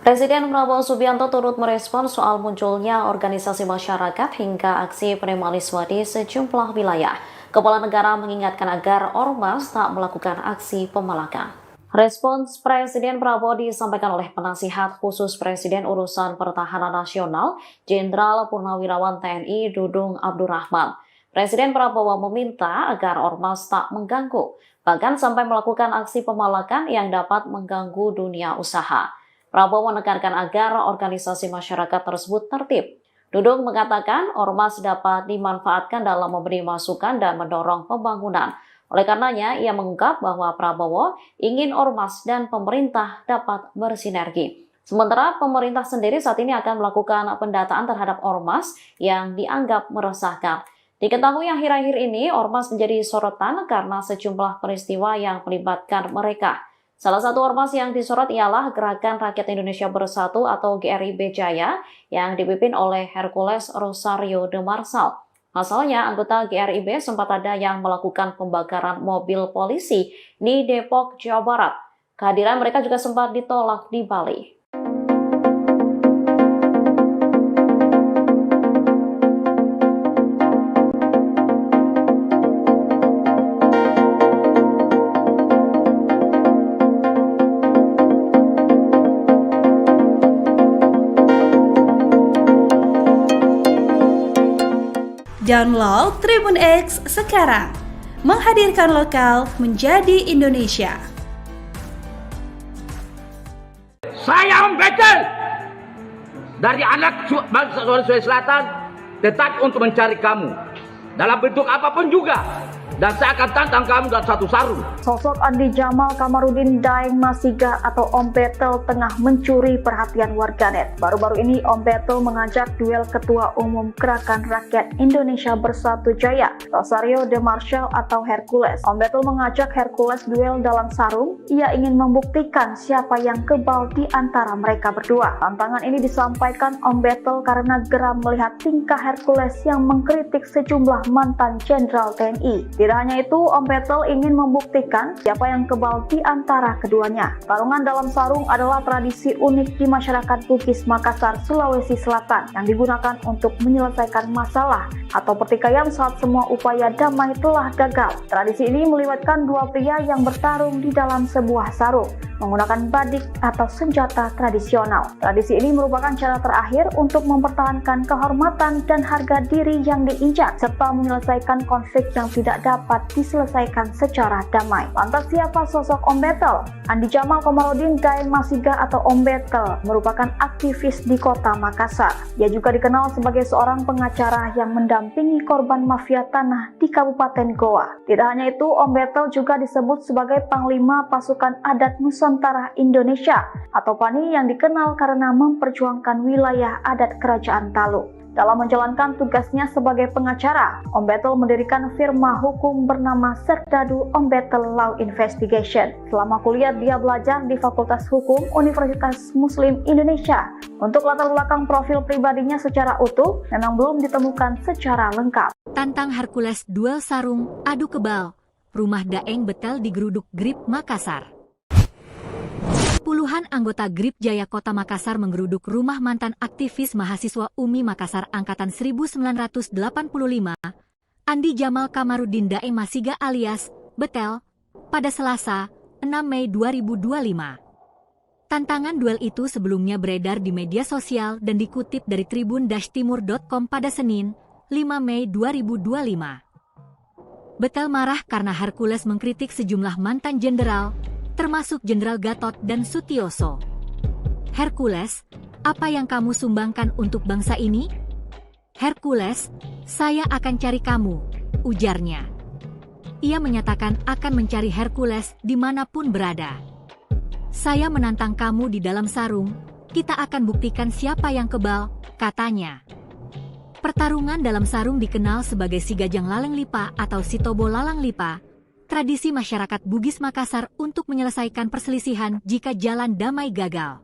Presiden Prabowo Subianto turut merespons soal munculnya organisasi masyarakat hingga aksi premanisme di sejumlah wilayah. Kepala negara mengingatkan agar ormas tak melakukan aksi pemalakan. Respons Presiden Prabowo disampaikan oleh penasihat khusus Presiden Urusan Pertahanan Nasional, Jenderal Purnawirawan TNI Dudung Abdurrahman. Presiden Prabowo meminta agar ormas tak mengganggu, bahkan sampai melakukan aksi pemalakan yang dapat mengganggu dunia usaha. Prabowo menekankan agar organisasi masyarakat tersebut tertib. Dudung mengatakan ormas dapat dimanfaatkan dalam memberi masukan dan mendorong pembangunan. Oleh karenanya, ia mengungkap bahwa Prabowo ingin ormas dan pemerintah dapat bersinergi. Sementara pemerintah sendiri saat ini akan melakukan pendataan terhadap ormas yang dianggap meresahkan. Diketahui akhir-akhir ini ormas menjadi sorotan karena sejumlah peristiwa yang melibatkan mereka. Salah satu ormas yang disorot ialah Gerakan Rakyat Indonesia Bersatu atau GRIB Jaya yang dipimpin oleh Hercules Rosario de Marsal. Pasalnya, anggota GRIB sempat ada yang melakukan pembakaran mobil polisi di Depok, Jawa Barat. Kehadiran mereka juga sempat ditolak di Bali. Download Tribun X sekarang, menghadirkan lokal menjadi Indonesia. Saya membekel dari anak bangsa Sulawesi Selatan tetap untuk mencari kamu dalam bentuk apapun juga, dan saya akan tantang kamu dalam satu sarung. Sosok Andi Jamal Kamarudin Daeng Masiga atau Om Betel tengah mencuri perhatian warganet. Baru-baru ini Om Betel mengajak duel Ketua Umum Gerakan Rakyat Indonesia Bersatu Jaya, Rosario de Marsal atau Hercules. Om Betel mengajak Hercules duel dalam sarung. Ia ingin membuktikan siapa yang kebal di antara mereka berdua. Tantangan ini disampaikan Om Betel karena geram melihat tingkah Hercules yang mengkritik sejumlah mantan Jenderal TNI. Tidak hanya itu, Om Betel ingin membuktikan siapa yang kebal di antara keduanya. Tarungan dalam sarung adalah tradisi unik di masyarakat Bugis Makassar, Sulawesi Selatan yang digunakan untuk menyelesaikan masalah atau pertikaian saat semua upaya damai telah gagal. Tradisi ini melibatkan dua pria yang bertarung di dalam sebuah sarung menggunakan badik atau senjata tradisional. Tradisi ini merupakan cara terakhir untuk mempertahankan kehormatan dan harga diri yang diinjak serta menyelesaikan konflik yang tidak dapat diselesaikan secara damai. Lantas siapa sosok Om Betel? Andi Jamal Kamarudin Daeng Masiga atau Om Betel merupakan aktivis di kota Makassar. Ia juga dikenal sebagai seorang pengacara yang mendampingi korban mafia tanah di Kabupaten Goa. Tidak hanya itu, Om Betel juga disebut sebagai Panglima Pasukan Adat Nusantara Indonesia atau PANI yang dikenal karena memperjuangkan wilayah adat Kerajaan Talu. Dalam menjalankan tugasnya sebagai pengacara, Om Betel mendirikan firma hukum bernama Serdadu Om Betel Law Investigation. Selama kuliah dia belajar di Fakultas Hukum Universitas Muslim Indonesia. Untuk latar belakang profil pribadinya secara utuh memang belum ditemukan secara lengkap. Tantang Hercules duel sarung, adu kebal. Rumah Daeng Betel digeruduk GRIB Makassar. Puluhan anggota GRIB Jaya Kota Makassar menggeruduk rumah mantan aktivis mahasiswa UMI Makassar Angkatan 1985, Andi Jamal Kamarudin Daeng Masiga alias Betel, pada Selasa, 6 Mei 2025. Tantangan duel itu sebelumnya beredar di media sosial dan dikutip dari tribun-timur.com pada Senin, 5 Mei 2025. Betel marah karena Hercules mengkritik sejumlah mantan jenderal, termasuk Jenderal Gatot dan Sutioso. Hercules, apa yang kamu sumbangkan untuk bangsa ini? Hercules, saya akan cari kamu, ujarnya. Ia menyatakan akan mencari Hercules dimanapun berada. Saya menantang kamu di dalam sarung, kita akan buktikan siapa yang kebal, katanya. Pertarungan dalam sarung dikenal sebagai Sigajang Laleng Lipa atau Sitobo Lalang Lipa, tradisi masyarakat Bugis Makassar untuk menyelesaikan perselisihan jika jalan damai gagal.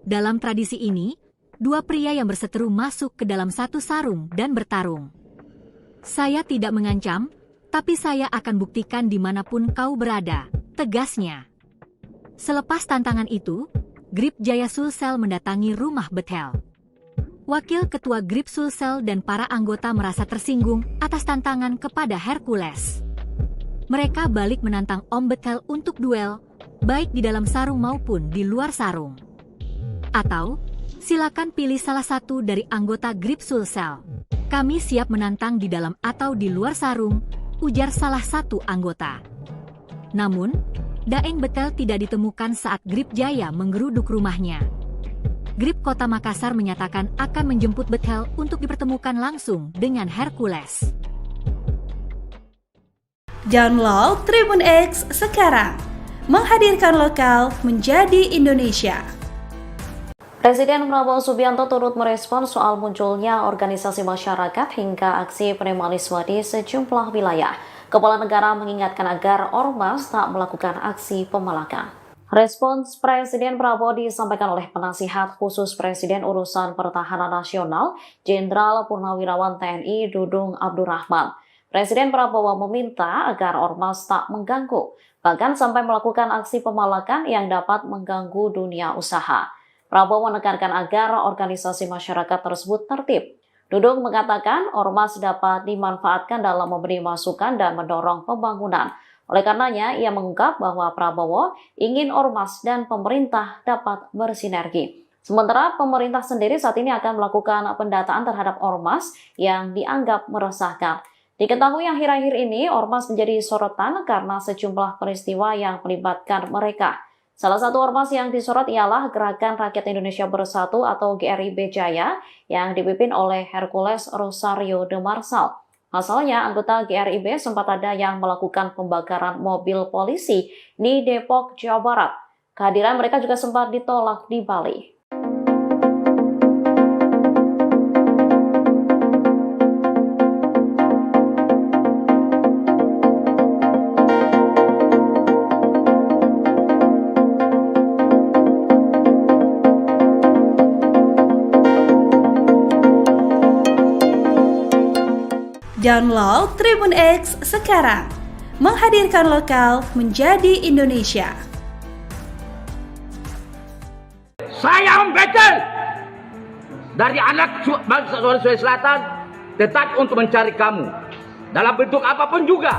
Dalam tradisi ini, dua pria yang berseteru masuk ke dalam satu sarung dan bertarung. Saya tidak mengancam, tapi saya akan buktikan dimanapun kau berada, tegasnya. Selepas tantangan itu, Grip Jaya Sulsel mendatangi rumah Betel. Wakil Ketua Grip Sulsel dan para anggota merasa tersinggung atas tantangan kepada Hercules. Mereka balik menantang Om Betel untuk duel, baik di dalam sarung maupun di luar sarung. Atau, silakan pilih salah satu dari anggota Grip Sulsel. Kami siap menantang di dalam atau di luar sarung, ujar salah satu anggota. Namun, Daeng Betel tidak ditemukan saat Grip Jaya menggeruduk rumahnya. Grip Kota Makassar menyatakan akan menjemput Betel untuk dipertemukan langsung dengan Hercules. Download Tribun X sekarang, menghadirkan lokal menjadi Indonesia. Presiden Prabowo Subianto turut merespon soal munculnya organisasi masyarakat hingga aksi premanisme di sejumlah wilayah. Kepala negara mengingatkan agar ormas tak melakukan aksi pemalakan. Respons Presiden Prabowo disampaikan oleh penasihat khusus Presiden Urusan Pertahanan Nasional, Jenderal Purnawirawan TNI Dudung Abdurrahman. Presiden Prabowo meminta agar ormas tak mengganggu, bahkan sampai melakukan aksi pemalakan yang dapat mengganggu dunia usaha. Prabowo menekankan agar organisasi masyarakat tersebut tertib. Dudung mengatakan ormas dapat dimanfaatkan dalam memberi masukan dan mendorong pembangunan. Oleh karenanya, ia mengungkap bahwa Prabowo ingin ormas dan pemerintah dapat bersinergi. Sementara pemerintah sendiri saat ini akan melakukan pendataan terhadap ormas yang dianggap meresahkan. Diketahui akhir-akhir ini ormas menjadi sorotan karena sejumlah peristiwa yang melibatkan mereka. Salah satu ormas yang disorot ialah Gerakan Rakyat Indonesia Bersatu atau GRIB Jaya yang dipimpin oleh Hercules Rosario de Marsal. Pasalnya, anggota GRIB sempat ada yang melakukan pembakaran mobil polisi di Depok, Jawa Barat. Kehadiran mereka juga sempat ditolak di Bali. Download Tribun X sekarang, menghadirkan lokal menjadi Indonesia. Saya Betel dari anak bangsa Sulawesi Selatan tetap untuk mencari kamu dalam bentuk apapun juga,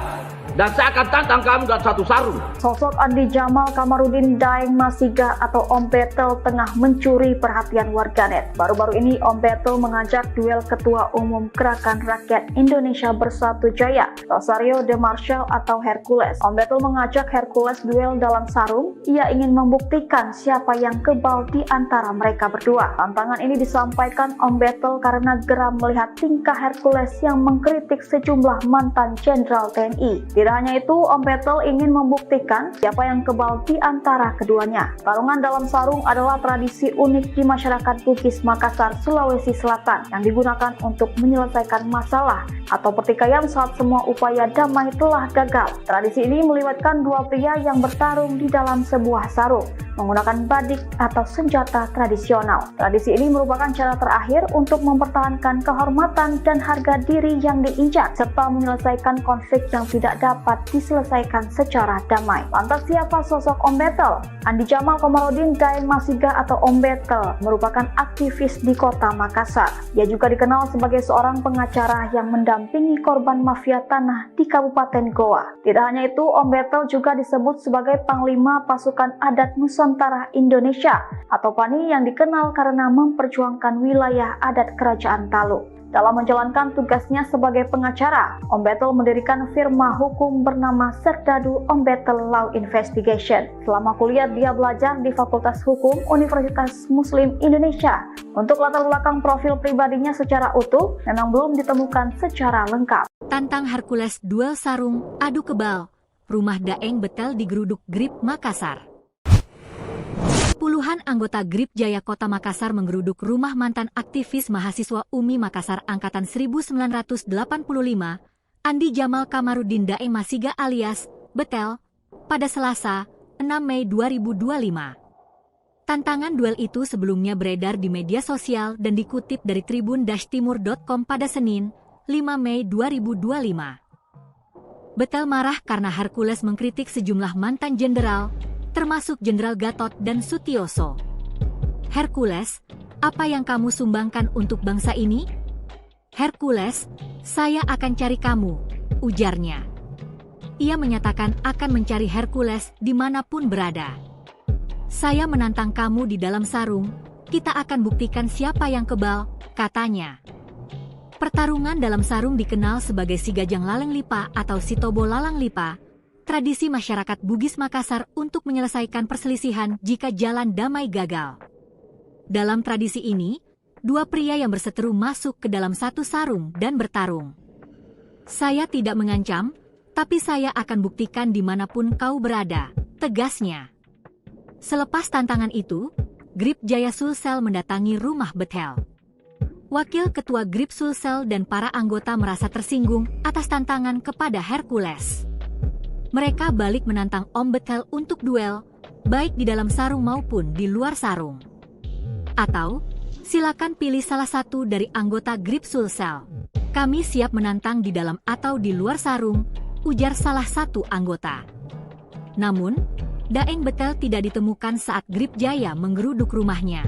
dan saya akan tantang kamu dalam satu sarung. Sosok Andi Jamal Kamarudin Daeng Masiga atau Om Betel tengah mencuri perhatian warganet. Baru-baru ini Om Betel mengajak duel Ketua Umum Gerakan Rakyat Indonesia Bersatu Jaya, Rosario de Marsal atau Hercules. Om Betel mengajak Hercules duel dalam sarung. Ia ingin membuktikan siapa yang kebal di antara mereka berdua. Tantangan ini disampaikan Om Betel karena geram melihat tingkah Hercules yang mengkritik sejumlah mantan jenderal TNI. Tidak hanya itu, Om Betel ingin membuktikan siapa yang kebal di antara keduanya. Tarungan dalam sarung adalah tradisi unik di masyarakat Bugis Makassar, Sulawesi Selatan yang digunakan untuk menyelesaikan masalah atau pertikaian saat semua upaya damai telah gagal. Tradisi ini melibatkan dua pria yang bertarung di dalam sebuah sarung menggunakan badik atau senjata tradisional. Tradisi ini merupakan cara terakhir untuk mempertahankan kehormatan dan harga diri yang diinjak serta menyelesaikan konflik yang tidak dapat diselesaikan secara damai. Lantas siapa sosok Om Betel? Andi Jamal Kamarudin Daeng Masiga atau Om Betel merupakan aktivis di Kota Makassar. Ia juga dikenal sebagai seorang pengacara yang mendampingi korban mafia tanah di Kabupaten Goa. Tidak hanya itu, Om Betel juga disebut sebagai Panglima Pasukan Adat Nusantara Indonesia atau PANI yang dikenal karena memperjuangkan wilayah adat Kerajaan Talu. Dalam menjalankan tugasnya sebagai pengacara, Om Betel mendirikan firma hukum bernama Serdadu Om Betel Law Investigation. Selama kuliah dia belajar di Fakultas Hukum Universitas Muslim Indonesia. Untuk latar belakang profil pribadinya secara utuh memang belum ditemukan secara lengkap. Tantang Hercules duel sarung, adu kebal. Rumah Daeng Betel digeruduk GRIB Makassar. Puluhan anggota GRIB Jaya Kota Makassar menggeruduk rumah mantan aktivis mahasiswa UMI Makassar Angkatan 1985, Andi Jamal Kamarudin Daeng Masiga alias Betel, pada Selasa, 6 Mei 2025. Tantangan duel itu sebelumnya beredar di media sosial dan dikutip dari tribun-timur.com pada Senin, 5 Mei 2025. Betel marah karena Hercules mengkritik sejumlah mantan jenderal, termasuk Jenderal Gatot dan Sutioso. Hercules, apa yang kamu sumbangkan untuk bangsa ini? Hercules, saya akan cari kamu, ujarnya. Ia menyatakan akan mencari Hercules dimanapun berada. Saya menantang kamu di dalam sarung, kita akan buktikan siapa yang kebal, katanya. Pertarungan dalam sarung dikenal sebagai si Gajang Laleng Lipa atau si Tobo Lalang Lipa, tradisi masyarakat Bugis Makassar untuk menyelesaikan perselisihan jika jalan damai gagal. Dalam tradisi ini, dua pria yang berseteru masuk ke dalam satu sarung dan bertarung. Saya tidak mengancam, tapi saya akan buktikan dimanapun kau berada, tegasnya. Selepas tantangan itu, Grip Jaya Sulsel mendatangi rumah Betel. Wakil Ketua Grip Sulsel dan para anggota merasa tersinggung atas tantangan kepada Hercules. Mereka balik menantang Om Betel untuk duel, baik di dalam sarung maupun di luar sarung. Atau, silakan pilih salah satu dari anggota Grip Sulsel. Kami siap menantang di dalam atau di luar sarung, ujar salah satu anggota. Namun, Daeng Betel tidak ditemukan saat Grip Jaya menggeruduk rumahnya.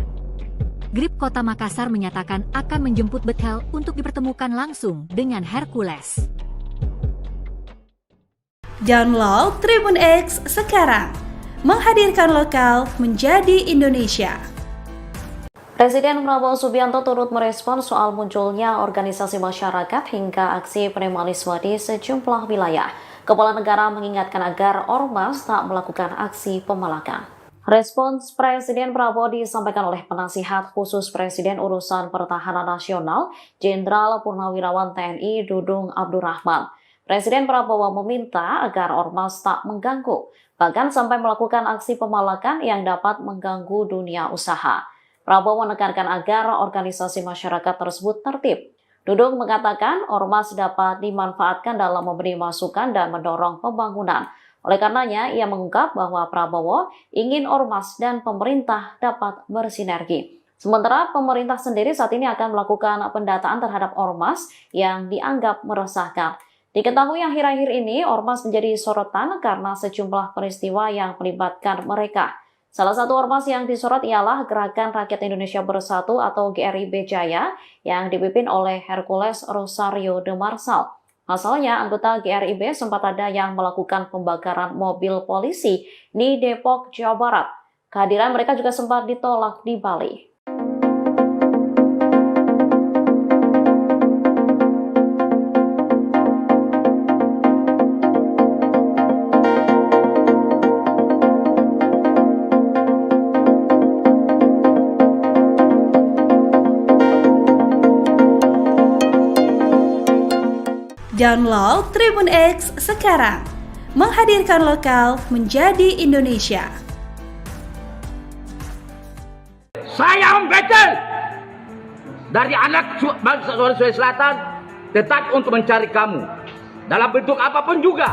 Grip Kota Makassar menyatakan akan menjemput Betel untuk dipertemukan langsung dengan Hercules. Download Tribun X sekarang, menghadirkan lokal menjadi Indonesia. Presiden Prabowo Subianto turut merespon soal munculnya organisasi masyarakat hingga aksi premanisme di sejumlah wilayah. Kepala negara mengingatkan agar ormas tak melakukan aksi pemalakan. Respons Presiden Prabowo disampaikan oleh penasihat khusus Presiden Urusan Pertahanan Nasional, Jenderal Purnawirawan TNI Dudung Abdurrahman. Presiden Prabowo meminta agar ormas tak mengganggu, bahkan sampai melakukan aksi pemalakan yang dapat mengganggu dunia usaha. Prabowo menekankan agar organisasi masyarakat tersebut tertib. Dudung mengatakan ormas dapat dimanfaatkan dalam memberi masukan dan mendorong pembangunan. Oleh karenanya, ia mengungkap bahwa Prabowo ingin ormas dan pemerintah dapat bersinergi. Sementara pemerintah sendiri saat ini akan melakukan pendataan terhadap ormas yang dianggap meresahkan. Diketahui akhir-akhir ini ormas menjadi sorotan karena sejumlah peristiwa yang melibatkan mereka. Salah satu ormas yang disorot ialah Gerakan Rakyat Indonesia Bersatu atau GRIB Jaya yang dipimpin oleh Hercules Rosario de Marsal. Pasalnya, anggota GRIB sempat ada yang melakukan pembakaran mobil polisi di Depok, Jawa Barat. Kehadiran mereka juga sempat ditolak di Bali. Download Tribun X sekarang, menghadirkan lokal menjadi Indonesia. Saya Om Betel dari anak bangsa Sulawesi Selatan tetap untuk mencari kamu dalam bentuk apapun juga,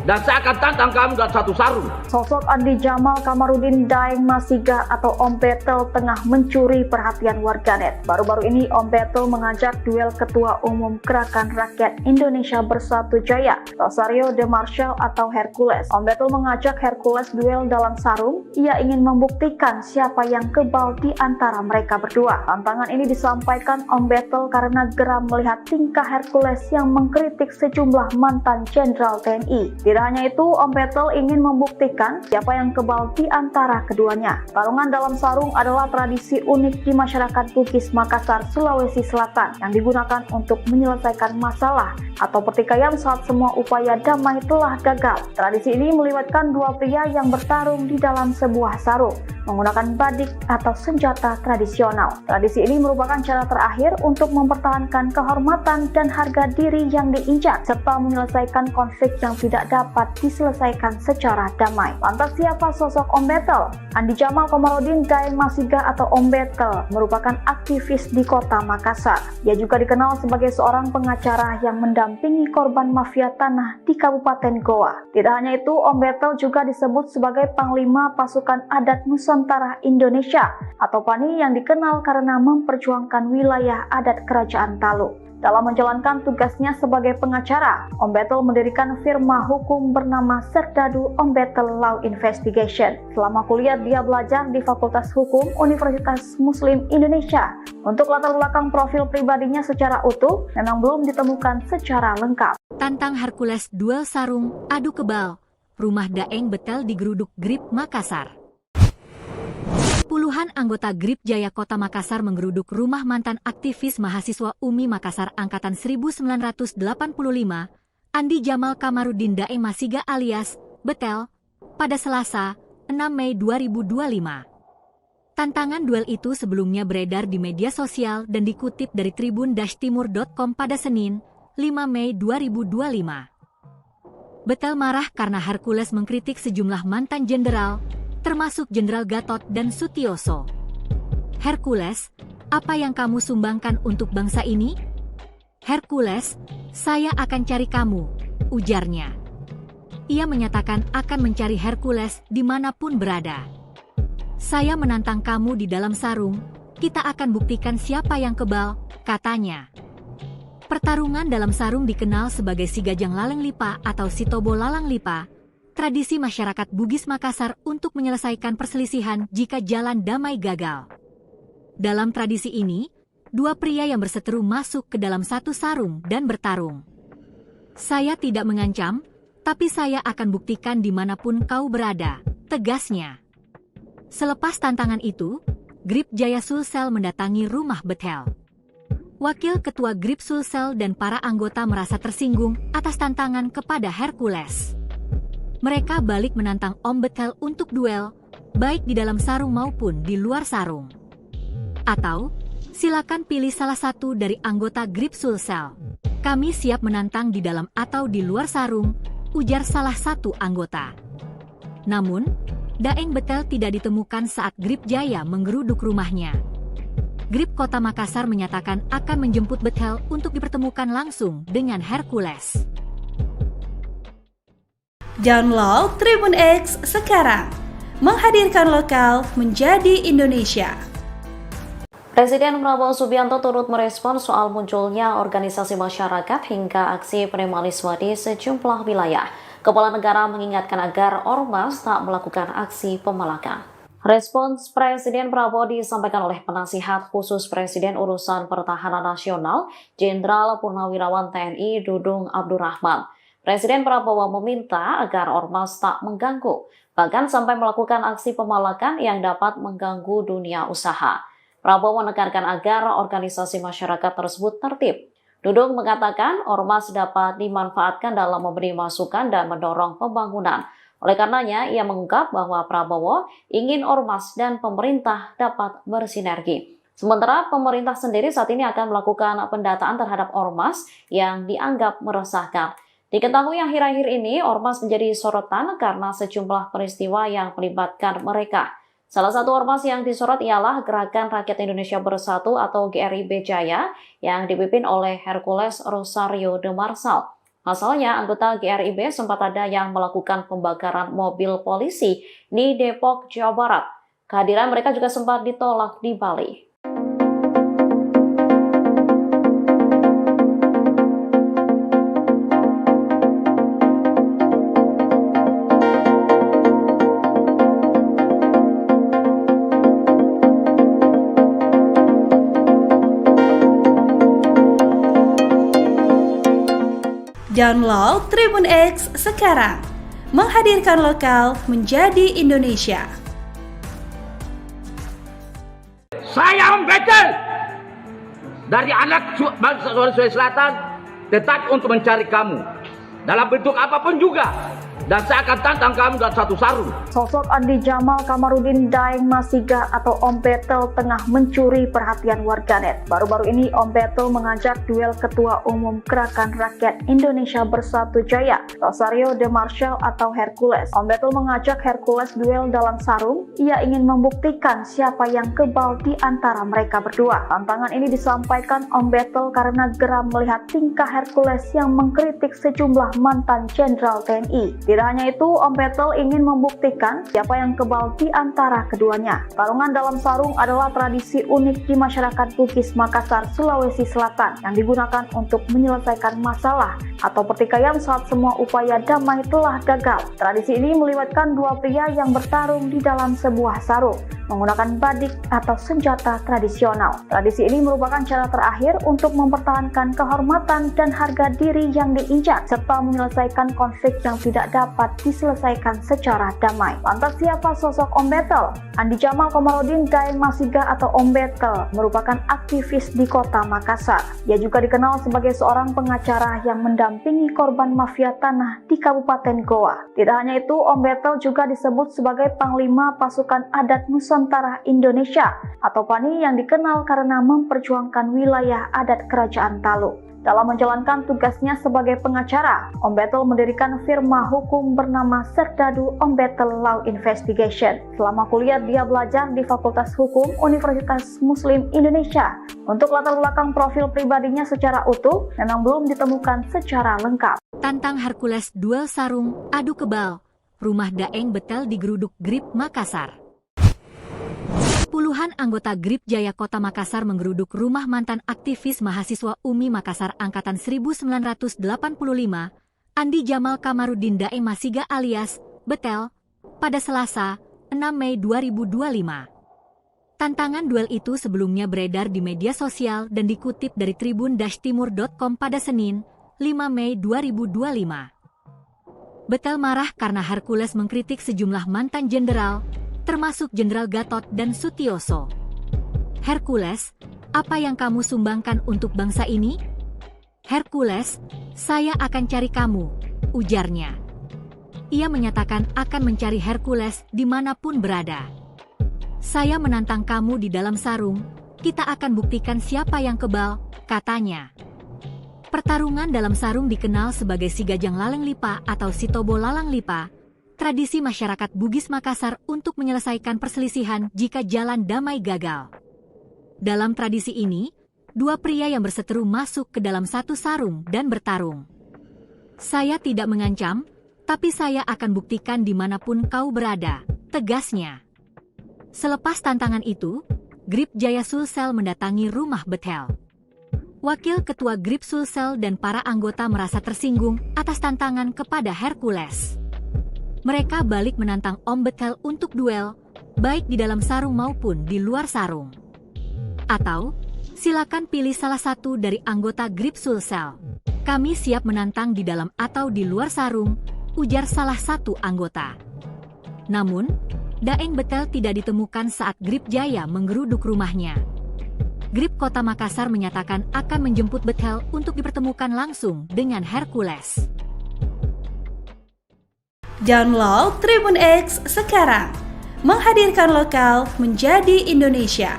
dan saya akan tantang kamu dalam satu sarung. Sosok Andi Jamal Kamarudin Daeng Masiga atau Om Betel tengah mencuri perhatian warganet. Baru-baru ini Om Betel mengajak duel Ketua Umum Gerakan Rakyat Indonesia Bersatu Jaya, Rosario de Marsal atau Hercules. Om Betel mengajak Hercules duel dalam sarung. Ia ingin membuktikan siapa yang kebal di antara mereka berdua. Tantangan ini disampaikan Om Betel karena geram melihat tingkah Hercules yang mengkritik sejumlah mantan Jenderal TNI. Tidak hanya itu, Om Betel ingin membuktikan siapa yang kebal di antara keduanya. Tarungan dalam sarung adalah tradisi unik di masyarakat Bugis Makassar, Sulawesi Selatan yang digunakan untuk menyelesaikan masalah atau pertikaian saat semua upaya damai telah gagal. Tradisi ini melibatkan dua pria yang bertarung di dalam sebuah sarung menggunakan badik atau senjata tradisional. Tradisi ini merupakan cara terakhir untuk mempertahankan kehormatan dan harga diri yang diinjak serta menyelesaikan konflik yang tidak dapat diselesaikan secara damai. Lantas siapa sosok Om Betel? Andi Jamal Kamarudin Daeng Masiga atau Om Betel merupakan aktivis di Kota Makassar. Dia juga dikenal sebagai seorang pengacara yang mendampingi korban mafia tanah di Kabupaten Goa. Tidak hanya itu, Om Betel juga disebut sebagai Panglima Pasukan Adat Nusantara Indonesia atau PANI yang dikenal karena memperjuangkan wilayah adat Kerajaan Talu. Dalam menjalankan tugasnya sebagai pengacara, Om Betel mendirikan firma hukum bernama Serdadu Om Betel Law Investigation. Selama kuliah dia belajar di Fakultas Hukum Universitas Muslim Indonesia. Untuk latar belakang profil pribadinya secara utuh memang belum ditemukan secara lengkap. Tantang Hercules duel sarung, adu kebal. Rumah Daeng Betel digeruduk Grip Makassar. Puluhan anggota Grip Jaya Kota Makassar menggeruduk rumah mantan aktivis mahasiswa UMI Makassar Angkatan 1985, Andi Jamal Kamarudin Daeng Masiga alias Betel, pada Selasa, 6 Mei 2025. Tantangan duel itu sebelumnya beredar di media sosial dan dikutip dari tribun-timur.com pada Senin, 5 Mei 2025. Betel marah karena Hercules mengkritik sejumlah mantan jenderal, termasuk Jenderal Gatot dan Sutioso. Hercules, apa yang kamu sumbangkan untuk bangsa ini? Hercules, saya akan cari kamu, ujarnya. Ia menyatakan akan mencari Hercules dimanapun berada. Saya menantang kamu di dalam sarung, kita akan buktikan siapa yang kebal, katanya. Pertarungan dalam sarung dikenal sebagai Sigajang Laleng Lipa atau Sitobo Lalang Lipa, tradisi masyarakat Bugis Makassar untuk menyelesaikan perselisihan jika jalan damai gagal. Dalam tradisi ini, dua pria yang berseteru masuk ke dalam satu sarung dan bertarung. Saya tidak mengancam, tapi saya akan buktikan dimanapun kau berada, tegasnya. Selepas tantangan itu, Grip Jaya Sulsel mendatangi rumah Betel. Wakil Ketua Grip Sulsel dan para anggota merasa tersinggung atas tantangan kepada Hercules. Mereka balik menantang Om Betel untuk duel, baik di dalam sarung maupun di luar sarung. Atau, silakan pilih salah satu dari anggota Grip Sulsel. Kami siap menantang di dalam atau di luar sarung, ujar salah satu anggota. Namun, Daeng Betel tidak ditemukan saat Grip Jaya menggeruduk rumahnya. Grip Kota Makassar menyatakan akan menjemput Betel untuk dipertemukan langsung dengan Hercules. Download Tribun X sekarang, menghadirkan lokal menjadi Indonesia. Presiden Prabowo Subianto turut merespon soal munculnya organisasi masyarakat hingga aksi premanisme di sejumlah wilayah. Kepala negara mengingatkan agar ormas tak melakukan aksi pemalakan. Respons Presiden Prabowo disampaikan oleh penasihat khusus Presiden Urusan Pertahanan Nasional, Jenderal Purnawirawan TNI Dudung Abdurrahman. Presiden Prabowo meminta agar ormas tak mengganggu, bahkan sampai melakukan aksi pemalakan yang dapat mengganggu dunia usaha. Prabowo menekankan agar organisasi masyarakat tersebut tertib. Dudung mengatakan ormas dapat dimanfaatkan dalam memberi masukan dan mendorong pembangunan. Oleh karenanya, ia mengungkap bahwa Prabowo ingin ormas dan pemerintah dapat bersinergi. Sementara pemerintah sendiri saat ini akan melakukan pendataan terhadap ormas yang dianggap meresahkan. Diketahui akhir-akhir ini, ormas menjadi sorotan karena sejumlah peristiwa yang melibatkan mereka. Salah satu ormas yang disorot ialah Gerakan Rakyat Indonesia Bersatu atau GRIB Jaya yang dipimpin oleh Hercules Rosario de Marsal. Pasalnya, anggota GRIB sempat ada yang melakukan pembakaran mobil polisi di Depok, Jawa Barat. Kehadiran mereka juga sempat ditolak di Bali. Download Tribun X sekarang, menghadirkan lokal menjadi Indonesia. Saya Om Betel dari anak bangsa Sulawesi Selatan tetap untuk mencari kamu dalam bentuk apapun juga, dan saya akan tantang kamu dalam satu sarung. Sosok Andi Jamal Kamarudin Daeng Masiga atau Om Betel tengah mencuri perhatian warganet. Baru-baru ini Om Betel mengajak duel Ketua Umum Gerakan Rakyat Indonesia Bersatu Jaya, Rosario de Marsal atau Hercules. Om Betel mengajak Hercules duel dalam sarung. Ia ingin membuktikan siapa yang kebal di antara mereka berdua. Tantangan ini disampaikan Om Betel karena geram melihat tingkah Hercules yang mengkritik sejumlah mantan jenderal TNI. Tidak hanya itu, Om Betel ingin membuktikan siapa yang kebal di antara keduanya. Tarungan dalam sarung adalah tradisi unik di masyarakat Bugis Makassar, Sulawesi Selatan yang digunakan untuk menyelesaikan masalah atau pertikaian saat semua upaya damai telah gagal. Tradisi ini melibatkan dua pria yang bertarung di dalam sebuah sarung menggunakan badik atau senjata tradisional. Tradisi ini merupakan cara terakhir untuk mempertahankan kehormatan dan harga diri yang diinjak serta menyelesaikan konflik yang tidak dapat diselesaikan secara damai. Lantas siapa sosok Om Betel? Andi Jamal Kamarudin Daeng Masiga atau Om Betel merupakan aktivis di kota Makassar. Ia juga dikenal sebagai seorang pengacara yang mendampingi korban mafia tanah di Kabupaten Goa. Tidak hanya itu, Om Betel juga disebut sebagai Panglima Pasukan Adat Nusantara Indonesia atau PANI yang dikenal karena memperjuangkan wilayah adat Kerajaan Talu. Dalam menjalankan tugasnya sebagai pengacara, Om Betel mendirikan firma hukum bernama Serdadu Om Betel Law Investigation. Selama kuliah, dia belajar di Fakultas Hukum Universitas Muslim Indonesia. Untuk latar belakang profil pribadinya secara utuh, memang belum ditemukan secara lengkap. Tantang Hercules duel sarung, adu kebal. Rumah Daeng Betel digeruduk Grip Makassar. Puluhan anggota Grip Jaya Kota Makassar menggeruduk rumah mantan aktivis mahasiswa UMI Makassar Angkatan 1985, Andi Jamal Kamarudin Daeng Masiga alias Betel, pada Selasa, 6 Mei 2025. Tantangan duel itu sebelumnya beredar di media sosial dan dikutip dari tribun-timur.com pada Senin, 5 Mei 2025. Betel marah karena Hercules mengkritik sejumlah mantan jenderal, termasuk Jenderal Gatot dan Sutioso. Hercules, apa yang kamu sumbangkan untuk bangsa ini? Hercules, saya akan cari kamu, ujarnya. Ia menyatakan akan mencari Hercules dimanapun berada. Saya menantang kamu di dalam sarung, kita akan buktikan siapa yang kebal, katanya. Pertarungan dalam sarung dikenal sebagai Sigajang Laleng Lipa atau Sitobo Lalang Lipa, tradisi masyarakat Bugis Makassar untuk menyelesaikan perselisihan jika jalan damai gagal. Dalam tradisi ini, dua pria yang berseteru masuk ke dalam satu sarung dan bertarung. Saya tidak mengancam, tapi saya akan buktikan dimanapun kau berada, tegasnya. Selepas tantangan itu, Grip Jaya Sulsel mendatangi rumah Betel. Wakil Ketua Grip Sulsel dan para anggota merasa tersinggung atas tantangan kepada Hercules. Mereka balik menantang Om Betel untuk duel, baik di dalam sarung maupun di luar sarung. Atau, silakan pilih salah satu dari anggota Grip Sulsel. Kami siap menantang di dalam atau di luar sarung, ujar salah satu anggota. Namun, Daeng Betel tidak ditemukan saat Grip Jaya menggeruduk rumahnya. Grip Kota Makassar menyatakan akan menjemput Betel untuk dipertemukan langsung dengan Hercules. Download Tribun X sekarang, menghadirkan lokal menjadi Indonesia.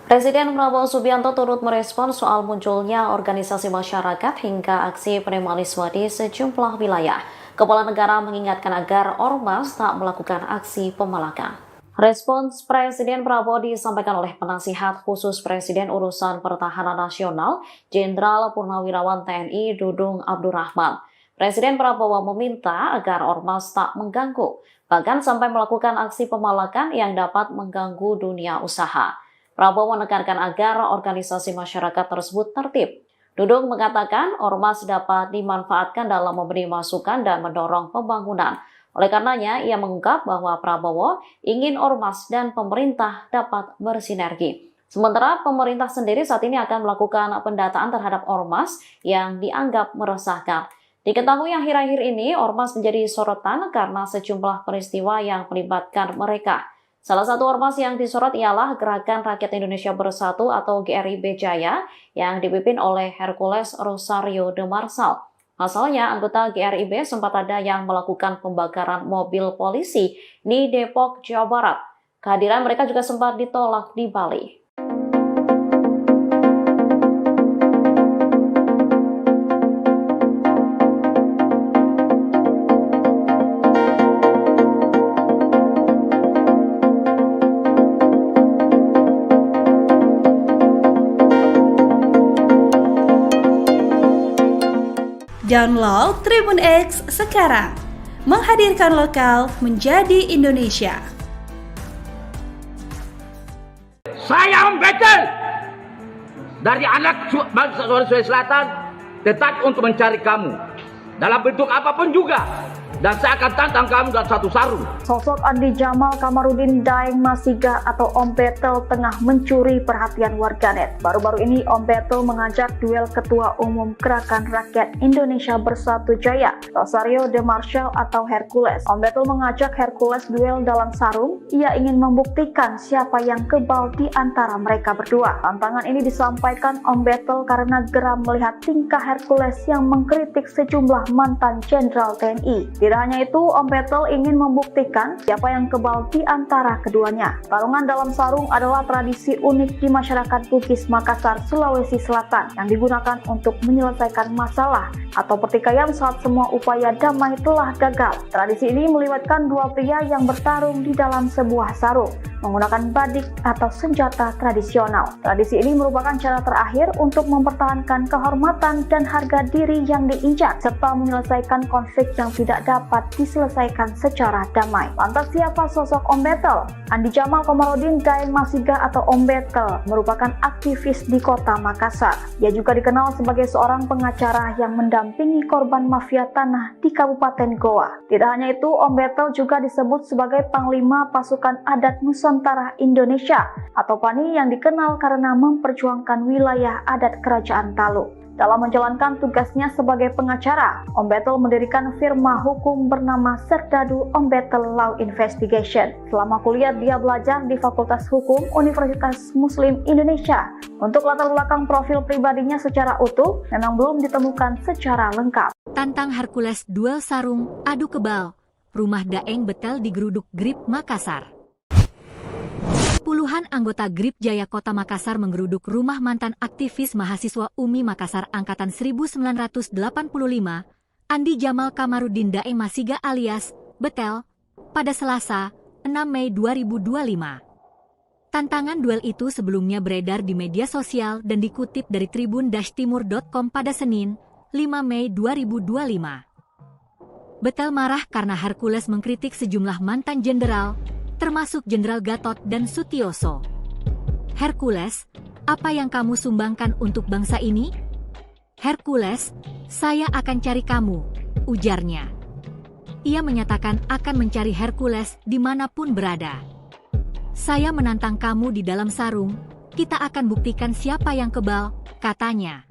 Presiden Prabowo Subianto turut merespon soal munculnya organisasi masyarakat hingga aksi premanisme di sejumlah wilayah. Kepala negara mengingatkan agar ormas tak melakukan aksi pemalakan. Respons Presiden Prabowo disampaikan oleh penasihat khusus Presiden Urusan Pertahanan Nasional, Jenderal Purnawirawan TNI Dudung Abdurrahman. Presiden Prabowo meminta agar ormas tak mengganggu, bahkan sampai melakukan aksi pemalakan yang dapat mengganggu dunia usaha. Prabowo menekankan agar organisasi masyarakat tersebut tertib. Dudung mengatakan ormas dapat dimanfaatkan dalam memberi masukan dan mendorong pembangunan. Oleh karenanya, ia mengungkap bahwa Prabowo ingin ormas dan pemerintah dapat bersinergi. Sementara pemerintah sendiri saat ini akan melakukan pendataan terhadap ormas yang dianggap meresahkan. Diketahui akhir-akhir ini, ormas menjadi sorotan karena sejumlah peristiwa yang melibatkan mereka. Salah satu ormas yang disorot ialah Gerakan Rakyat Indonesia Bersatu atau GRIB Jaya yang dipimpin oleh Hercules Rosario de Marsal. Pasalnya, anggota GRIB sempat ada yang melakukan pembakaran mobil polisi di Depok, Jawa Barat. Kehadiran mereka juga sempat ditolak di Bali. Download Tribun X sekarang, menghadirkan lokal menjadi Indonesia. Saya membekel dari anak bangsa Sulawesi Selatan tetap untuk mencari kamu dalam bentuk apapun juga, dan saya akan tantang kamu dalam satu sarung. Sosok Andi Jamal Kamarudin Daeng Masiga atau Om Betel tengah mencuri perhatian warganet. Baru-baru ini Om Betel mengajak duel Ketua Umum Gerakan Rakyat Indonesia Bersatu Jaya, Rosario de Marshall atau Hercules. Om Betel mengajak Hercules duel dalam sarung. Ia ingin membuktikan siapa yang kebal di antara mereka berdua. Tantangan ini disampaikan Om Betel karena geram melihat tingkah Hercules yang mengkritik sejumlah mantan Jenderal TNI. Tidak hanya itu, Om Betel ingin membuktikan siapa yang kebal di antara keduanya. Tarungan dalam sarung adalah tradisi unik di masyarakat Bugis Makassar, Sulawesi Selatan yang digunakan untuk menyelesaikan masalah atau pertikaian saat semua upaya damai telah gagal. Tradisi ini melibatkan dua pria yang bertarung di dalam sebuah sarung menggunakan badik atau senjata tradisional. Tradisi ini merupakan cara terakhir untuk mempertahankan kehormatan dan harga diri yang diinjak serta menyelesaikan konflik yang tidak dapat diselesaikan secara damai. Lantas siapa sosok Om Betel? Andi Jamal Kamarudin Daeng Masiga atau Om Betel merupakan aktivis di kota Makassar. Ia juga dikenal sebagai seorang pengacara yang mendampingi korban mafia tanah di Kabupaten Goa. Tidak hanya itu, Om Betel juga disebut sebagai Panglima Pasukan Adat Nusantara Indonesia atau PANI yang dikenal karena memperjuangkan wilayah adat Kerajaan Talu. Dalam menjalankan tugasnya sebagai pengacara, Om Betel mendirikan firma hukum bernama Serdadu Om Betel Law Investigation. Selama kuliah dia belajar di Fakultas Hukum Universitas Muslim Indonesia. Untuk latar belakang profil pribadinya secara utuh memang belum ditemukan secara lengkap. Tantang Hercules duel sarung, adu kebal. Rumah Daeng Betel digeruduk Grip Makassar. Puluhan anggota Grip Jaya Kota Makassar menggeruduk rumah mantan aktivis mahasiswa UMI Makassar Angkatan 1985, Andi Jamal Kamarudin Daeng Masiga alias Betel, pada Selasa, 6 Mei 2025. Tantangan duel itu sebelumnya beredar di media sosial dan dikutip dari tribun-timur.com pada Senin, 5 Mei 2025. Betel marah karena Hercules mengkritik sejumlah mantan jenderal, termasuk Jenderal Gatot dan Sutioso. Hercules, apa yang kamu sumbangkan untuk bangsa ini? Hercules, saya akan cari kamu, ujarnya. Ia menyatakan akan mencari Hercules dimanapun berada. Saya menantang kamu di dalam sarung, kita akan buktikan siapa yang kebal, katanya.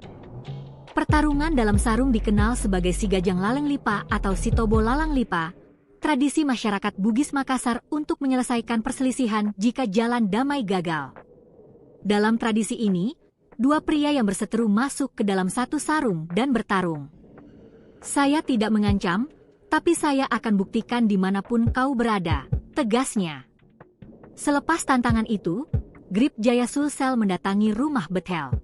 Pertarungan dalam sarung dikenal sebagai Sigajang Laleng Lipa atau Sitobo Lalang Lipa, tradisi masyarakat Bugis Makassar untuk menyelesaikan perselisihan jika jalan damai gagal. Dalam tradisi ini, dua pria yang berseteru masuk ke dalam satu sarung dan bertarung. Saya tidak mengancam, tapi saya akan buktikan dimanapun kau berada, tegasnya. Selepas tantangan itu, Grip Jaya Sulsel mendatangi rumah Betel.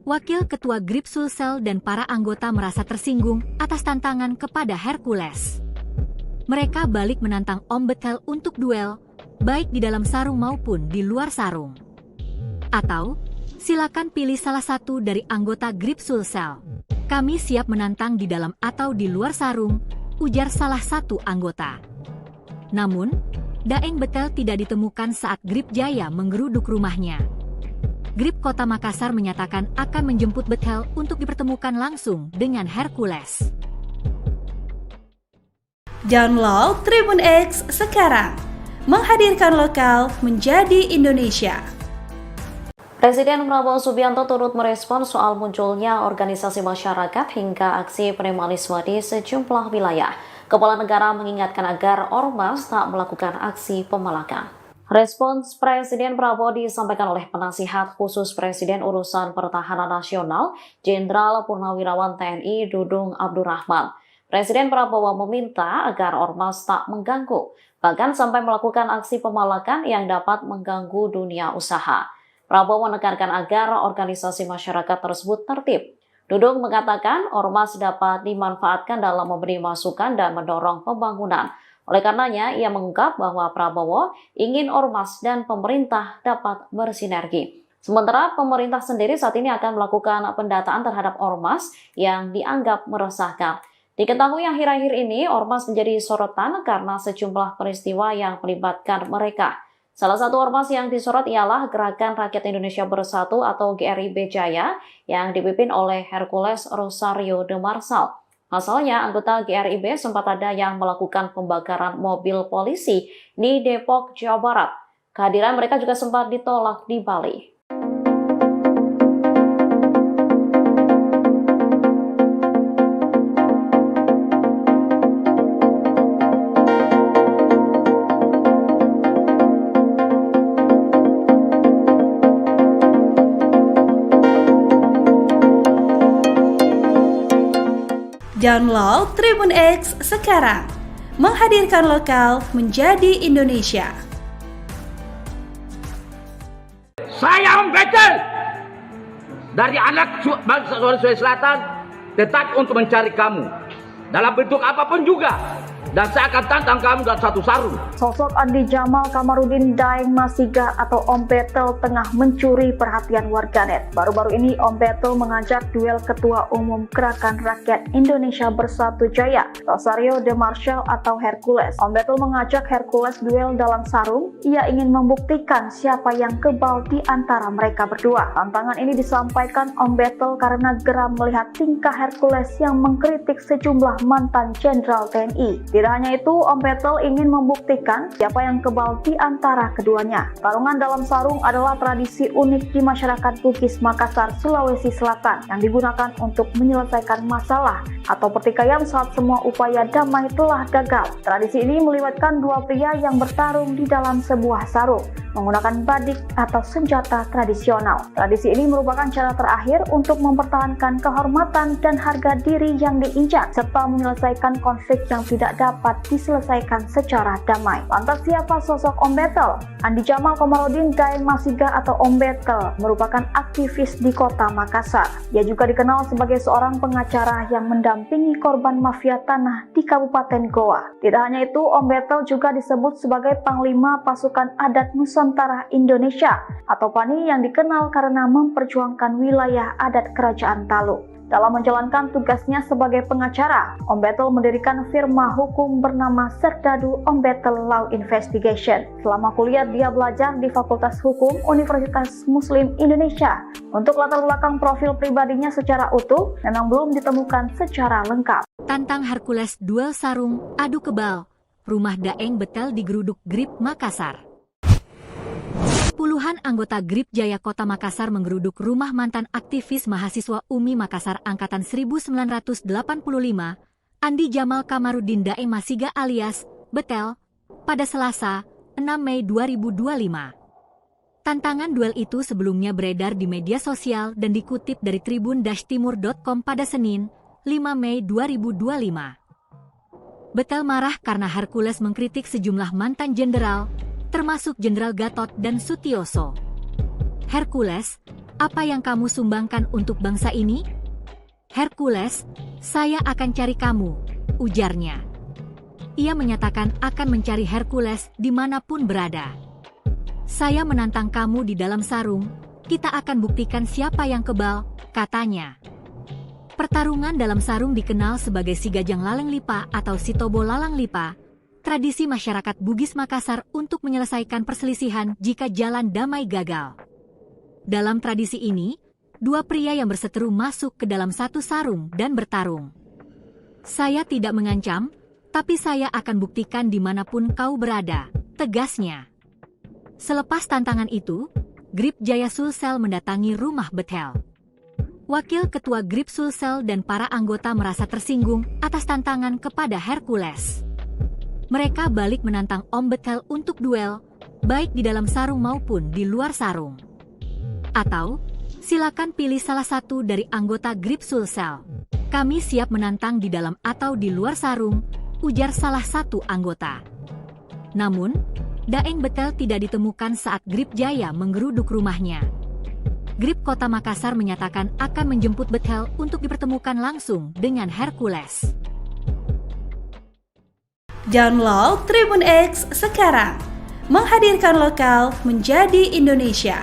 Wakil Ketua Grip Sulsel dan para anggota merasa tersinggung atas tantangan kepada Hercules. Mereka balik menantang Om Betel untuk duel, baik di dalam sarung maupun di luar sarung. Atau, silakan pilih salah satu dari anggota Grip Sulsel. Kami siap menantang di dalam atau di luar sarung, ujar salah satu anggota. Namun, Daeng Betel tidak ditemukan saat Grip Jaya menggeruduk rumahnya. Grip Kota Makassar menyatakan akan menjemput Betel untuk dipertemukan langsung dengan Hercules. Download Tribun X sekarang, menghadirkan lokal menjadi Indonesia. Presiden Prabowo Subianto turut merespon soal munculnya organisasi masyarakat hingga aksi premanisme di sejumlah wilayah. Kepala negara mengingatkan agar ormas tak melakukan aksi pemalakan. Respons Presiden Prabowo disampaikan oleh penasihat khusus Presiden Urusan Pertahanan Nasional, Jenderal Purnawirawan TNI Dudung Abdurrahman. Presiden Prabowo meminta agar ormas tak mengganggu, bahkan sampai melakukan aksi pemalakan yang dapat mengganggu dunia usaha. Prabowo menekankan agar organisasi masyarakat tersebut tertib. Dudung mengatakan ormas dapat dimanfaatkan dalam memberi masukan dan mendorong pembangunan. Oleh karenanya, ia mengungkap bahwa Prabowo ingin ormas dan pemerintah dapat bersinergi. Sementara pemerintah sendiri saat ini akan melakukan pendataan terhadap ormas yang dianggap meresahkan. Diketahui akhir-akhir ini ormas menjadi sorotan karena sejumlah peristiwa yang melibatkan mereka. Salah satu ormas yang disorot ialah Gerakan Rakyat Indonesia Bersatu atau GRIB Jaya yang dipimpin oleh Hercules Rosario de Marsal. Pasalnya, anggota GRIB sempat ada yang melakukan pembakaran mobil polisi di Depok, Jawa Barat. Kehadiran mereka juga sempat ditolak di Bali. Download Tribun X sekarang, menghadirkan lokal menjadi Indonesia. Saya membetel dari anak bangsa Sulawesi Selatan tetap untuk mencari kamu dalam bentuk apapun juga, dan saya akan tantang kamu dalam satu sarung. Sosok Andi Jamal Kamarudin Daeng Masiga atau Om Betel tengah mencuri perhatian warganet. Baru-baru ini Om Betel mengajak duel Ketua Umum Gerakan Rakyat Indonesia Bersatu Jaya, Rosario de Marsal atau Hercules. Om Betel mengajak Hercules duel dalam sarung. Ia ingin membuktikan siapa yang kebal di antara mereka berdua. Tantangan ini disampaikan Om Betel karena geram melihat tingkah Hercules yang mengkritik sejumlah mantan Jenderal TNI. Tidak hanya itu, Om Betel ingin membuktikan siapa yang kebal di antara keduanya. Tarungan dalam sarung adalah tradisi unik di masyarakat Bugis Makassar, Sulawesi Selatan yang digunakan untuk menyelesaikan masalah atau pertikaian saat semua upaya damai telah gagal. Tradisi ini melibatkan dua pria yang bertarung di dalam sebuah sarung menggunakan badik atau senjata tradisional. Tradisi ini merupakan cara terakhir untuk mempertahankan kehormatan dan harga diri yang diinjak serta menyelesaikan konflik yang tidak dapat diselesaikan secara damai. Lantas siapa sosok Om Betel? Andi Jamal Kamarudin Daeng Masiga atau Om Betel merupakan aktivis di kota Makassar. Ia juga dikenal sebagai seorang pengacara yang mendampingi korban mafia tanah di Kabupaten Goa. Tidak hanya itu, Om Betel juga disebut sebagai Panglima Pasukan Adat Nusantara Indonesia atau PANI yang dikenal karena memperjuangkan wilayah adat Kerajaan Talu. Dalam menjalankan tugasnya sebagai pengacara, Om Betel mendirikan firma hukum bernama Serdadu Om Betel Law Investigation. Selama kuliah dia belajar di Fakultas Hukum Universitas Muslim Indonesia. Untuk latar belakang profil pribadinya secara utuh memang belum ditemukan secara lengkap. Tantang Hercules duel sarung, adu kebal. Rumah Daeng Betel digeruduk GRIB Makassar. Puluhan anggota GRIB Jaya Kota Makassar menggeruduk rumah mantan aktivis mahasiswa UMI Makassar Angkatan 1985, Andi Jamal Kamarudin Daeng Masiga alias Betel, pada Selasa, 6 Mei 2025. Tantangan duel itu sebelumnya beredar di media sosial dan dikutip dari tribun-timur.com pada Senin, 5 Mei 2025. Betel marah karena Hercules mengkritik sejumlah mantan jenderal, termasuk Jenderal Gatot dan Sutioso. Hercules, apa yang kamu sumbangkan untuk bangsa ini? Hercules, saya akan cari kamu, ujarnya. Ia menyatakan akan mencari Hercules dimanapun berada. Saya menantang kamu di dalam sarung, kita akan buktikan siapa yang kebal, katanya. Pertarungan dalam sarung dikenal sebagai Sigajang Laleng Lipa atau Sitobo Lalang Lipa, tradisi masyarakat Bugis Makassar untuk menyelesaikan perselisihan jika jalan damai gagal. Dalam tradisi ini, dua pria yang berseteru masuk ke dalam satu sarung dan bertarung. Saya tidak mengancam, tapi saya akan buktikan dimanapun kau berada, tegasnya. Selepas tantangan itu, GRIB Jaya Sulsel mendatangi rumah Betel. Wakil Ketua GRIB Sulsel dan para anggota merasa tersinggung atas tantangan kepada Hercules. Mereka balik menantang Om Betel untuk duel, baik di dalam sarung maupun di luar sarung. Atau, silakan pilih salah satu dari anggota GRIB Sulsel. Kami siap menantang di dalam atau di luar sarung, ujar salah satu anggota. Namun, Daeng Betel tidak ditemukan saat GRIB Jaya menggeruduk rumahnya. GRIB Kota Makassar menyatakan akan menjemput Betel untuk dipertemukan langsung dengan Hercules. Download Tribun X sekarang, menghadirkan lokal menjadi Indonesia.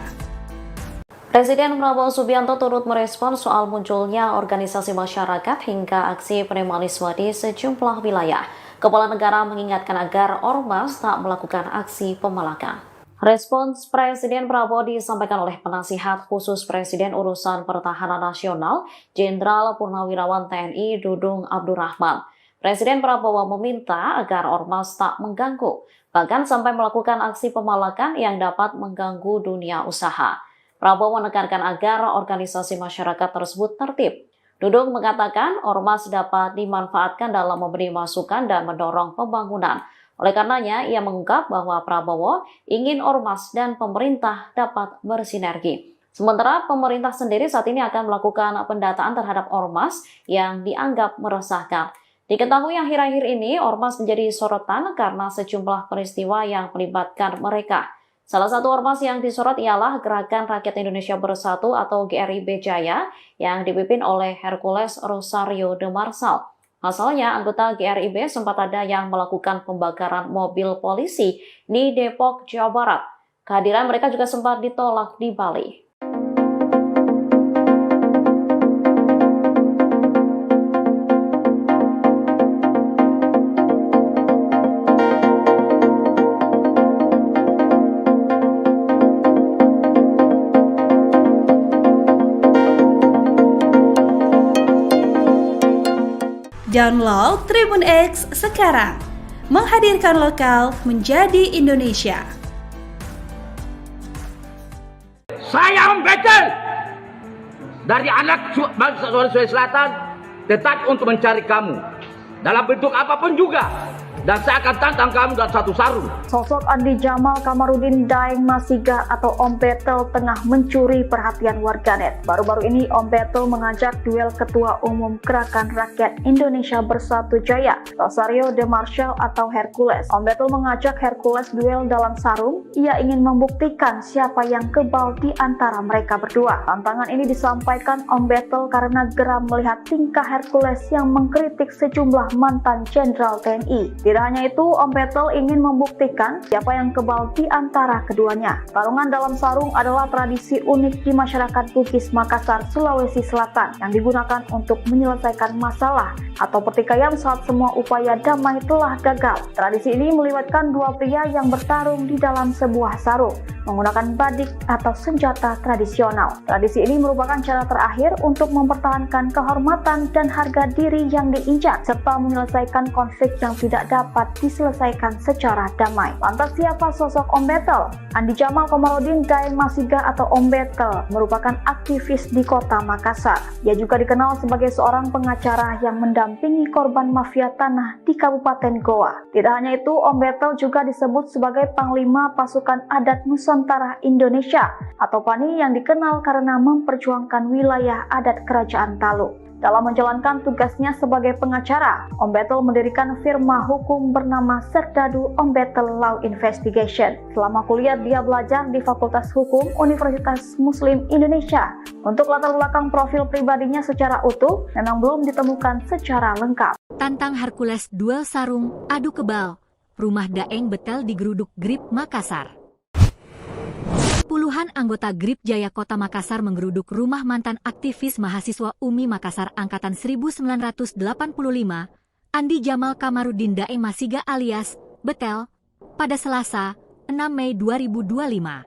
Presiden Prabowo Subianto turut merespon soal munculnya organisasi masyarakat hingga aksi premanisme di sejumlah wilayah. Kepala negara mengingatkan agar ormas tak melakukan aksi pemalakan. Respons Presiden Prabowo disampaikan oleh penasihat khusus Presiden Urusan Pertahanan Nasional, Jenderal Purnawirawan TNI Dudung Abdurrahman. Presiden Prabowo meminta agar ormas tak mengganggu, bahkan sampai melakukan aksi pemalakan yang dapat mengganggu dunia usaha. Prabowo menekankan agar organisasi masyarakat tersebut tertib. Dudung mengatakan ormas dapat dimanfaatkan dalam memberi masukan dan mendorong pembangunan. Oleh karenanya, ia mengungkap bahwa Prabowo ingin ormas dan pemerintah dapat bersinergi. Sementara pemerintah sendiri saat ini akan melakukan pendataan terhadap ormas yang dianggap meresahkan. Diketahui akhir-akhir ini ormas menjadi sorotan karena sejumlah peristiwa yang melibatkan mereka. Salah satu ormas yang disorot ialah Gerakan Rakyat Indonesia Bersatu atau GRIB Jaya yang dipimpin oleh Hercules Rosario de Marsal. Pasalnya, anggota GRIB sempat ada yang melakukan pembakaran mobil polisi di Depok, Jawa Barat. Kehadiran mereka juga sempat ditolak di Bali. Download Tribun X sekarang, menghadirkan lokal menjadi Indonesia. Saya membekel dari anak bangsa Sulawesi Selatan tetap untuk mencari kamu dalam bentuk apapun juga, dan saya akan tantang kamu dalam satu sarung. Sosok Andi Jamal Kamarudin Daeng Masiga atau Om Betel tengah mencuri perhatian warganet. Baru-baru ini Om Betel mengajak duel Ketua Umum Gerakan Rakyat Indonesia Bersatu Jaya, Rosario de Marsal atau Hercules. Om Betel mengajak Hercules duel dalam sarung. Ia ingin membuktikan siapa yang kebal di antara mereka berdua. Tantangan ini disampaikan Om Betel karena geram melihat tingkah Hercules yang mengkritik sejumlah mantan jenderal TNI. Tidak hanya itu, Om Betel ingin membuktikan siapa yang kebal di antara keduanya. Tarungan dalam sarung adalah tradisi unik di masyarakat Bugis Makassar, Sulawesi Selatan yang digunakan untuk menyelesaikan masalah atau pertikaian saat semua upaya damai telah gagal. Tradisi ini melibatkan dua pria yang bertarung di dalam sebuah sarung menggunakan badik atau senjata tradisional. Tradisi ini merupakan cara terakhir untuk mempertahankan kehormatan dan harga diri yang diinjak serta menyelesaikan konflik yang tidak dapat diselesaikan secara damai. Lantas siapa sosok Om Betel? Andi Jamal Kamarudin Daeng Masiga atau Om Betel merupakan aktivis di kota Makassar. Ia juga dikenal sebagai seorang pengacara yang mendampingi korban mafia tanah di Kabupaten Goa. Tidak hanya itu, Om Betel juga disebut sebagai Panglima Pasukan Adat Nusantara Indonesia atau PANI yang dikenal karena memperjuangkan wilayah adat Kerajaan Talu. Dalam menjalankan tugasnya sebagai pengacara, Om Betel mendirikan firma hukum bernama Serdadu Om Betel Law Investigation. Selama kuliah, dia belajar di Fakultas Hukum Universitas Muslim Indonesia. Untuk latar belakang profil pribadinya secara utuh, memang belum ditemukan secara lengkap. Tantang Hercules duel sarung, adu kebal. Rumah Daeng Betel digeruduk GRIB Makassar. Puluhan anggota GRIB Jaya Kota Makassar menggeruduk rumah mantan aktivis mahasiswa UMI Makassar Angkatan 1985, Andi Jamal Kamarudin Daeng Masiga alias Betel, pada Selasa, 6 Mei 2025.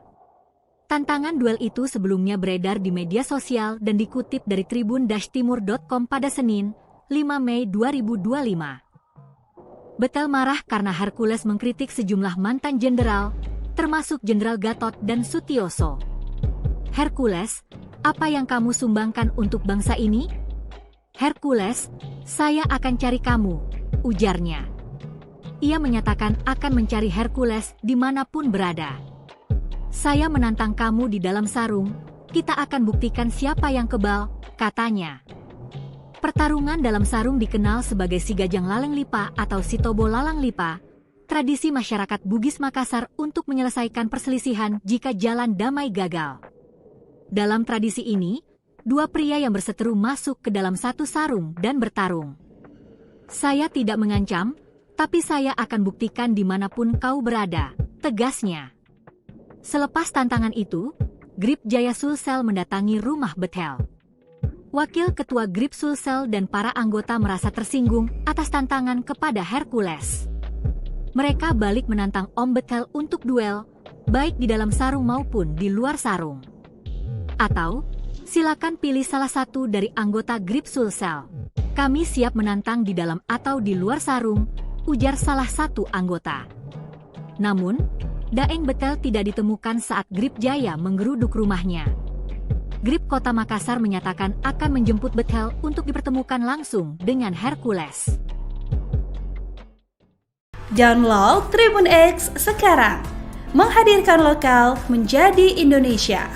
Tantangan duel itu sebelumnya beredar di media sosial dan dikutip dari tribun-timur.com pada Senin, 5 Mei 2025. Betel marah karena Hercules mengkritik sejumlah mantan jenderal, termasuk Jenderal Gatot dan Sutioso. Hercules, apa yang kamu sumbangkan untuk bangsa ini? Hercules, saya akan cari kamu, ujarnya. Ia menyatakan akan mencari Hercules dimanapun berada. Saya menantang kamu di dalam sarung, kita akan buktikan siapa yang kebal, katanya. Pertarungan dalam sarung dikenal sebagai Sigajang Laleng Lipa atau Sitobo Lalang Lipa, tradisi masyarakat Bugis Makassar untuk menyelesaikan perselisihan jika jalan damai gagal. Dalam tradisi ini, dua pria yang berseteru masuk ke dalam satu sarung dan bertarung. Saya tidak mengancam, tapi saya akan buktikan dimanapun kau berada, tegasnya. Selepas tantangan itu, Grip Jaya Sulsel mendatangi rumah Betel. Wakil Ketua Grip Sulsel dan para anggota merasa tersinggung atas tantangan kepada Hercules. Mereka balik menantang Om Betel untuk duel, baik di dalam sarung maupun di luar sarung. Atau, silakan pilih salah satu dari anggota Grip Sulsel. Kami siap menantang di dalam atau di luar sarung, ujar salah satu anggota. Namun, Daeng Betel tidak ditemukan saat Grip Jaya menggeruduk rumahnya. Grip Kota Makassar menyatakan akan menjemput Betel untuk dipertemukan langsung dengan Hercules. Download Tribun X sekarang, menghadirkan lokal menjadi Indonesia.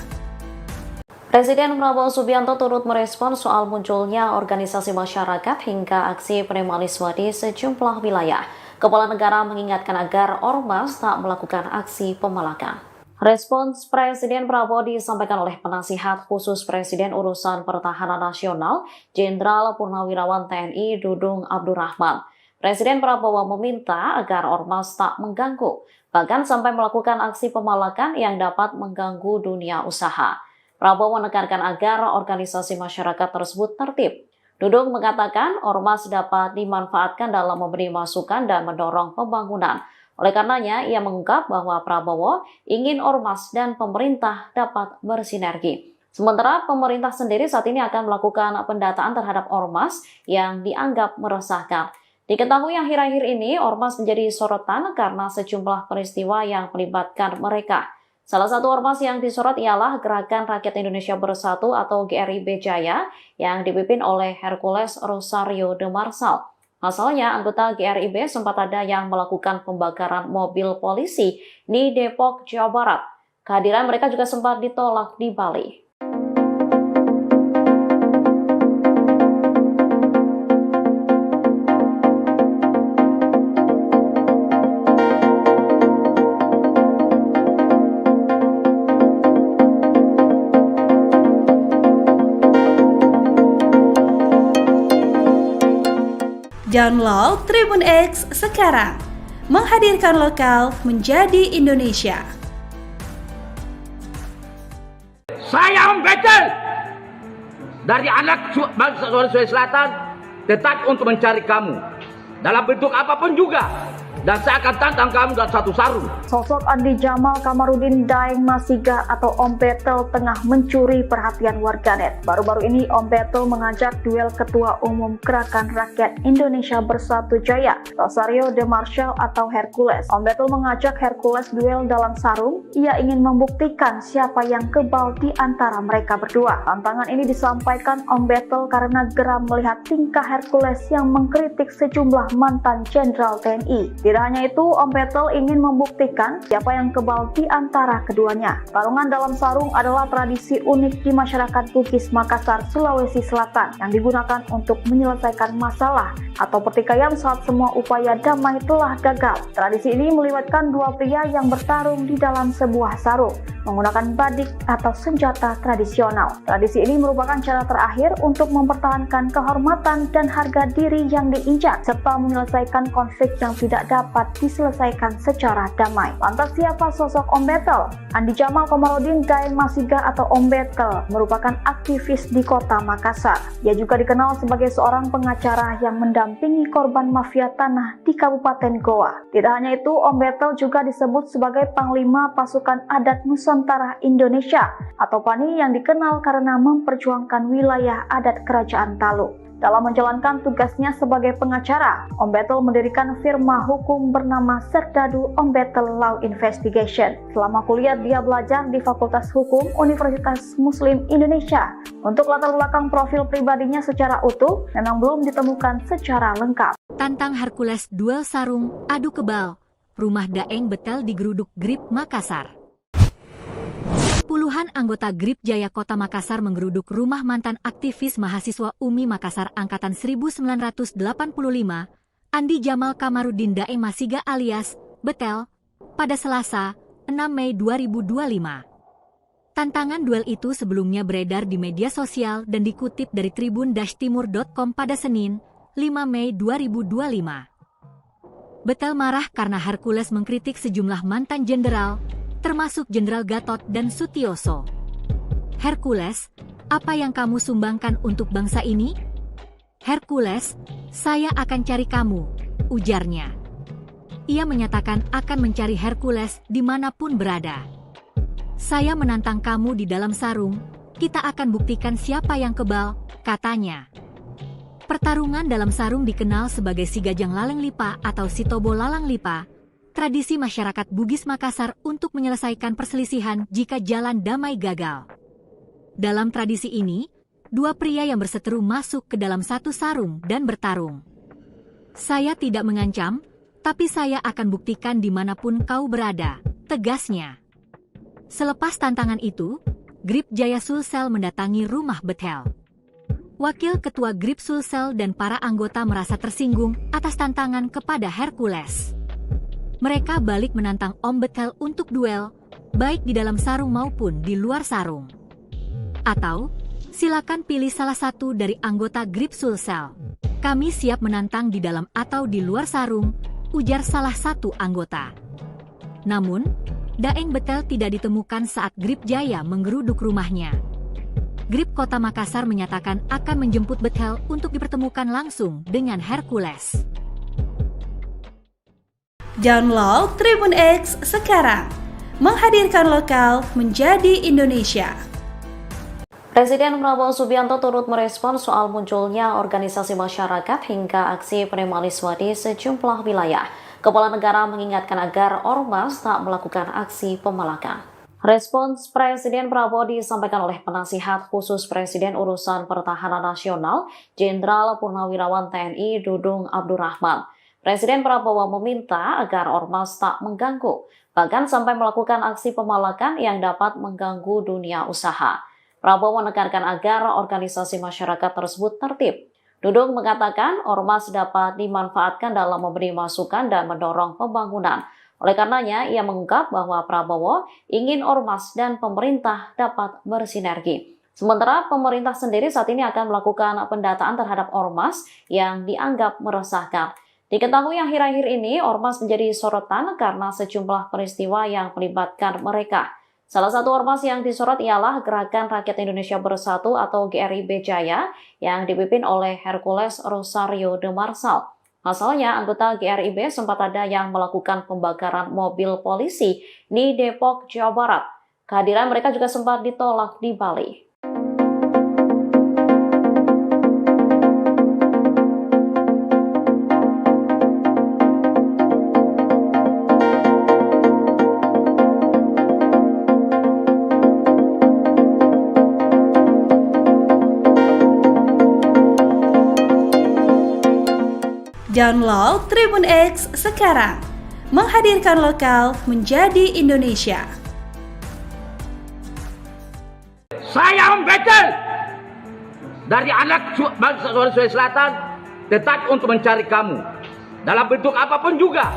Presiden Prabowo Subianto turut merespon soal munculnya organisasi masyarakat hingga aksi premanisme di sejumlah wilayah. Kepala negara mengingatkan agar ormas tak melakukan aksi pemalakan. Respons Presiden Prabowo disampaikan oleh penasihat khusus Presiden Urusan Pertahanan Nasional, Jenderal Purnawirawan TNI Dudung Abdurrahman. Presiden Prabowo meminta agar ormas tak mengganggu, bahkan sampai melakukan aksi pemalakan yang dapat mengganggu dunia usaha. Prabowo menekankan agar organisasi masyarakat tersebut tertib. Dudung mengatakan ormas dapat dimanfaatkan dalam memberi masukan dan mendorong pembangunan. Oleh karenanya, ia mengungkap bahwa Prabowo ingin ormas dan pemerintah dapat bersinergi. Sementara pemerintah sendiri saat ini akan melakukan pendataan terhadap ormas yang dianggap meresahkan. Diketahui akhir-akhir ini ormas menjadi sorotan karena sejumlah peristiwa yang melibatkan mereka. Salah satu ormas yang disorot ialah Gerakan Rakyat Indonesia Bersatu atau GRIB Jaya yang dipimpin oleh Hercules Rosario de Marsal. Pasalnya, anggota GRIB sempat ada yang melakukan pembakaran mobil polisi di Depok, Jawa Barat. Kehadiran mereka juga sempat ditolak di Bali. Download Tribun X sekarang, menghadirkan lokal menjadi Indonesia. Saya Om Betel dari anak bangsa Sulawesi Selatan tetap untuk mencari kamu dalam bentuk apapun juga, dan saya akan tantang kamu dalam satu sarung. Sosok Andi Jamal Kamarudin Daeng Masiga atau Om Betel tengah mencuri perhatian warganet. Baru-baru ini Om Betel mengajak duel Ketua Umum Gerakan Rakyat Indonesia Bersatu Jaya, Rosario de Marsal atau Hercules. Om Betel mengajak Hercules duel dalam sarung. Ia ingin membuktikan siapa yang kebal di antara mereka berdua. Tantangan ini disampaikan Om Betel karena geram melihat tingkah Hercules yang mengkritik sejumlah mantan Jenderal TNI. Tidak hanya itu, Om Betel ingin membuktikan siapa yang kebal di antara keduanya. Tarungan dalam sarung adalah tradisi unik di masyarakat Bugis Makassar, Sulawesi Selatan yang digunakan untuk menyelesaikan masalah atau pertikaian saat semua upaya damai telah gagal. Tradisi ini melibatkan dua pria yang bertarung di dalam sebuah sarung menggunakan badik atau senjata tradisional. Tradisi ini merupakan cara terakhir untuk mempertahankan kehormatan dan harga diri yang diinjak serta menyelesaikan konflik yang tidak dapat diselesaikan secara damai. Lantas siapa sosok Om Betel? Andi Jamal Kamarudin Daeng Masiga atau Om Betel merupakan aktivis di Kota Makassar. Ia juga dikenal sebagai seorang pengacara yang mendampingi korban mafia tanah di Kabupaten Goa. Tidak hanya itu, Om Betel juga disebut sebagai Panglima Pasukan Adat Nusantara Indonesia atau PANI yang dikenal karena memperjuangkan wilayah adat Kerajaan Talu. Dalam menjalankan tugasnya sebagai pengacara, Om Betel mendirikan firma hukum bernama Serdadu Om Betel Law Investigation. Selama kuliah dia belajar di Fakultas Hukum Universitas Muslim Indonesia. Untuk latar belakang profil pribadinya secara utuh memang belum ditemukan secara lengkap. Tantang Hercules duel sarung, adu kebal. Rumah Daeng Betel digeruduk Grip Makassar. Puluhan anggota Grip Jaya Kota Makassar menggeruduk rumah mantan aktivis mahasiswa UMI Makassar Angkatan 1985, Andi Jamal Kamarudin Daeng Masiga alias Betel, pada Selasa, 6 Mei 2025. Tantangan duel itu sebelumnya beredar di media sosial dan dikutip dari tribun-timur.com pada Senin, 5 Mei 2025. Betel marah karena Hercules mengkritik sejumlah mantan jenderal, termasuk Jenderal Gatot dan Sutioso. Hercules, apa yang kamu sumbangkan untuk bangsa ini? Hercules, saya akan cari kamu, ujarnya. Ia menyatakan akan mencari Hercules dimanapun berada. Saya menantang kamu di dalam sarung, kita akan buktikan siapa yang kebal, katanya. Pertarungan dalam sarung dikenal sebagai Sigajang Laleng Lipa atau Sitobo Lalang Lipa, tradisi masyarakat Bugis Makassar untuk menyelesaikan perselisihan jika jalan damai gagal. Dalam tradisi ini, dua pria yang berseteru masuk ke dalam satu sarung dan bertarung. Saya tidak mengancam, tapi saya akan buktikan dimanapun kau berada, tegasnya. Selepas tantangan itu, Grip Jaya Sulsel mendatangi rumah Betel. Wakil Ketua Grip Sulsel dan para anggota merasa tersinggung atas tantangan kepada Hercules. Mereka balik menantang Om Betel untuk duel, baik di dalam sarung maupun di luar sarung. Atau, silakan pilih salah satu dari anggota Grip Sulsel. Kami siap menantang di dalam atau di luar sarung, ujar salah satu anggota. Namun, Daeng Betel tidak ditemukan saat Grip Jaya menggeruduk rumahnya. Grip Kota Makassar menyatakan akan menjemput Betel untuk dipertemukan langsung dengan Hercules. Download Tribun X sekarang, menghadirkan lokal menjadi Indonesia. Presiden Prabowo Subianto turut merespon soal munculnya organisasi masyarakat hingga aksi premanisme di sejumlah wilayah. Kepala negara mengingatkan agar ormas tak melakukan aksi pemalakan. Respons Presiden Prabowo disampaikan oleh penasihat khusus Presiden Urusan Pertahanan Nasional, Jenderal Purnawirawan TNI Dudung Abdurrahman. Presiden Prabowo meminta agar ormas tak mengganggu, bahkan sampai melakukan aksi pemalakan yang dapat mengganggu dunia usaha. Prabowo menekankan agar organisasi masyarakat tersebut tertib. Dudung mengatakan ormas dapat dimanfaatkan dalam memberi masukan dan mendorong pembangunan. Oleh karenanya, ia mengungkap bahwa Prabowo ingin ormas dan pemerintah dapat bersinergi. Sementara pemerintah sendiri saat ini akan melakukan pendataan terhadap ormas yang dianggap meresahkan. Diketahui akhir-akhir ini ormas menjadi sorotan karena sejumlah peristiwa yang melibatkan mereka. Salah satu ormas yang disorot ialah Gerakan Rakyat Indonesia Bersatu atau GRIB Jaya yang dipimpin oleh Hercules Rosario de Marsal. Pasalnya, anggota GRIB sempat ada yang melakukan pembakaran mobil polisi di Depok, Jawa Barat. Kehadiran mereka juga sempat ditolak di Bali. Download Tribun X sekarang, menghadirkan lokal menjadi Indonesia. Saya Om Betel dari anak bangsa Sulawesi Selatan tetap untuk mencari kamu dalam bentuk apapun juga,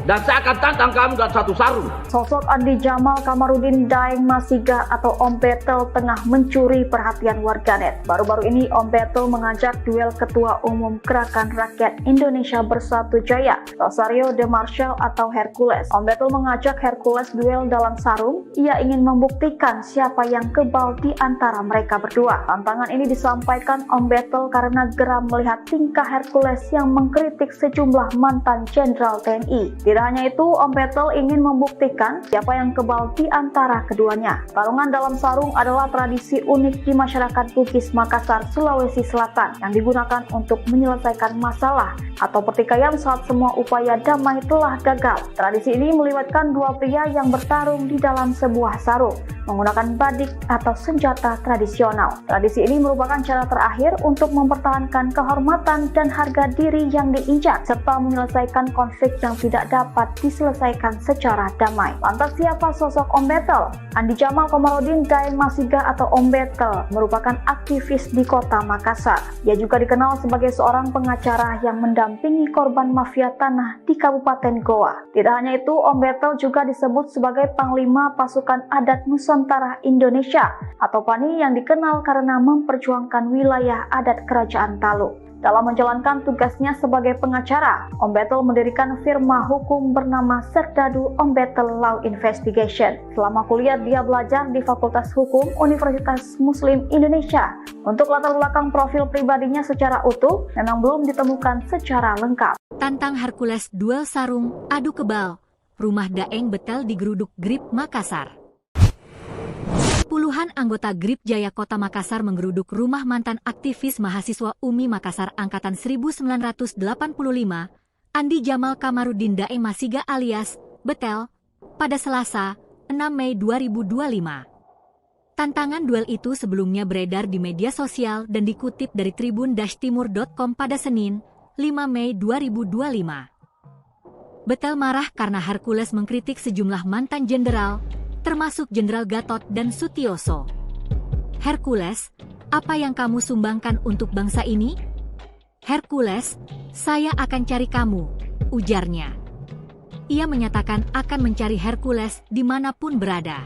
dan saya akan tantang kamu dalam satu sarung. Sosok Andi Jamal Kamarudin Daeng Masiga atau Om Betel tengah mencuri perhatian warganet. Baru-baru ini Om Betel mengajak duel Ketua Umum Gerakan Rakyat Indonesia Bersatu Jaya, Rosario de Marsal atau Hercules. Om Betel mengajak Hercules duel dalam sarung. Ia ingin membuktikan siapa yang kebal di antara mereka berdua. Tantangan ini disampaikan Om Betel karena geram melihat tingkah Hercules yang mengkritik sejumlah mantan Jenderal TNI. Tidak hanya itu, Om Betel ingin membuktikan siapa yang kebal di antara keduanya. Tarungan dalam sarung adalah tradisi unik di masyarakat Bugis Makassar, Sulawesi Selatan yang digunakan untuk menyelesaikan masalah atau pertikaian saat semua upaya damai telah gagal. Tradisi ini melibatkan dua pria yang bertarung di dalam sebuah sarung menggunakan badik atau senjata tradisional. Tradisi ini merupakan cara terakhir untuk mempertahankan kehormatan dan harga diri yang diinjak serta menyelesaikan konflik yang tidak dapat diselesaikan secara damai. Lantas siapa sosok Om Betel? Andi Jamal Kamarudin Daeng Masiga atau Om Betel merupakan aktivis di Kota Makassar. Ia juga dikenal sebagai seorang pengacara yang mendampingi korban mafia tanah di Kabupaten Goa. Tidak hanya itu, Om Betel juga disebut sebagai Panglima Pasukan Adat Nusantara Indonesia atau PANI yang dikenal karena memperjuangkan wilayah adat Kerajaan Talu. Dalam menjalankan tugasnya sebagai pengacara, Om Betel mendirikan firma hukum bernama Serdadu Om Betel Law Investigation. Selama kuliah dia belajar di Fakultas Hukum Universitas Muslim Indonesia. Untuk latar belakang profil pribadinya secara utuh memang belum ditemukan secara lengkap. Tantang Hercules duel sarung, adu kebal. Rumah Daeng Betel digeruduk Grip Makassar. Puluhan anggota Grip Jaya Kota Makassar menggeruduk rumah mantan aktivis mahasiswa UMI Makassar angkatan 1985, Andi Jamal Kamarudin Daeng Masiga alias Betel, pada Selasa, 6 Mei 2025. Tantangan duel itu sebelumnya beredar di media sosial dan dikutip dari tribun-timur.com pada Senin, 5 Mei 2025. Betel marah karena Hercules mengkritik sejumlah mantan jenderal, termasuk Jenderal Gatot dan Sutioso. Hercules, apa yang kamu sumbangkan untuk bangsa ini? Hercules, saya akan cari kamu, ujarnya. Ia menyatakan akan mencari Hercules dimanapun berada.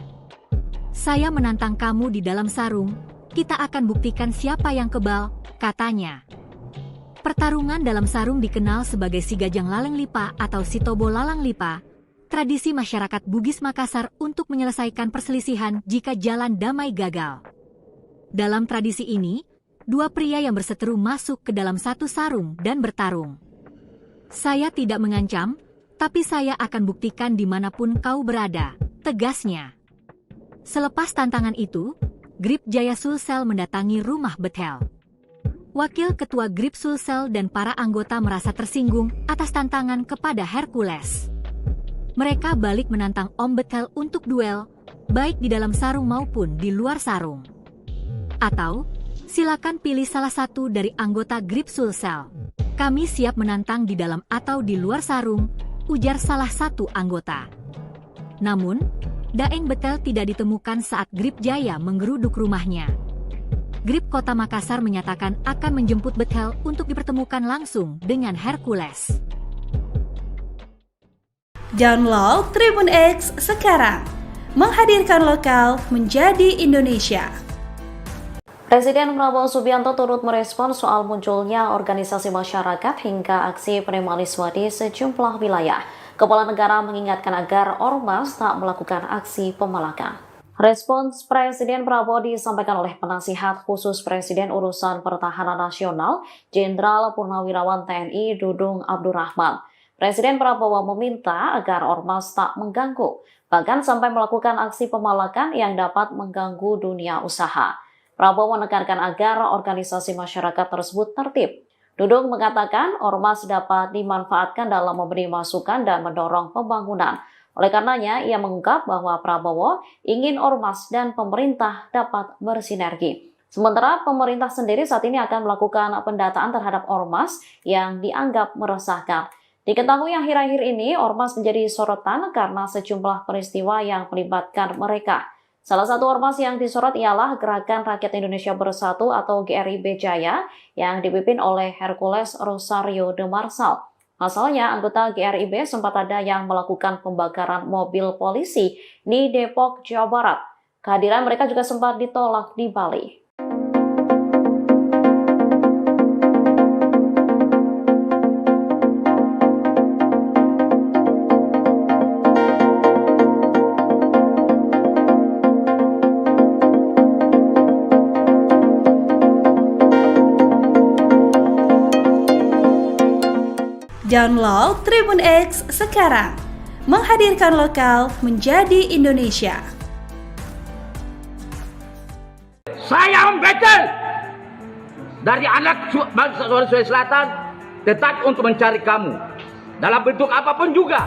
Saya menantang kamu di dalam sarung, kita akan buktikan siapa yang kebal, katanya. Pertarungan dalam sarung dikenal sebagai Sigajang Laleng Lipa atau Sitobo Lalang Lipa, tradisi masyarakat Bugis Makassar untuk menyelesaikan perselisihan jika jalan damai gagal. Dalam tradisi ini, dua pria yang berseteru masuk ke dalam satu sarung dan bertarung. Saya tidak mengancam, tapi saya akan buktikan dimanapun kau berada, tegasnya. Selepas tantangan itu, Grip Jaya Sulsel mendatangi rumah Betel. Wakil Ketua Grip Sulsel dan para anggota merasa tersinggung atas tantangan kepada Hercules. Mereka balik menantang Om Betel untuk duel, baik di dalam sarung maupun di luar sarung. Atau, silakan pilih salah satu dari anggota Grip Sulsel. Kami siap menantang di dalam atau di luar sarung, ujar salah satu anggota. Namun, Daeng Betel tidak ditemukan saat Grip Jaya menggeruduk rumahnya. Grip Kota Makassar menyatakan akan menjemput Betel untuk dipertemukan langsung dengan Hercules. Download Tribun X sekarang, menghadirkan lokal menjadi Indonesia. Presiden Prabowo Subianto turut merespon soal munculnya organisasi masyarakat hingga aksi premanisme di sejumlah wilayah. Kepala negara mengingatkan agar ormas tak melakukan aksi pemalakan. Respons Presiden Prabowo disampaikan oleh penasihat khusus Presiden Urusan Pertahanan Nasional, Jenderal Purnawirawan TNI Dudung Abdurrahman. Presiden Prabowo meminta agar ormas tak mengganggu, bahkan sampai melakukan aksi pemalakan yang dapat mengganggu dunia usaha. Prabowo menekankan agar organisasi masyarakat tersebut tertib. Dudung mengatakan ormas dapat dimanfaatkan dalam memberi masukan dan mendorong pembangunan. Oleh karenanya, ia mengungkap bahwa Prabowo ingin ormas dan pemerintah dapat bersinergi. Sementara pemerintah sendiri saat ini akan melakukan pendataan terhadap ormas yang dianggap meresahkan. Diketahui akhir-akhir ini ormas menjadi sorotan karena sejumlah peristiwa yang melibatkan mereka. Salah satu ormas yang disorot ialah Gerakan Rakyat Indonesia Bersatu atau GRIB Jaya yang dipimpin oleh Hercules Rosario de Marsal. Pasalnya, anggota GRIB sempat ada yang melakukan pembakaran mobil polisi di Depok, Jawa Barat. Kehadiran mereka juga sempat ditolak di Bali. Download Tribun X sekarang, menghadirkan lokal menjadi Indonesia. Saya Om Betel dari anak bangsa Sulawesi Selatan tetap untuk mencari kamu dalam bentuk apapun juga,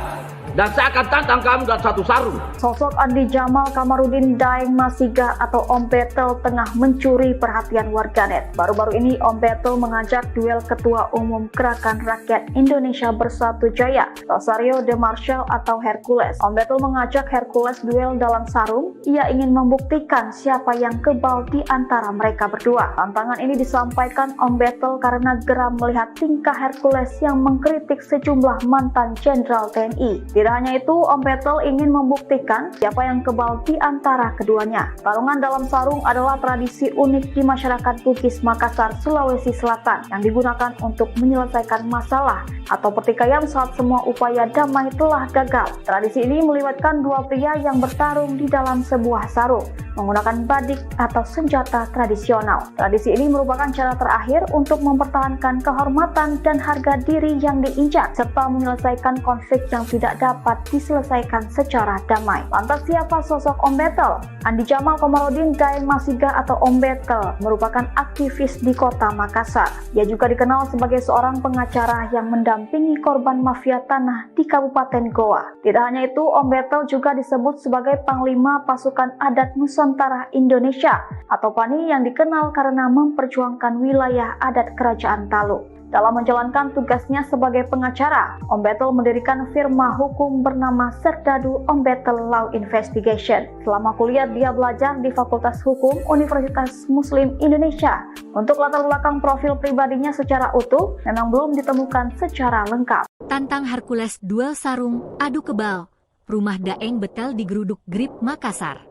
dan saya akan tantang kamu dalam satu sarung. Sosok Andi Jamal Kamarudin Daeng Masiga atau Om Betel tengah mencuri perhatian warganet. Baru-baru ini Om Betel mengajak duel Ketua Umum Gerakan Rakyat Indonesia Bersatu Jaya, Rosario de Marsal atau Hercules. Om Betel mengajak Hercules duel dalam sarung. Ia ingin membuktikan siapa yang kebal di antara mereka berdua. Tantangan ini disampaikan Om Betel karena geram melihat tingkah Hercules yang mengkritik sejumlah mantan jenderal TNI. Di Tidak hanya itu, Om Betel ingin membuktikan siapa yang kebal di antara keduanya. Tarungan dalam sarung adalah tradisi unik di masyarakat Bugis Makassar, Sulawesi Selatan yang digunakan untuk menyelesaikan masalah atau pertikaian saat semua upaya damai telah gagal. Tradisi ini melibatkan dua pria yang bertarung di dalam sebuah sarung menggunakan badik atau senjata tradisional. Tradisi ini merupakan cara terakhir untuk mempertahankan kehormatan dan harga diri yang diinjak serta menyelesaikan konflik yang tidak dapat diselesaikan secara damai. Lantas siapa sosok Om Betel? Andi Jamal Kamarudin Daeng Masiga atau Om Betel merupakan aktivis di kota Makassar. Ia juga dikenal sebagai seorang pengacara yang mendampingi korban mafia tanah di Kabupaten Goa. Tidak hanya itu, Om Betel juga disebut sebagai Panglima Pasukan Adat Nusantara Indonesia atau PANI yang dikenal karena memperjuangkan wilayah adat Kerajaan Talu. Dalam menjalankan tugasnya sebagai pengacara, Om Betel mendirikan firma hukum bernama Serdadu Om Betel Law Investigation. Selama kuliah dia belajar di Fakultas Hukum Universitas Muslim Indonesia. Untuk latar belakang profil pribadinya secara utuh memang belum ditemukan secara lengkap. Tantang Hercules duel sarung, adu kebal. Rumah Daeng Betel digeruduk Grip Makassar.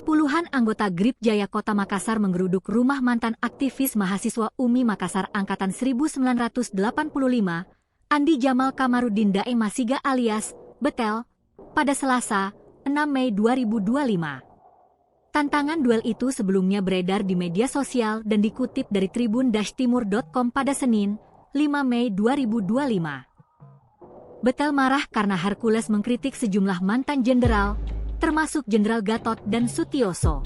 Puluhan anggota Grip Jaya Kota Makassar menggeruduk rumah mantan aktivis mahasiswa UMI Makassar Angkatan 1985, Andi Jamal Kamarudin Daeng Masiga alias Betel, pada Selasa, 6 Mei 2025. Tantangan duel itu sebelumnya beredar di media sosial dan dikutip dari tribun-timur.com pada Senin, 5 Mei 2025. Betel marah karena Hercules mengkritik sejumlah mantan jenderal, termasuk Jenderal Gatot dan Sutioso.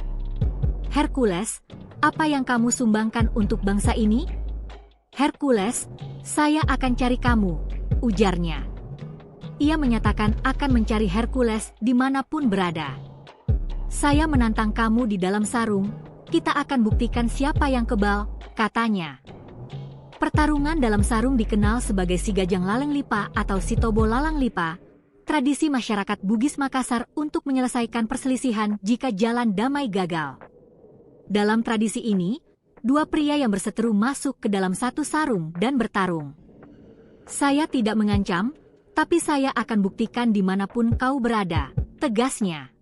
Hercules, apa yang kamu sumbangkan untuk bangsa ini? Hercules, saya akan cari kamu, ujarnya. Ia menyatakan akan mencari Hercules dimanapun berada. Saya menantang kamu di dalam sarung, kita akan buktikan siapa yang kebal, katanya. Pertarungan dalam sarung dikenal sebagai Sigajang Laleng Lipa atau Sitobo Lalang Lipa, tradisi masyarakat Bugis Makassar untuk menyelesaikan perselisihan jika jalan damai gagal. Dalam tradisi ini, dua pria yang berseteru masuk ke dalam satu sarung dan bertarung. Saya tidak mengancam, tapi saya akan buktikan dimanapun kau berada, tegasnya.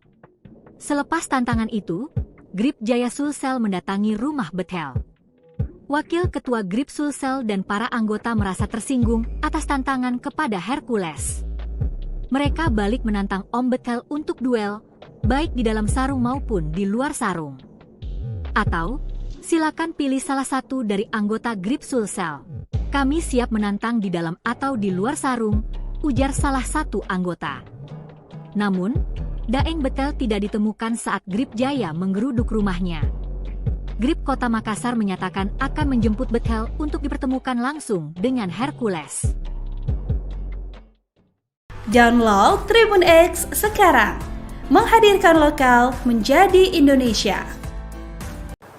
Selepas tantangan itu, Grip Jaya Sulsel mendatangi rumah Betel. Wakil Ketua Grip Sulsel dan para anggota merasa tersinggung atas tantangan kepada Hercules. Mereka balik menantang Om Betel untuk duel, baik di dalam sarung maupun di luar sarung. Atau, silakan pilih salah satu dari anggota Grip Sulsel. Kami siap menantang di dalam atau di luar sarung, ujar salah satu anggota. Namun, Daeng Betel tidak ditemukan saat Grip Jaya menggeruduk rumahnya. Grip Kota Makassar menyatakan akan menjemput Betel untuk dipertemukan langsung dengan Hercules. Download Tribun X sekarang, menghadirkan lokal menjadi Indonesia.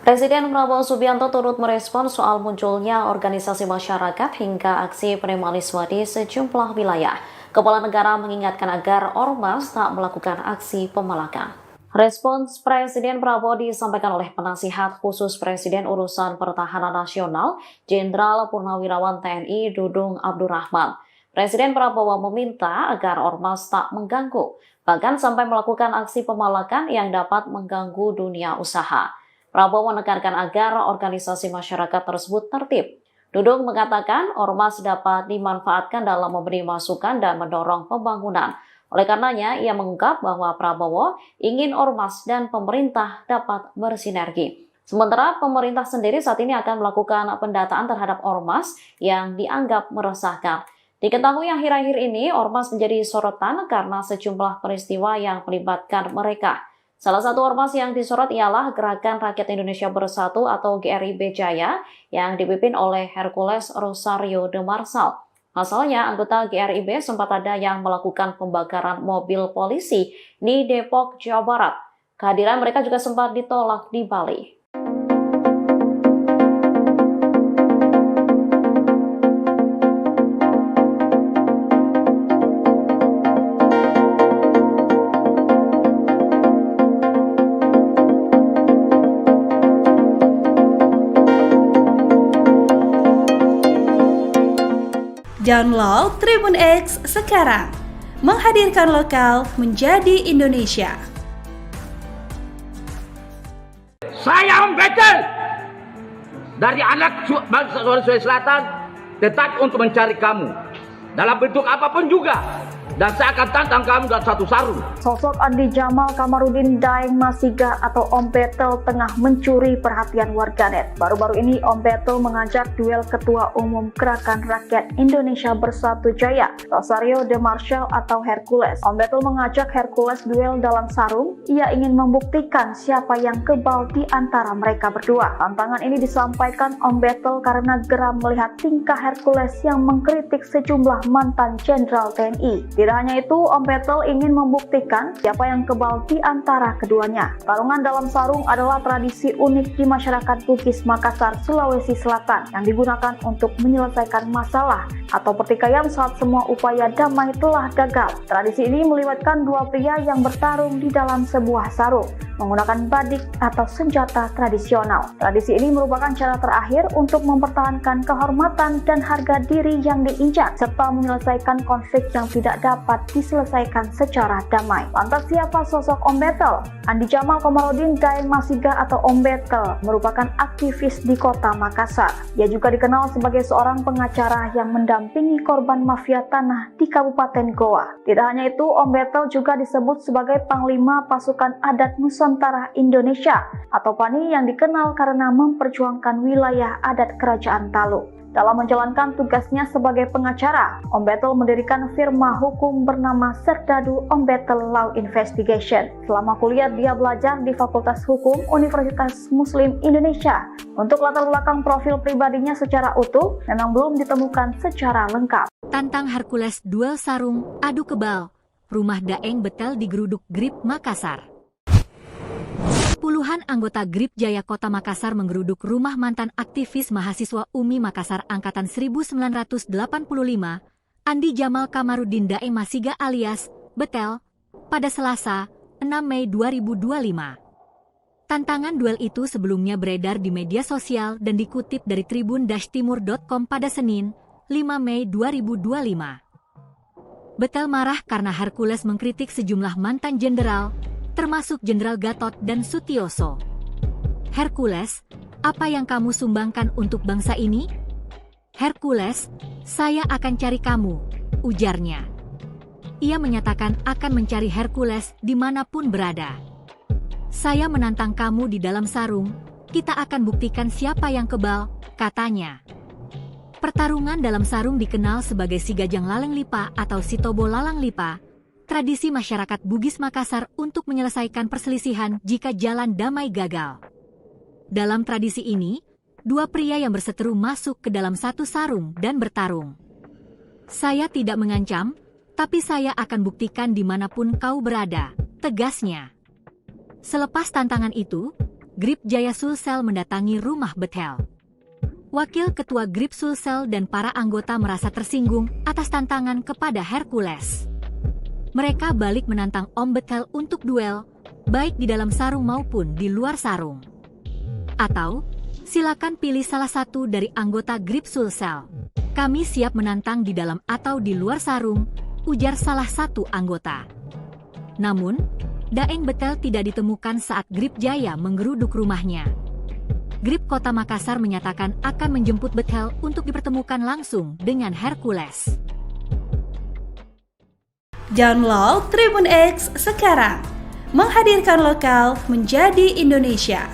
Presiden Prabowo Subianto turut merespon soal munculnya organisasi masyarakat hingga aksi premanisme di sejumlah wilayah. Kepala negara mengingatkan agar ormas tak melakukan aksi pemalakan. Respons Presiden Prabowo disampaikan oleh penasihat khusus Presiden Urusan Pertahanan Nasional, Jenderal Purnawirawan TNI Dudung Abdurrahman. Presiden Prabowo meminta agar ormas tak mengganggu, bahkan sampai melakukan aksi pemalakan yang dapat mengganggu dunia usaha. Prabowo menekankan agar organisasi masyarakat tersebut tertib. Dudung mengatakan ormas dapat dimanfaatkan dalam memberi masukan dan mendorong pembangunan. Oleh karenanya, ia mengungkap bahwa Prabowo ingin ormas dan pemerintah dapat bersinergi. Sementara pemerintah sendiri saat ini akan melakukan pendataan terhadap ormas yang dianggap meresahkan. Diketahui akhir-akhir ini ormas menjadi sorotan karena sejumlah peristiwa yang melibatkan mereka. Salah satu ormas yang disorot ialah Gerakan Rakyat Indonesia Bersatu atau GRIB Jaya yang dipimpin oleh Hercules Rosario de Marsal. Pasalnya, anggota GRIB sempat ada yang melakukan pembakaran mobil polisi di Depok, Jawa Barat. Kehadiran mereka juga sempat ditolak di Bali. Download Tribun X sekarang, menghadirkan lokal menjadi Indonesia. Saya membetel dari anak bangsa Sulawesi Selatan tetap untuk mencari kamu dalam bentuk apapun juga, dan saya akan tantang kamu dalam satu sarung. Sosok Andi Jamal Kamarudin Daeng Masiga atau Om Betel tengah mencuri perhatian warganet. Baru-baru ini Om Betel mengajak duel Ketua Umum Gerakan Rakyat Indonesia Bersatu Jaya, Rosario de Marshall atau Hercules. Om Betel mengajak Hercules duel dalam sarung. Ia ingin membuktikan siapa yang kebal di antara mereka berdua. Tantangan ini disampaikan Om Betel karena geram melihat tingkah Hercules yang mengkritik sejumlah mantan Jenderal TNI. Tidak hanya itu, Om Betel ingin membuktikan siapa yang kebal di antara keduanya. Tarungan dalam sarung adalah tradisi unik di masyarakat Bugis Makassar, Sulawesi Selatan yang digunakan untuk menyelesaikan masalah atau pertikaian saat semua upaya damai telah gagal. Tradisi ini melibatkan dua pria yang bertarung di dalam sebuah sarung menggunakan badik atau senjata tradisional. Tradisi ini merupakan cara terakhir untuk mempertahankan kehormatan dan harga diri yang diinjak serta menyelesaikan konflik yang tidak dapat diselesaikan secara damai. Lantas siapa sosok Om Betel? Andi Jamal Kamarudin Daeng Masiga atau Om Betel merupakan aktivis di kota Makassar. Ia juga dikenal sebagai seorang pengacara yang mendampingi korban mafia tanah di Kabupaten Goa. Tidak hanya itu, Om Betel juga disebut sebagai Panglima Pasukan Adat Nusantara Indonesia atau PANI yang dikenal karena memperjuangkan wilayah adat Kerajaan Talu. Dalam menjalankan tugasnya sebagai pengacara, Om Betel mendirikan firma hukum bernama Serdadu Om Betel Law Investigation. Selama kuliah, dia belajar di Fakultas Hukum Universitas Muslim Indonesia. Untuk latar belakang profil pribadinya secara utuh, memang belum ditemukan secara lengkap. Tantang Hercules duel sarung, adu kebal. Rumah Daeng Betel digeruduk Grip Makassar. Puluhan anggota Grip Jaya Kota Makassar menggeruduk rumah mantan aktivis mahasiswa UMI Makassar Angkatan 1985, Andi Jamal Kamarudin Daeng Masiga alias Betel, pada Selasa, 6 Mei 2025. Tantangan duel itu sebelumnya beredar di media sosial dan dikutip dari tribun-timur.com pada Senin, 5 Mei 2025. Betel marah karena Hercules mengkritik sejumlah mantan jenderal, termasuk Jenderal Gatot dan Sutioso. Hercules, apa yang kamu sumbangkan untuk bangsa ini? Hercules, saya akan cari kamu, ujarnya. Ia menyatakan akan mencari Hercules dimanapun berada. Saya menantang kamu di dalam sarung, kita akan buktikan siapa yang kebal, katanya. Pertarungan dalam sarung dikenal sebagai Sigajang Laleng Lipa atau Sitobo Lalang Lipa, tradisi masyarakat Bugis Makassar untuk menyelesaikan perselisihan jika jalan damai gagal. Dalam tradisi ini, dua pria yang berseteru masuk ke dalam satu sarung dan bertarung. Saya tidak mengancam, tapi saya akan buktikan dimanapun kau berada, tegasnya. Selepas tantangan itu, Grip Jaya Sulsel mendatangi rumah Betel. Wakil Ketua Grip Sulsel dan para anggota merasa tersinggung atas tantangan kepada Hercules. Mereka balik menantang Om Betel untuk duel, baik di dalam sarung maupun di luar sarung. Atau, silakan pilih salah satu dari anggota Grip Sulsel. Kami siap menantang di dalam atau di luar sarung, ujar salah satu anggota. Namun, Daeng Betel tidak ditemukan saat Grip Jaya menggeruduk rumahnya. Grip Kota Makassar menyatakan akan menjemput Betel untuk dipertemukan langsung dengan Hercules. Download Tribun X sekarang, menghadirkan lokal menjadi Indonesia.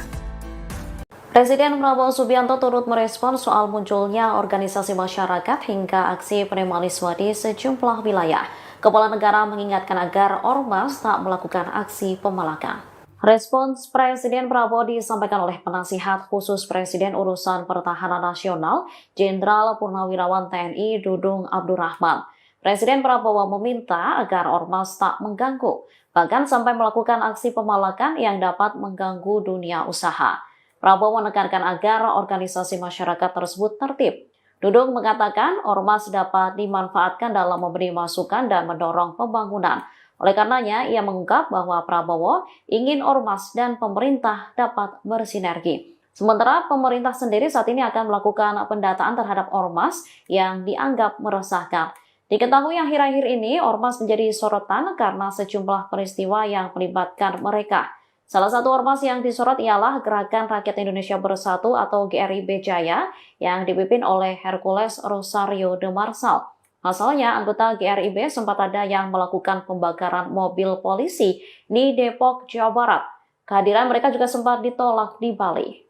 Presiden Prabowo Subianto turut merespon soal munculnya organisasi masyarakat hingga aksi premanisme di sejumlah wilayah. Kepala negara mengingatkan agar ormas tak melakukan aksi pemalakan. Respons Presiden Prabowo disampaikan oleh penasihat khusus Presiden Urusan Pertahanan Nasional, Jenderal Purnawirawan TNI Dudung Abdurrahman. Presiden Prabowo meminta agar ormas tak mengganggu, bahkan sampai melakukan aksi pemalakan yang dapat mengganggu dunia usaha. Prabowo menekankan agar organisasi masyarakat tersebut tertib. Dudung mengatakan ormas dapat dimanfaatkan dalam memberi masukan dan mendorong pembangunan. Oleh karenanya, ia mengungkap bahwa Prabowo ingin ormas dan pemerintah dapat bersinergi. Sementara pemerintah sendiri saat ini akan melakukan pendataan terhadap ormas yang dianggap meresahkan. Diketahui akhir-akhir ini ormas menjadi sorotan karena sejumlah peristiwa yang melibatkan mereka. Salah satu ormas yang disorot ialah Gerakan Rakyat Indonesia Bersatu atau GRIB Jaya yang dipimpin oleh Hercules Rosario de Marsal. Pasalnya, anggota GRIB sempat ada yang melakukan pembakaran mobil polisi di Depok, Jawa Barat. Kehadiran mereka juga sempat ditolak di Bali.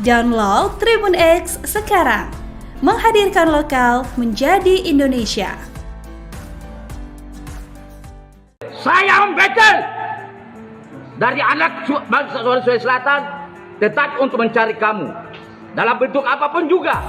Download Tribun X sekarang, menghadirkan lokal menjadi Indonesia. Saya membekel dari anak bangsa Sulawesi Selatan tetap untuk mencari kamu dalam bentuk apapun juga,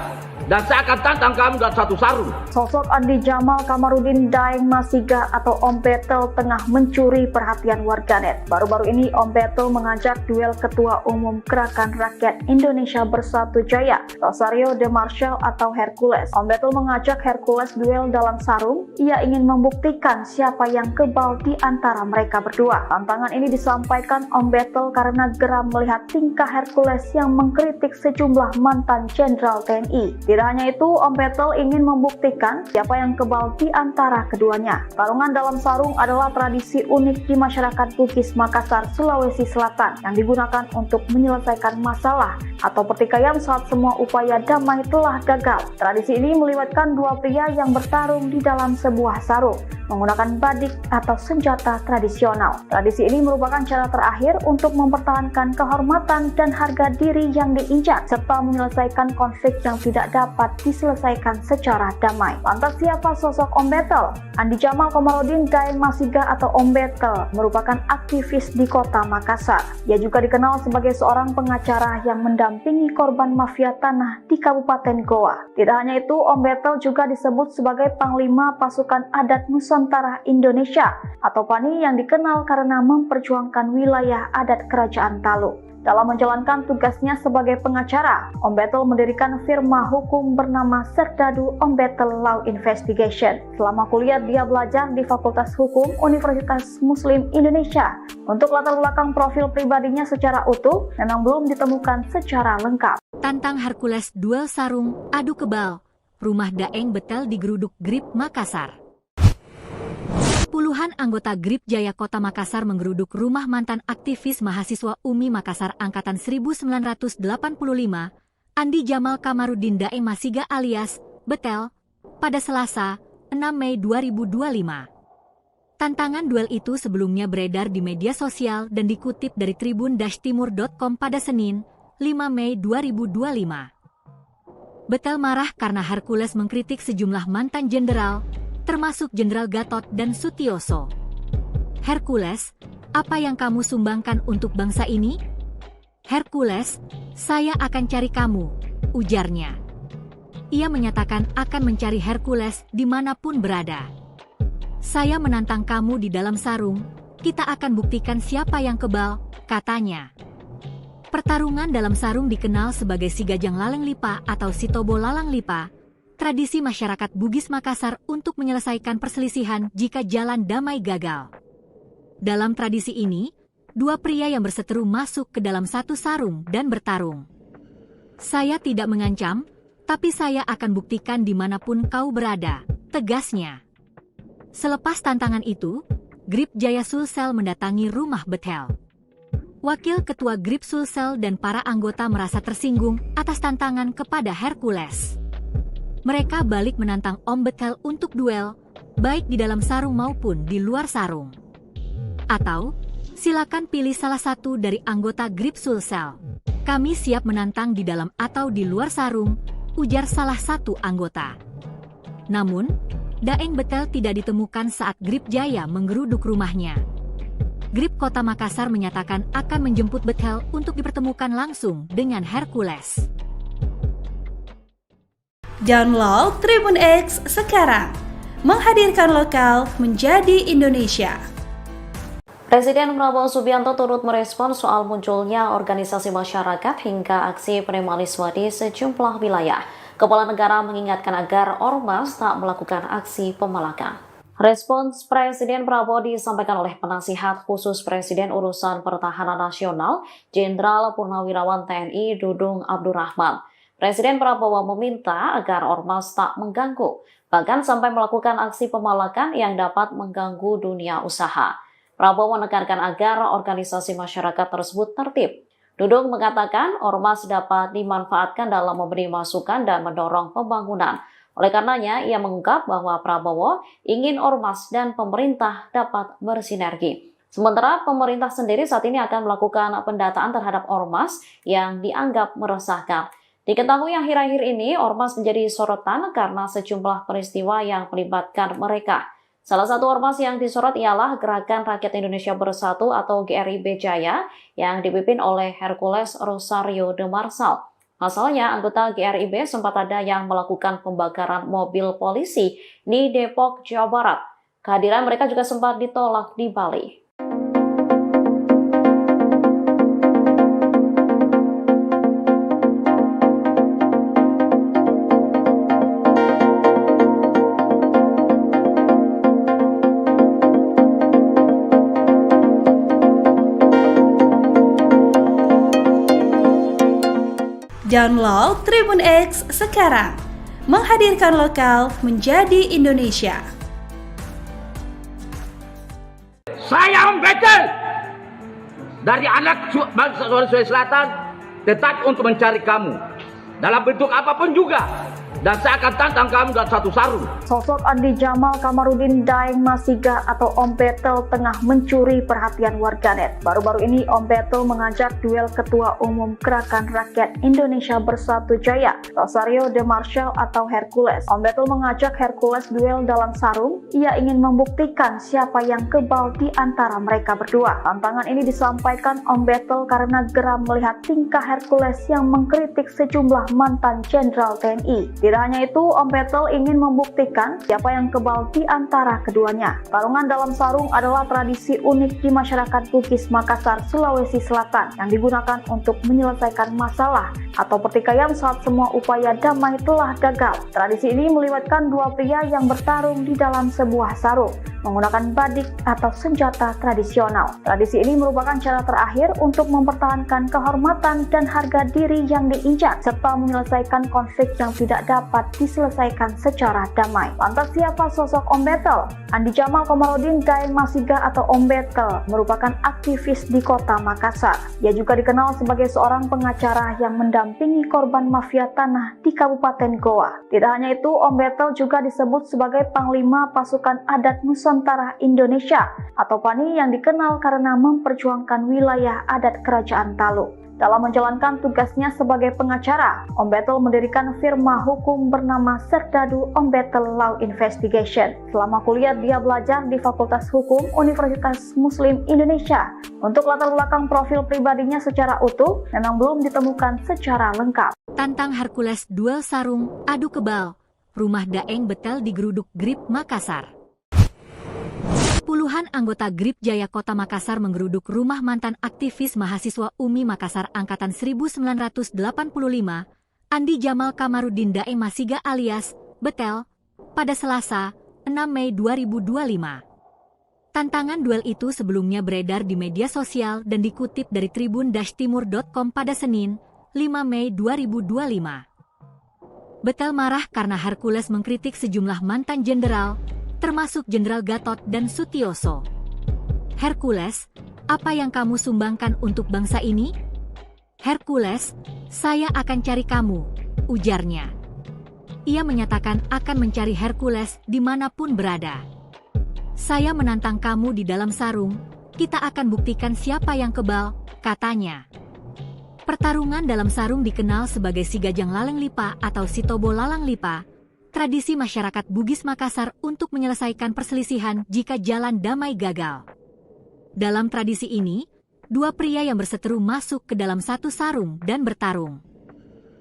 dan saya akan tantang kamu dalam satu sarung. Sosok Andi Jamal Kamarudin Daeng Masiga atau Om Betel tengah mencuri perhatian warganet. Baru-baru ini Om Betel mengajak duel Ketua Umum Gerakan Rakyat Indonesia Bersatu Jaya, Rosario de Marsal atau Hercules. Om Betel mengajak Hercules duel dalam sarung. Ia ingin membuktikan siapa yang kebal di antara mereka berdua. Tantangan ini disampaikan Om Betel karena geram melihat tingkah Hercules yang mengkritik sejumlah mantan Jenderal TNI. Tidak hanya itu, Om Betel ingin membuktikan siapa yang kebal di antara keduanya. Tarungan dalam sarung adalah tradisi unik di masyarakat Bugis Makassar, Sulawesi Selatan yang digunakan untuk menyelesaikan masalah atau pertikaian saat semua upaya damai telah gagal. Tradisi ini melibatkan dua pria yang bertarung di dalam sebuah sarung menggunakan badik atau senjata tradisional. Tradisi ini merupakan cara terakhir untuk mempertahankan kehormatan dan harga diri yang diinjak serta menyelesaikan konflik yang tidak dapat diselesaikan secara damai. Lantas siapa sosok Om Betel? Andi Jamal Kamarudin Daeng Masiga atau Om Betel merupakan aktivis di kota Makassar. Ia juga dikenal sebagai seorang pengacara yang mendampingi korban mafia tanah di Kabupaten Goa. Tidak hanya itu, Om Betel juga disebut sebagai Panglima Pasukan Adat Nusantara Indonesia atau PANI yang dikenal karena memperjuangkan wilayah adat Kerajaan Talu. Dalam menjalankan tugasnya sebagai pengacara, Om Betel mendirikan firma hukum bernama Serdadu Om Betel Law Investigation. Selama kuliah, dia belajar di Fakultas Hukum Universitas Muslim Indonesia. Untuk latar belakang profil pribadinya secara utuh, memang belum ditemukan secara lengkap. Tantang Hercules duel sarung, adu kebal. Rumah Daeng Betel digeruduk GRIB Makassar. Puluhan anggota GRIB Jaya Kota Makassar menggeruduk rumah mantan aktivis mahasiswa UMI Makassar Angkatan 1985, Andi Jamal Kamarudin Daeng Masiga alias Betel, pada Selasa, 6 Mei 2025. Tantangan duel itu sebelumnya beredar di media sosial dan dikutip dari tribun-timur.com pada Senin, 5 Mei 2025. Betel marah karena Hercules mengkritik sejumlah mantan jenderal, termasuk Jenderal Gatot dan Sutioso. Hercules, apa yang kamu sumbangkan untuk bangsa ini? Hercules, saya akan cari kamu, ujarnya. Ia menyatakan akan mencari Hercules dimanapun berada. Saya menantang kamu di dalam sarung, kita akan buktikan siapa yang kebal, katanya. Pertarungan dalam sarung dikenal sebagai Sigajang Laleng Lipa atau Sitobo Lalang Lipa, tradisi masyarakat Bugis Makassar untuk menyelesaikan perselisihan jika jalan damai gagal. Dalam tradisi ini, dua pria yang berseteru masuk ke dalam satu sarung dan bertarung. Saya tidak mengancam, tapi saya akan buktikan dimanapun kau berada, tegasnya. Selepas tantangan itu, GRIB Jaya Sulsel mendatangi rumah Betel. Wakil Ketua GRIB Sulsel dan para anggota merasa tersinggung atas tantangan kepada Hercules. Mereka balik menantang Om Betel untuk duel, baik di dalam sarung maupun di luar sarung. Atau, silakan pilih salah satu dari anggota GRIB Sulsel. Kami siap menantang di dalam atau di luar sarung, ujar salah satu anggota. Namun, Daeng Betel tidak ditemukan saat GRIB Jaya menggeruduk rumahnya. GRIB Kota Makassar menyatakan akan menjemput Betel untuk dipertemukan langsung dengan Hercules. Download Tribun X sekarang, menghadirkan lokal menjadi Indonesia. Presiden Prabowo Subianto turut merespon soal munculnya organisasi masyarakat hingga aksi premanisme di sejumlah wilayah. Kepala negara mengingatkan agar ormas tak melakukan aksi pemalakan. Respons Presiden Prabowo disampaikan oleh penasihat khusus Presiden Urusan Pertahanan Nasional, Jenderal Purnawirawan TNI Dudung Abdurrahman. Presiden Prabowo meminta agar ormas tak mengganggu, bahkan sampai melakukan aksi pemalakan yang dapat mengganggu dunia usaha. Prabowo menekankan agar organisasi masyarakat tersebut tertib. Dudung mengatakan ormas dapat dimanfaatkan dalam memberi masukan dan mendorong pembangunan. Oleh karenanya, ia mengungkap bahwa Prabowo ingin ormas dan pemerintah dapat bersinergi. Sementara pemerintah sendiri saat ini akan melakukan pendataan terhadap ormas yang dianggap meresahkan. Diketahui akhir-akhir ini ormas menjadi sorotan karena sejumlah peristiwa yang melibatkan mereka. Salah satu ormas yang disorot ialah Gerakan Rakyat Indonesia Bersatu atau GRIB Jaya yang dipimpin oleh Hercules Rosario de Marsal. Pasalnya, anggota GRIB sempat ada yang melakukan pembakaran mobil polisi di Depok, Jawa Barat. Kehadiran mereka juga sempat ditolak di Bali. Download Tribun X sekarang, menghadirkan lokal menjadi Indonesia. Saya membetel dari anak bangsa Sulawesi Selatan tetap untuk mencari kamu dalam bentuk apapun juga, dan saya akan tantang kamu dalam satu sarung. Sosok Andi Jamal Kamarudin Daeng Masiga atau Om Betel tengah mencuri perhatian warganet. Baru-baru ini Om Betel mengajak duel Ketua Umum Gerakan Rakyat Indonesia Bersatu Jaya, Rosario de Marsal atau Hercules. Om Betel mengajak Hercules duel dalam sarung. Ia ingin membuktikan siapa yang kebal di antara mereka berdua. Tantangan ini disampaikan Om Betel karena geram melihat tingkah Hercules yang mengkritik sejumlah mantan jenderal TNI. Tidak hanya itu, Om Betel ingin membuktikan siapa yang kebal di antara keduanya. Tarungan dalam sarung adalah tradisi unik di masyarakat Bugis Makassar, Sulawesi Selatan yang digunakan untuk menyelesaikan masalah atau pertikaian saat semua upaya damai telah gagal. Tradisi ini melibatkan dua pria yang bertarung di dalam sebuah sarung menggunakan badik atau senjata tradisional. Tradisi ini merupakan cara terakhir untuk mempertahankan kehormatan dan harga diri yang diinjak serta menyelesaikan konflik yang tidak dapat diselesaikan secara damai. Lantas siapa sosok Om Betel? Andi Jamal Kamarudin Daeng Masiga atau Om Betel merupakan aktivis di kota Makassar. Ia juga dikenal sebagai seorang pengacara yang mendampingi korban mafia tanah di Kabupaten Goa. Tidak hanya itu, Om Betel juga disebut sebagai Panglima Pasukan Adat Nusantara Indonesia atau PANI yang dikenal karena memperjuangkan wilayah adat Kerajaan Talu. Dalam menjalankan tugasnya sebagai pengacara, Om Betel mendirikan firma hukum bernama Serdadu Om Betel Law Investigation. Selama kuliah, dia belajar di Fakultas Hukum Universitas Muslim Indonesia. Untuk latar belakang profil pribadinya secara utuh, memang belum ditemukan secara lengkap. Tantang Hercules duel sarung, adu kebal. Rumah Daeng Betel digeruduk GRIB Makassar. Puluhan anggota GRIB Jaya Kota Makassar menggeruduk rumah mantan aktivis mahasiswa UMI Makassar Angkatan 1985, Andi Jamal Kamarudin Daeng Masiga alias Betel, pada Selasa, 6 Mei 2025. Tantangan duel itu sebelumnya beredar di media sosial dan dikutip dari tribun-timur.com pada Senin, 5 Mei 2025. Betel marah karena Hercules mengkritik sejumlah mantan jenderal, termasuk Jenderal Gatot dan Sutioso. Hercules, apa yang kamu sumbangkan untuk bangsa ini? Hercules, saya akan cari kamu, ujarnya. Ia menyatakan akan mencari Hercules dimanapun berada. Saya menantang kamu di dalam sarung, kita akan buktikan siapa yang kebal, katanya. Pertarungan dalam sarung dikenal sebagai Si Gajang Laleng Lipa atau Si Tobo Lalang Lipa, tradisi masyarakat Bugis Makassar untuk menyelesaikan perselisihan jika jalan damai gagal. Dalam tradisi ini, dua pria yang berseteru masuk ke dalam satu sarung dan bertarung.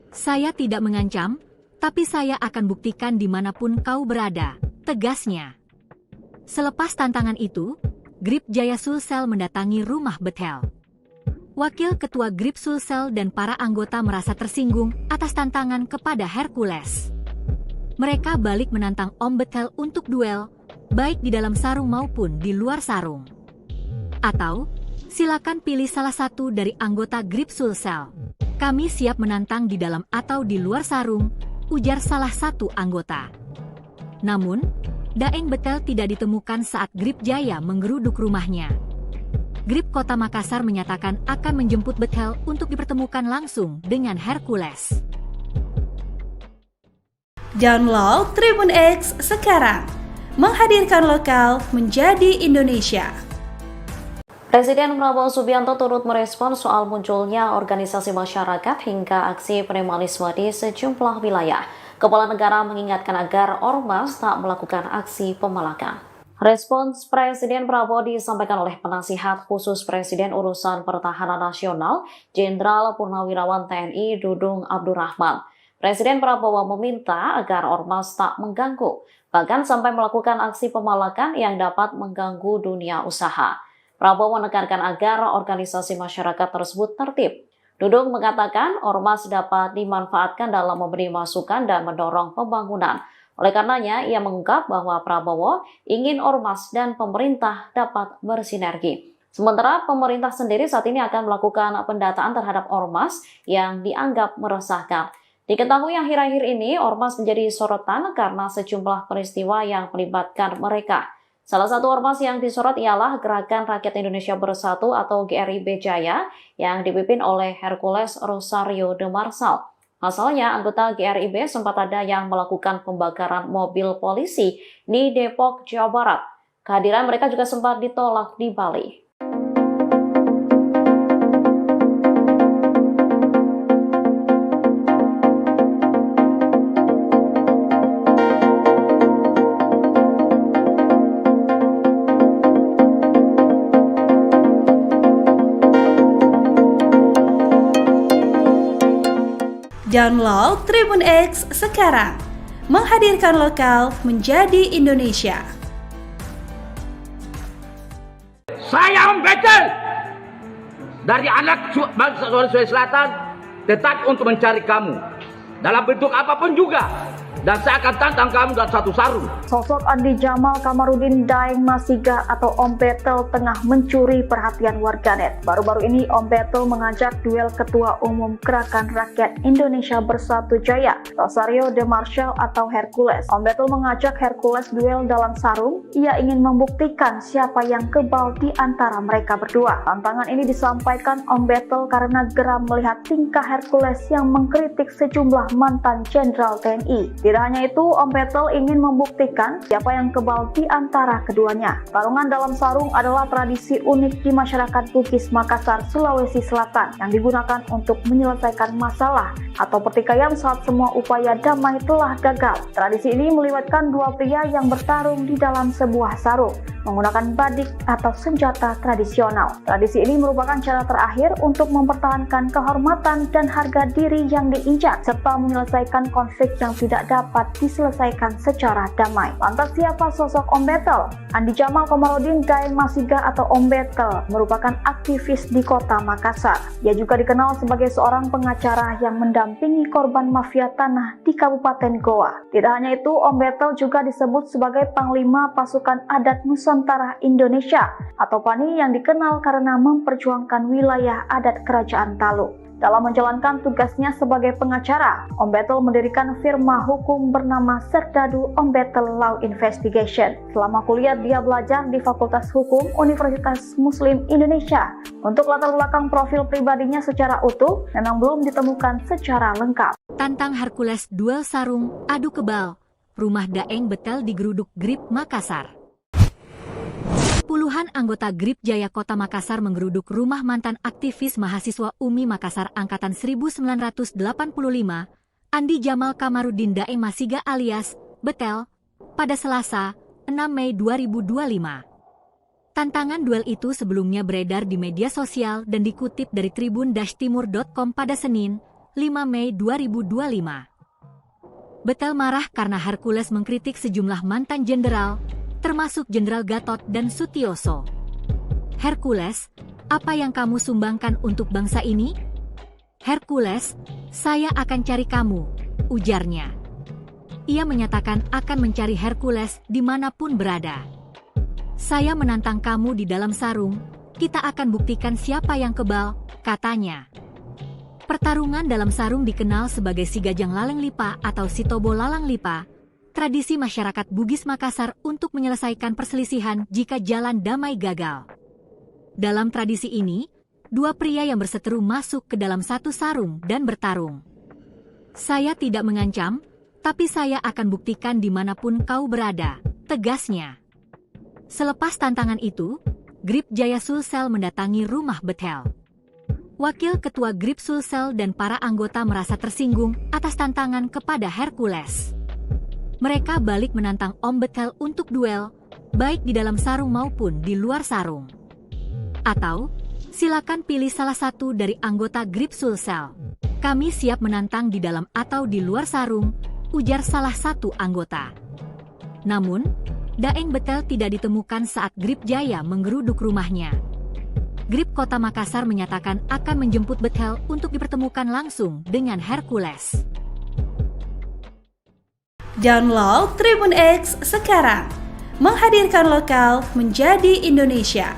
Saya tidak mengancam, tapi saya akan buktikan dimanapun kau berada, tegasnya. Selepas tantangan itu, Grip Jaya Sulsel mendatangi rumah Betel. Wakil Ketua Grip Sulsel dan para anggota merasa tersinggung atas tantangan kepada Hercules. Mereka balik menantang Om Betel untuk duel, baik di dalam sarung maupun di luar sarung. Atau, silakan pilih salah satu dari anggota Grip Sulsel. Kami siap menantang di dalam atau di luar sarung, ujar salah satu anggota. Namun, Daeng Betel tidak ditemukan saat Grip Jaya menggeruduk rumahnya. Grip Kota Makassar menyatakan akan menjemput Betel untuk dipertemukan langsung dengan Hercules. Download Tribun X sekarang, menghadirkan lokal menjadi Indonesia. Presiden Prabowo Subianto turut merespon soal munculnya organisasi masyarakat hingga aksi premanisme di sejumlah wilayah. Kepala negara mengingatkan agar ormas tak melakukan aksi pemalakan. Respons Presiden Prabowo disampaikan oleh penasihat khusus Presiden Urusan Pertahanan Nasional, Jenderal Purnawirawan TNI Dudung Abdurrahman. Presiden Prabowo meminta agar ormas tak mengganggu, bahkan sampai melakukan aksi pemalakan yang dapat mengganggu dunia usaha. Prabowo menekankan agar organisasi masyarakat tersebut tertib. Dudung mengatakan ormas dapat dimanfaatkan dalam memberi masukan dan mendorong pembangunan. Oleh karenanya, ia mengungkap bahwa Prabowo ingin ormas dan pemerintah dapat bersinergi. Sementara pemerintah sendiri saat ini akan melakukan pendataan terhadap ormas yang dianggap meresahkan. Diketahui akhir-akhir ini ormas menjadi sorotan karena sejumlah peristiwa yang melibatkan mereka. Salah satu ormas yang disorot ialah Gerakan Rakyat Indonesia Bersatu atau GRIB Jaya yang dipimpin oleh Hercules Rosario de Marsal. Pasalnya, anggota GRIB sempat ada yang melakukan pembakaran mobil polisi di Depok, Jawa Barat. Kehadiran mereka juga sempat ditolak di Bali. Download Tribun X sekarang, menghadirkan lokal menjadi Indonesia. Saya Betel dari anak bangsa Sulawesi Selatan tetap untuk mencari kamu dalam bentuk apapun juga, dan saya akan tantang kamu dalam satu sarung. Sosok Andi Jamal Kamarudin Daeng Masiga atau Om Betel tengah mencuri perhatian warganet. Baru-baru ini Om Betel mengajak duel Ketua Umum Gerakan Rakyat Indonesia Bersatu Jaya, Rosario de Marsal atau Hercules. Om Betel mengajak Hercules duel dalam sarung. Ia ingin membuktikan siapa yang kebal di antara mereka berdua. Tantangan ini disampaikan Om Betel karena geram melihat tingkah Hercules yang mengkritik sejumlah mantan jenderal TNI. Tidak hanya itu, Om Betel ingin membuktikan siapa yang kebal di antara keduanya. Tarungan dalam sarung adalah tradisi unik di masyarakat Bugis Makassar, Sulawesi Selatan yang digunakan untuk menyelesaikan masalah atau pertikaian saat semua upaya damai telah gagal. Tradisi ini melibatkan dua pria yang bertarung di dalam sebuah sarung menggunakan badik atau senjata tradisional. Tradisi ini merupakan cara terakhir untuk mempertahankan kehormatan dan harga diri yang diinjak serta menyelesaikan konflik yang tidak dapat diselesaikan secara damai. Lantas siapa sosok Om Betel? Andi Jamal Kamarudin Daeng Masiga atau Om Betel merupakan aktivis di Kota Makassar. Ia juga dikenal sebagai seorang pengacara yang mendampingi korban mafia tanah di Kabupaten Goa. Tidak hanya itu, Om Betel juga disebut sebagai Panglima Pasukan Adat Nusantara Indonesia atau PANI yang dikenal karena memperjuangkan wilayah adat Kerajaan Talu. Dalam menjalankan tugasnya sebagai pengacara, Om Betel mendirikan firma hukum bernama Serdadu Om Betel Law Investigation. Selama kuliah, dia belajar di Fakultas Hukum Universitas Muslim Indonesia. Untuk latar belakang profil pribadinya secara utuh, memang belum ditemukan secara lengkap. Tantang Hercules duel sarung, adu kebal. Rumah Daeng Betel digeruduk GRIB Makassar. Puluhan anggota GRIB Jaya Kota Makassar menggeruduk rumah mantan aktivis mahasiswa UMI Makassar Angkatan 1985, Andi Jamal Kamarudin Daeng Masiga alias Betel, pada Selasa, 6 Mei 2025. Tantangan duel itu sebelumnya beredar di media sosial dan dikutip dari tribun-timur.com pada Senin, 5 Mei 2025. Betel marah karena Hercules mengkritik sejumlah mantan jenderal, termasuk Jenderal Gatot dan Sutioso. Hercules, apa yang kamu sumbangkan untuk bangsa ini? Hercules, saya akan cari kamu, ujarnya. Ia menyatakan akan mencari Hercules dimanapun berada. Saya menantang kamu di dalam sarung, kita akan buktikan siapa yang kebal, katanya. Pertarungan dalam sarung dikenal sebagai Si Gajang Laleng Lipa atau Si Tobo Lalang Lipa, tradisi masyarakat Bugis Makassar untuk menyelesaikan perselisihan jika jalan damai gagal. Dalam tradisi ini, dua pria yang berseteru masuk ke dalam satu sarung dan bertarung. Saya tidak mengancam, tapi saya akan buktikan dimanapun kau berada, tegasnya. Selepas tantangan itu, Grip Jaya Sulsel mendatangi rumah Betel. Wakil Ketua Grip Sulsel dan para anggota merasa tersinggung atas tantangan kepada Hercules. Mereka balik menantang Om Betel untuk duel, baik di dalam sarung maupun di luar sarung. Atau, silakan pilih salah satu dari anggota Grip Sulsel. Kami siap menantang di dalam atau di luar sarung, ujar salah satu anggota. Namun, Daeng Betel tidak ditemukan saat Grip Jaya menggeruduk rumahnya. Grip Kota Makassar menyatakan akan menjemput Betel untuk dipertemukan langsung dengan Hercules. Download Tribun X sekarang, menghadirkan lokal menjadi Indonesia.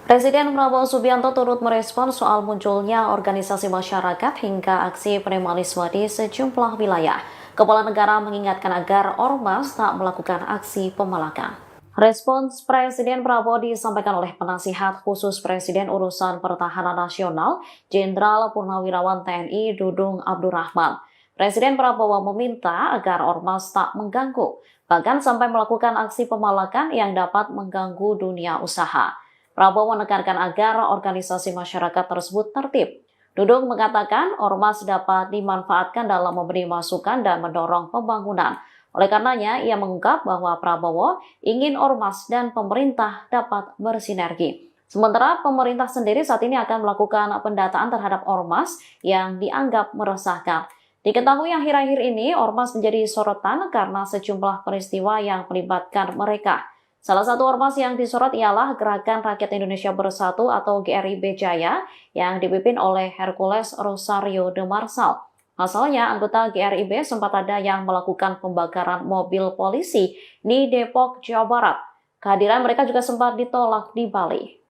Presiden Prabowo Subianto turut merespon soal munculnya organisasi masyarakat hingga aksi premanisme di sejumlah wilayah. Kepala negara mengingatkan agar ormas tak melakukan aksi pemalakan. Respons Presiden Prabowo disampaikan oleh penasihat khusus Presiden Urusan Pertahanan Nasional, Jenderal Purnawirawan TNI Dudung Abdurrahman. Presiden Prabowo meminta agar ormas tak mengganggu, bahkan sampai melakukan aksi pemalakan yang dapat mengganggu dunia usaha. Prabowo menekankan agar organisasi masyarakat tersebut tertib. Dudung mengatakan ormas dapat dimanfaatkan dalam memberi masukan dan mendorong pembangunan. Oleh karenanya, ia mengungkap bahwa Prabowo ingin ormas dan pemerintah dapat bersinergi. Sementara pemerintah sendiri saat ini akan melakukan pendataan terhadap ormas yang dianggap meresahkan. Diketahui akhir-akhir ini ormas menjadi sorotan karena sejumlah peristiwa yang melibatkan mereka. Salah satu ormas yang disorot ialah Gerakan Rakyat Indonesia Bersatu atau GRIB Jaya yang dipimpin oleh Hercules Rosario de Marsal. Pasalnya, anggota GRIB sempat ada yang melakukan pembakaran mobil polisi di Depok, Jawa Barat. Kehadiran mereka juga sempat ditolak di Bali.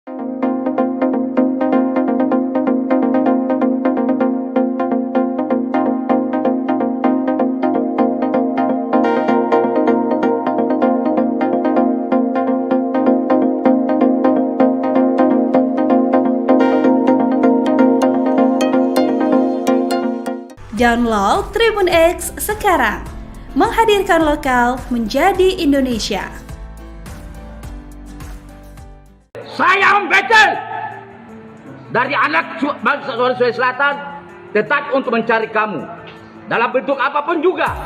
Download Tribun X sekarang, menghadirkan lokal menjadi Indonesia. Saya Om Betel dari anak bangsa Sulawesi Selatan tetap untuk mencari kamu dalam bentuk apapun juga,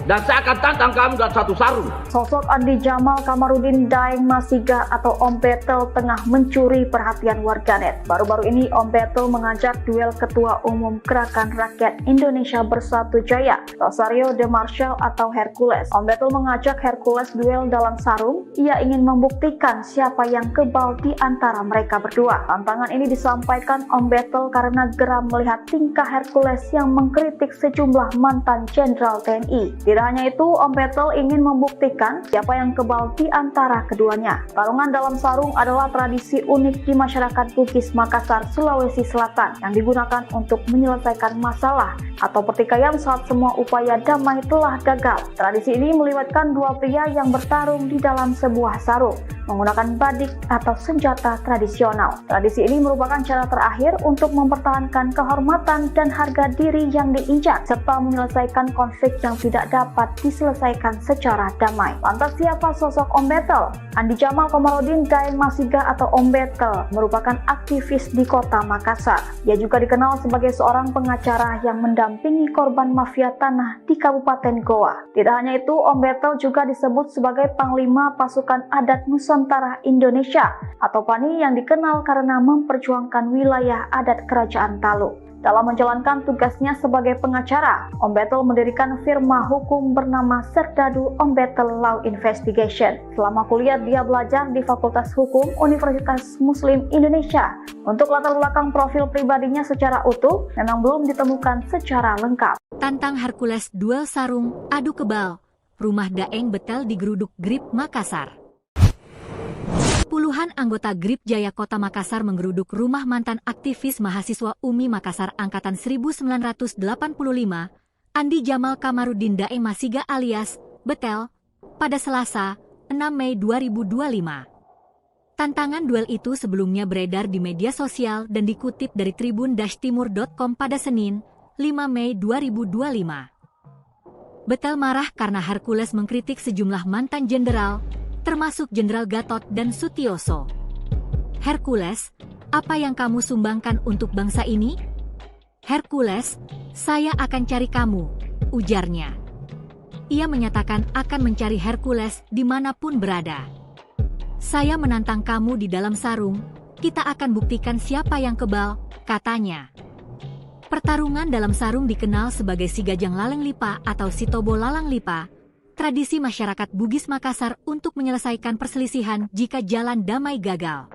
dan saya akan tantang kamu dalam satu sarung. Sosok Andi Jamal Kamarudin Daeng Masiga atau Om Betel tengah mencuri perhatian warganet. Baru-baru ini Om Betel mengajak duel Ketua Umum Gerakan Rakyat Indonesia Bersatu Jaya, Rosario de Marsal atau Hercules. Om Betel mengajak Hercules duel dalam sarung. Ia ingin membuktikan siapa yang kebal di antara mereka berdua. Tantangan ini disampaikan Om Betel karena geram melihat tingkah Hercules yang mengkritik sejumlah mantan Jenderal TNI. Tidak hanya itu, Om Betel ingin membuktikan siapa yang kebal di antara keduanya. Tarungan dalam sarung adalah tradisi unik di masyarakat Bugis Makassar, Sulawesi Selatan yang digunakan untuk menyelesaikan masalah atau pertikaian saat semua upaya damai telah gagal. Tradisi ini melibatkan dua pria yang bertarung di dalam sebuah sarung menggunakan badik atau senjata tradisional. Tradisi ini merupakan cara terakhir untuk mempertahankan kehormatan dan harga diri yang diinjak serta menyelesaikan konflik yang tidak dapat diselesaikan secara damai. Lantas siapa sosok Om Betel? Andi Jamal Kamarudin Daeng Masiga atau Om Betel merupakan aktivis di Kota Makassar. Ia juga dikenal sebagai seorang pengacara yang mendampingi korban mafia tanah di Kabupaten Goa. Tidak hanya itu, Om Betel juga disebut sebagai Panglima Pasukan Adat Nusantara Indonesia atau PANI yang dikenal karena memperjuangkan wilayah adat Kerajaan Talu. Dalam menjalankan tugasnya sebagai pengacara, Om Betel mendirikan firma hukum bernama Serdadu Om Betel Law Investigation. Selama kuliah dia belajar di Fakultas Hukum Universitas Muslim Indonesia. Untuk latar belakang profil pribadinya secara utuh memang belum ditemukan secara lengkap. Tantang Hercules duel sarung, adu kebal. Rumah Daeng Betel digeruduk Grip Makassar. Puluhan anggota Grip Jaya Kota Makassar menggeruduk rumah mantan aktivis mahasiswa UMI Makassar Angkatan 1985, Andi Jamal Kamarudin Daeng Masiga alias Betel, pada Selasa, 6 Mei 2025. Tantangan duel itu sebelumnya beredar di media sosial dan dikutip dari tribun-timur.com pada Senin, 5 Mei 2025. Betel marah karena Hercules mengkritik sejumlah mantan jenderal, termasuk Jenderal Gatot dan Sutioso. Hercules, apa yang kamu sumbangkan untuk bangsa ini? Hercules, saya akan cari kamu, ujarnya. Ia menyatakan akan mencari Hercules dimanapun berada. Saya menantang kamu di dalam sarung, kita akan buktikan siapa yang kebal, katanya. Pertarungan dalam sarung dikenal sebagai Sigajang Laleng Lipa atau Sitobo Lalang Lipa, tradisi masyarakat Bugis Makassar untuk menyelesaikan perselisihan jika jalan damai gagal.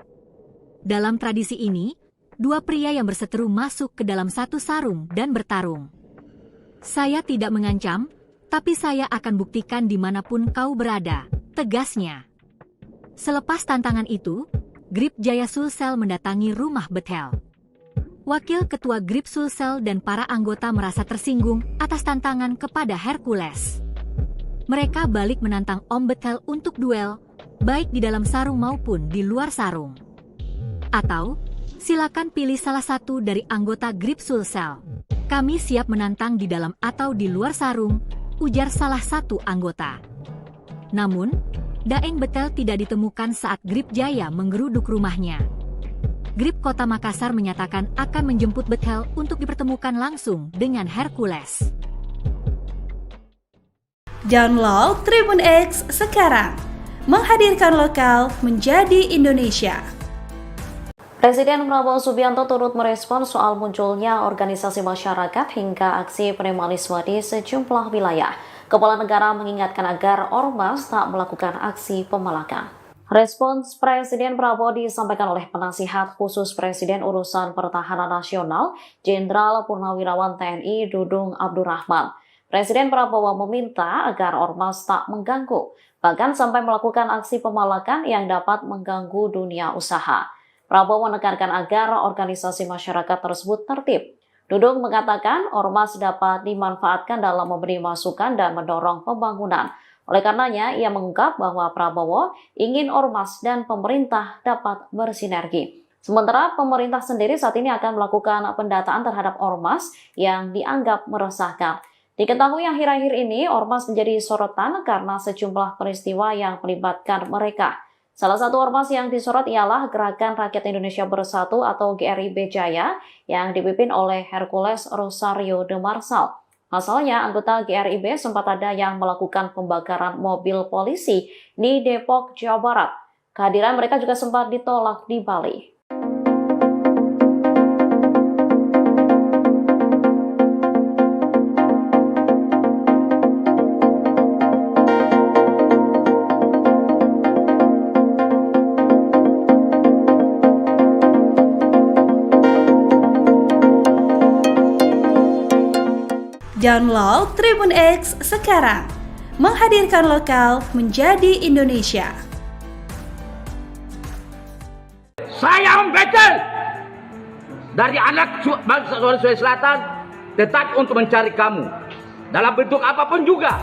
Dalam tradisi ini, dua pria yang berseteru masuk ke dalam satu sarung dan bertarung. Saya tidak mengancam, tapi saya akan buktikan dimanapun kau berada, tegasnya. Selepas tantangan itu, Grip Jaya Sulsel mendatangi rumah Betel. Wakil Ketua Grip Sulsel dan para anggota merasa tersinggung atas tantangan kepada Hercules. Mereka balik menantang Om Betel untuk duel, baik di dalam sarung maupun di luar sarung. Atau, silakan pilih salah satu dari anggota Grip Sulsel. Kami siap menantang di dalam atau di luar sarung, ujar salah satu anggota. Namun, Daeng Betel tidak ditemukan saat Grip Jaya menggeruduk rumahnya. Grip Kota Makassar menyatakan akan menjemput Betel untuk dipertemukan langsung dengan Hercules. Download Tribun X sekarang, menghadirkan lokal menjadi Indonesia. Presiden Prabowo Subianto turut merespon soal munculnya organisasi masyarakat hingga aksi premanisme di sejumlah wilayah. Kepala negara mengingatkan agar ormas tak melakukan aksi pemalakan. Respons Presiden Prabowo disampaikan oleh penasihat khusus Presiden Urusan Pertahanan Nasional, Jenderal Purnawirawan TNI Dudung Abdurrahman. Presiden Prabowo meminta agar ormas tak mengganggu, bahkan sampai melakukan aksi pemalakan yang dapat mengganggu dunia usaha. Prabowo menekankan agar organisasi masyarakat tersebut tertib. Dudung mengatakan ormas dapat dimanfaatkan dalam memberi masukan dan mendorong pembangunan. Oleh karenanya, ia mengungkap bahwa Prabowo ingin ormas dan pemerintah dapat bersinergi. Sementara pemerintah sendiri saat ini akan melakukan pendataan terhadap ormas yang dianggap meresahkan. Diketahui akhir-akhir ini, ormas menjadi sorotan karena sejumlah peristiwa yang melibatkan mereka. Salah satu ormas yang disorot ialah Gerakan Rakyat Indonesia Bersatu atau GRIB Jaya yang dipimpin oleh Hercules Rosario de Marsal. Pasalnya, anggota GRIB sempat ada yang melakukan pembakaran mobil polisi di Depok, Jawa Barat. Kehadiran mereka juga sempat ditolak di Bali. Download Tribun X sekarang, menghadirkan lokal menjadi Indonesia. Saya Om Betel dari anak bangsa Sulawesi Selatan tetap untuk mencari kamu dalam bentuk apapun juga,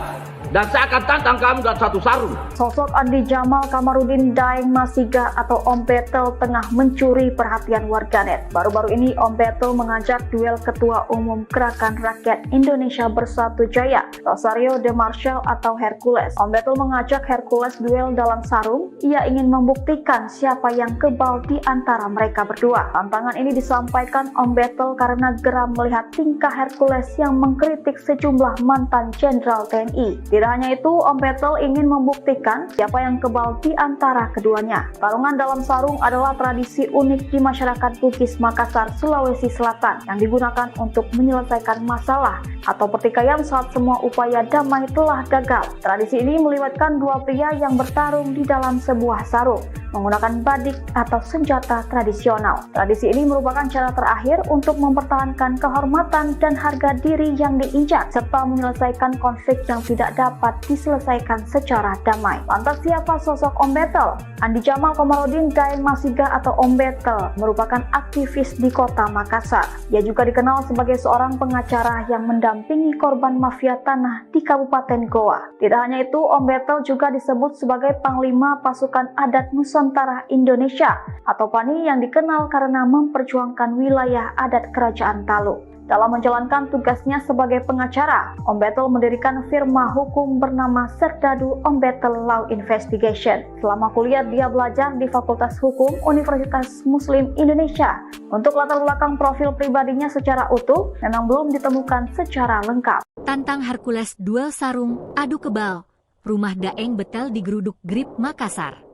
dan saya akan tantang kamu dalam satu sarung. Sosok Andi Jamal Kamarudin Daeng Masiga atau Om Betel tengah mencuri perhatian warganet. Baru-baru ini Om Betel mengajak duel Ketua Umum Gerakan Rakyat Indonesia Bersatu Jaya, Rosario de Marsal atau Hercules. Om Betel mengajak Hercules duel dalam sarung. Ia ingin membuktikan siapa yang kebal di antara mereka berdua. Tantangan ini disampaikan Om Betel karena geram melihat tingkah Hercules yang mengkritik sejumlah mantan jenderal TNI. Di Tidak hanya itu, Om Betel ingin membuktikan siapa yang kebal di antara keduanya. Tarungan dalam sarung adalah tradisi unik di masyarakat Bugis Makassar, Sulawesi Selatan yang digunakan untuk menyelesaikan masalah atau pertikaian saat semua upaya damai telah gagal. Tradisi ini melibatkan dua pria yang bertarung di dalam sebuah sarung menggunakan badik atau senjata tradisional. Tradisi ini merupakan cara terakhir untuk mempertahankan kehormatan dan harga diri yang diinjak serta menyelesaikan konflik yang tidak dapat diselesaikan secara damai. Lantas siapa sosok Om Betel? Andi Jamal Kamarudin Daeng Masiga atau Om Betel merupakan aktivis di kota Makassar. Ia juga dikenal sebagai seorang pengacara yang mendampingi korban mafia tanah di Kabupaten Goa. Tidak hanya itu, Om Betel juga disebut sebagai Panglima Pasukan Adat Nusantara Indonesia atau PANI yang dikenal karena memperjuangkan wilayah adat Kerajaan Talu. Dalam menjalankan tugasnya sebagai pengacara, Om Betel mendirikan firma hukum bernama Serdadu Om Betel Law Investigation. Selama kuliah dia belajar di Fakultas Hukum Universitas Muslim Indonesia. Untuk latar belakang profil pribadinya secara utuh memang belum ditemukan secara lengkap. Tantang Hercules duel sarung, adu kebal. Rumah Daeng Betel digeruduk Grip Makassar.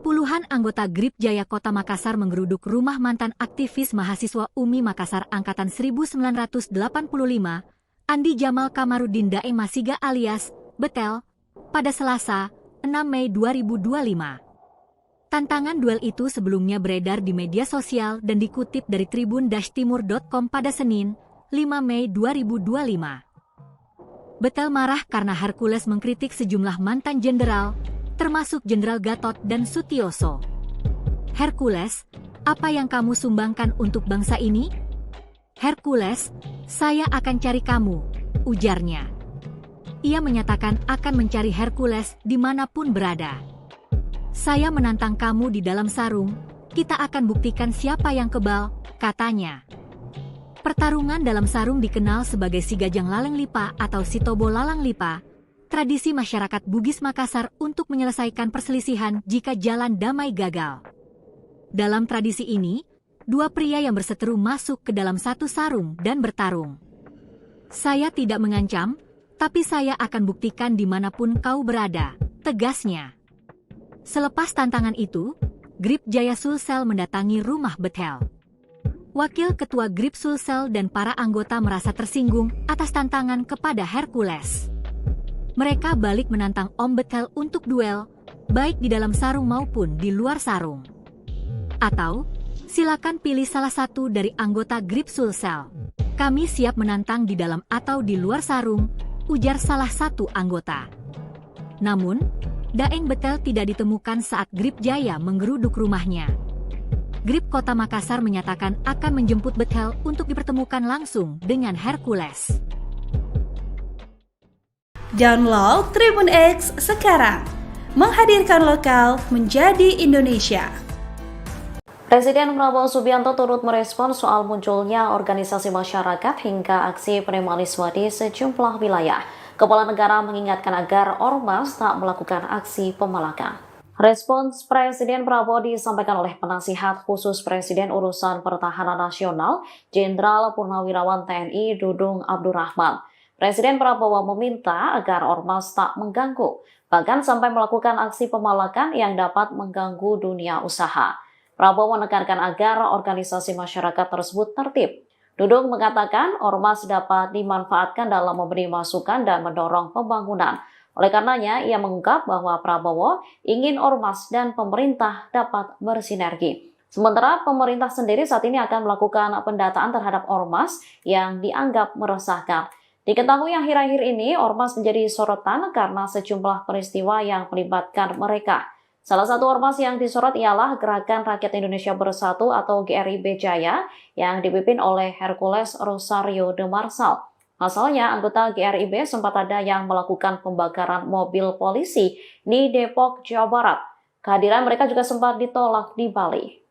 Puluhan anggota Grip Jaya Kota Makassar menggeruduk rumah mantan aktivis mahasiswa UMI Makassar Angkatan 1985, Andi Jamal Kamarudin Daeng Masiga alias Betel, pada Selasa, 6 Mei 2025. Tantangan duel itu sebelumnya beredar di media sosial dan dikutip dari tribun-timur.com pada Senin, 5 Mei 2025. Betel marah karena Hercules mengkritik sejumlah mantan jenderal, termasuk Jenderal Gatot dan Sutioso. Hercules, apa yang kamu sumbangkan untuk bangsa ini? Hercules, saya akan cari kamu, ujarnya. Ia menyatakan akan mencari Hercules dimanapun berada. Saya menantang kamu di dalam sarung, kita akan buktikan siapa yang kebal, katanya. Pertarungan dalam sarung dikenal sebagai Sigajang Laleng Lipa atau Sitobo Lalang Lipa, tradisi masyarakat Bugis Makassar untuk menyelesaikan perselisihan jika jalan damai gagal. Dalam tradisi ini, dua pria yang berseteru masuk ke dalam satu sarung dan bertarung. Saya tidak mengancam, tapi saya akan buktikan dimanapun kau berada, tegasnya. Selepas tantangan itu, Grip Jaya Sulsel mendatangi rumah Betel. Wakil Ketua Grip Sulsel dan para anggota merasa tersinggung atas tantangan kepada Hercules. Mereka balik menantang Om Betel untuk duel, baik di dalam sarung maupun di luar sarung. Atau, silakan pilih salah satu dari anggota Grip Sulsel. Kami siap menantang di dalam atau di luar sarung, ujar salah satu anggota. Namun, Daeng Betel tidak ditemukan saat Grip Jaya menggeruduk rumahnya. Grip Kota Makassar menyatakan akan menjemput Betel untuk dipertemukan langsung dengan Hercules. Download Tribun X sekarang, menghadirkan lokal menjadi Indonesia. Presiden Prabowo Subianto turut merespon soal munculnya organisasi masyarakat hingga aksi premanisme di sejumlah wilayah. Kepala negara mengingatkan agar ormas tak melakukan aksi pemalakan. Respons Presiden Prabowo disampaikan oleh penasihat khusus Presiden Urusan Pertahanan Nasional, Jenderal Purnawirawan TNI Dudung Abdurrahman. Presiden Prabowo meminta agar ormas tak mengganggu, bahkan sampai melakukan aksi pemalakan yang dapat mengganggu dunia usaha. Prabowo menekankan agar organisasi masyarakat tersebut tertib. Dudung mengatakan ormas dapat dimanfaatkan dalam memberi masukan dan mendorong pembangunan. Oleh karenanya, ia mengungkap bahwa Prabowo ingin ormas dan pemerintah dapat bersinergi. Sementara pemerintah sendiri saat ini akan melakukan pendataan terhadap ormas yang dianggap meresahkan. Diketahui akhir-akhir ini, ormas menjadi sorotan karena sejumlah peristiwa yang melibatkan mereka. Salah satu ormas yang disorot ialah Gerakan Rakyat Indonesia Bersatu atau GRIB Jaya yang dipimpin oleh Hercules Rosario de Marsal. Pasalnya, anggota GRIB sempat ada yang melakukan pembakaran mobil polisi di Depok, Jawa Barat. Kehadiran mereka juga sempat ditolak di Bali.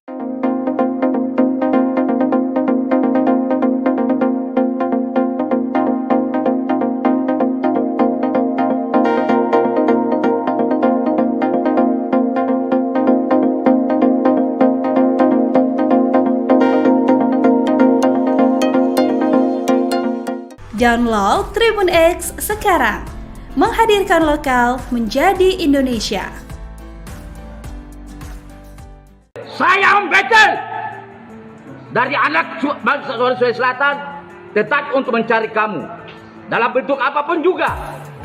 Download Tribun X sekarang, menghadirkan lokal menjadi Indonesia. Saya membekel dari anak bangsa Sulawesi Selatan tetap untuk mencari kamu dalam bentuk apapun juga,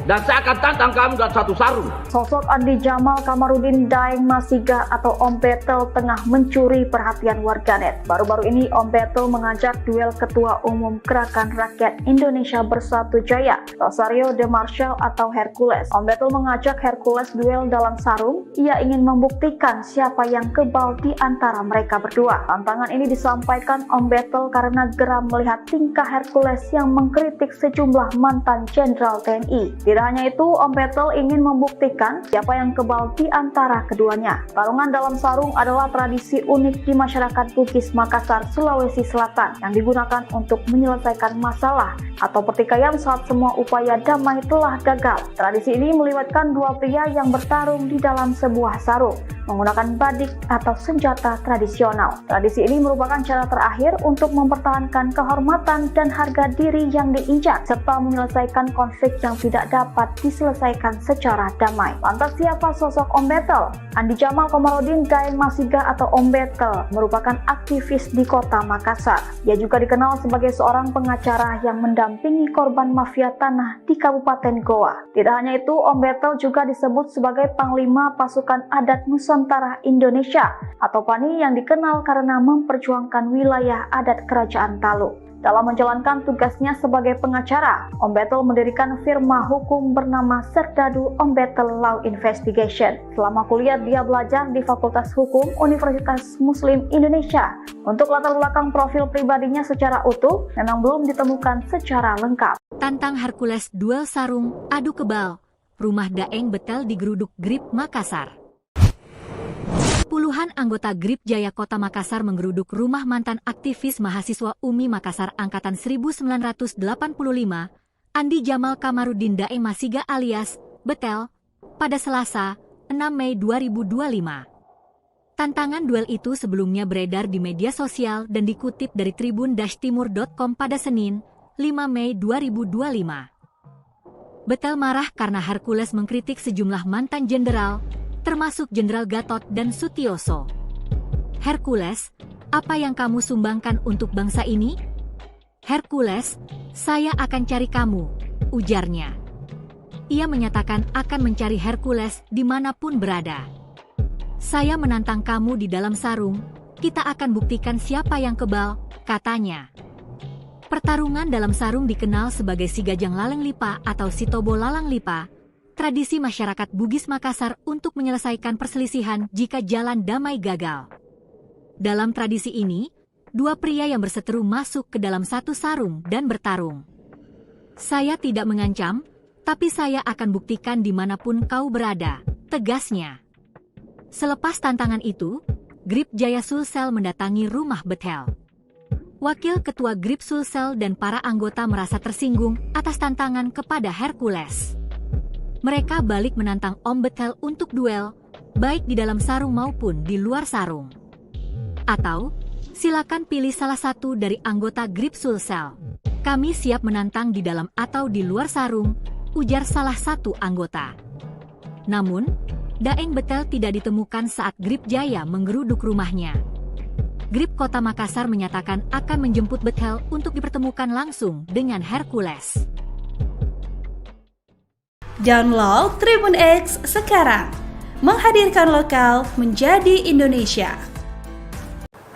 dan saya akan tantang kamu dalam satu sarung. Sosok Andi Jamal Kamarudin Daeng Masiga atau Om Betel tengah mencuri perhatian warganet. Baru-baru ini Om Betel mengajak duel Ketua Umum Gerakan Rakyat Indonesia Bersatu Jaya, Rosario de Marshall atau Hercules. Om Betel mengajak Hercules duel dalam sarung. Ia ingin membuktikan siapa yang kebal di antara mereka berdua. Tantangan ini disampaikan Om Betel karena geram melihat tingkah Hercules yang mengkritik sejumlah mantan Jenderal TNI. Tidak hanya itu, Om Betel ingin membuktikan siapa yang kebal di antara keduanya. Tarungan dalam sarung adalah tradisi unik di masyarakat Bugis Makassar, Sulawesi Selatan yang digunakan untuk menyelesaikan masalah atau pertikaian saat semua upaya damai telah gagal. Tradisi ini melibatkan dua pria yang bertarung di dalam sebuah sarung menggunakan badik atau senjata tradisional. Tradisi ini merupakan cara terakhir untuk mempertahankan kehormatan dan harga diri yang diinjak serta menyelesaikan konflik yang tidak dapat diselesaikan secara damai. Lantas siapa sosok Om Betel? Andi Jamal Kamarudin Daeng Masiga atau Om Betel merupakan aktivis di kota Makassar. Ia juga dikenal sebagai seorang pengacara yang mendampingi korban mafia tanah di Kabupaten Goa. Tidak hanya itu, Om Betel juga disebut sebagai Panglima Pasukan Adat Nusantara Indonesia atau PANI yang dikenal karena memperjuangkan wilayah adat Kerajaan Talu. Dalam menjalankan tugasnya sebagai pengacara, Om Betel mendirikan firma hukum bernama Serdadu Om Betel Law Investigation. Selama kuliah dia belajar di Fakultas Hukum Universitas Muslim Indonesia. Untuk latar belakang profil pribadinya secara utuh memang belum ditemukan secara lengkap. Tantang Hercules duel sarung, adu kebal. Rumah Daeng Betel digeruduk Grip Makassar. Puluhan anggota Grip Jaya Kota Makassar menggeruduk rumah mantan aktivis mahasiswa UMI Makassar Angkatan 1985, Andi Jamal Kamarudin Daeng Masiga alias Betel, pada Selasa, 6 Mei 2025. Tantangan duel itu sebelumnya beredar di media sosial dan dikutip dari tribun-timur.com pada Senin, 5 Mei 2025. Betel marah karena Hercules mengkritik sejumlah mantan jenderal, termasuk Jenderal Gatot dan Sutioso. Hercules, apa yang kamu sumbangkan untuk bangsa ini? Hercules, saya akan cari kamu, ujarnya. Ia menyatakan akan mencari Hercules dimanapun berada. Saya menantang kamu di dalam sarung, kita akan buktikan siapa yang kebal, katanya. Pertarungan dalam sarung dikenal sebagai Sigajang Laleng Lipa atau Sitobo Lalang Lipa, tradisi masyarakat Bugis Makassar untuk menyelesaikan perselisihan jika jalan damai gagal. Dalam tradisi ini, dua pria yang berseteru masuk ke dalam satu sarung dan bertarung. Saya tidak mengancam, tapi saya akan buktikan dimanapun kau berada, tegasnya. Selepas tantangan itu, Grip Jaya Sulsel mendatangi rumah Betel. Wakil Ketua Grip Sulsel dan para anggota merasa tersinggung atas tantangan kepada Hercules. Mereka balik menantang Om Betel untuk duel, baik di dalam sarung maupun di luar sarung. Atau, silakan pilih salah satu dari anggota Grip Sulsel. Kami siap menantang di dalam atau di luar sarung, ujar salah satu anggota. Namun, Daeng Betel tidak ditemukan saat Grip Jaya menggeruduk rumahnya. Grip Kota Makassar menyatakan akan menjemput Betel untuk dipertemukan langsung dengan Hercules. Download Tribun X sekarang, menghadirkan lokal menjadi Indonesia.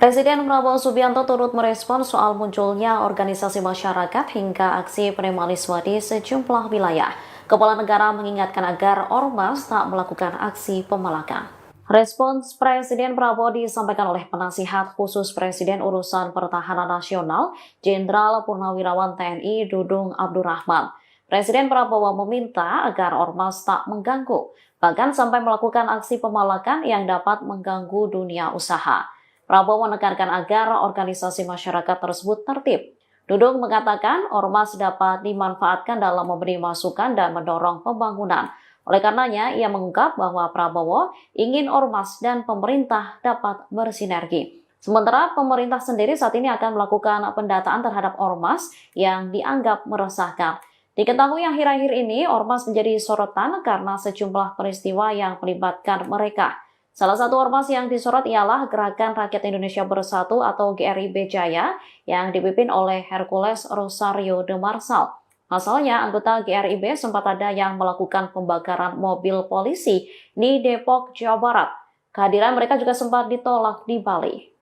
Presiden Prabowo Subianto turut merespon soal munculnya organisasi masyarakat hingga aksi premanisme di sejumlah wilayah. Kepala negara mengingatkan agar ormas tak melakukan aksi pemalakan. Respons Presiden Prabowo disampaikan oleh penasihat khusus Presiden Urusan Pertahanan Nasional, Jenderal Purnawirawan TNI Dudung Abdurrahman. Presiden Prabowo meminta agar ormas tak mengganggu, bahkan sampai melakukan aksi pemalakan yang dapat mengganggu dunia usaha. Prabowo menekankan agar organisasi masyarakat tersebut tertib. Dudung mengatakan ormas dapat dimanfaatkan dalam memberi masukan dan mendorong pembangunan. Oleh karenanya, ia mengungkap bahwa Prabowo ingin ormas dan pemerintah dapat bersinergi. Sementara pemerintah sendiri saat ini akan melakukan pendataan terhadap ormas yang dianggap meresahkan. Diketahui akhir-akhir ini ormas menjadi sorotan karena sejumlah peristiwa yang melibatkan mereka. Salah satu ormas yang disorot ialah Gerakan Rakyat Indonesia Bersatu atau GRIB Jaya yang dipimpin oleh Hercules Rosario de Marsal. Pasalnya, anggota GRIB sempat ada yang melakukan pembakaran mobil polisi di Depok, Jawa Barat. Kehadiran mereka juga sempat ditolak di Bali.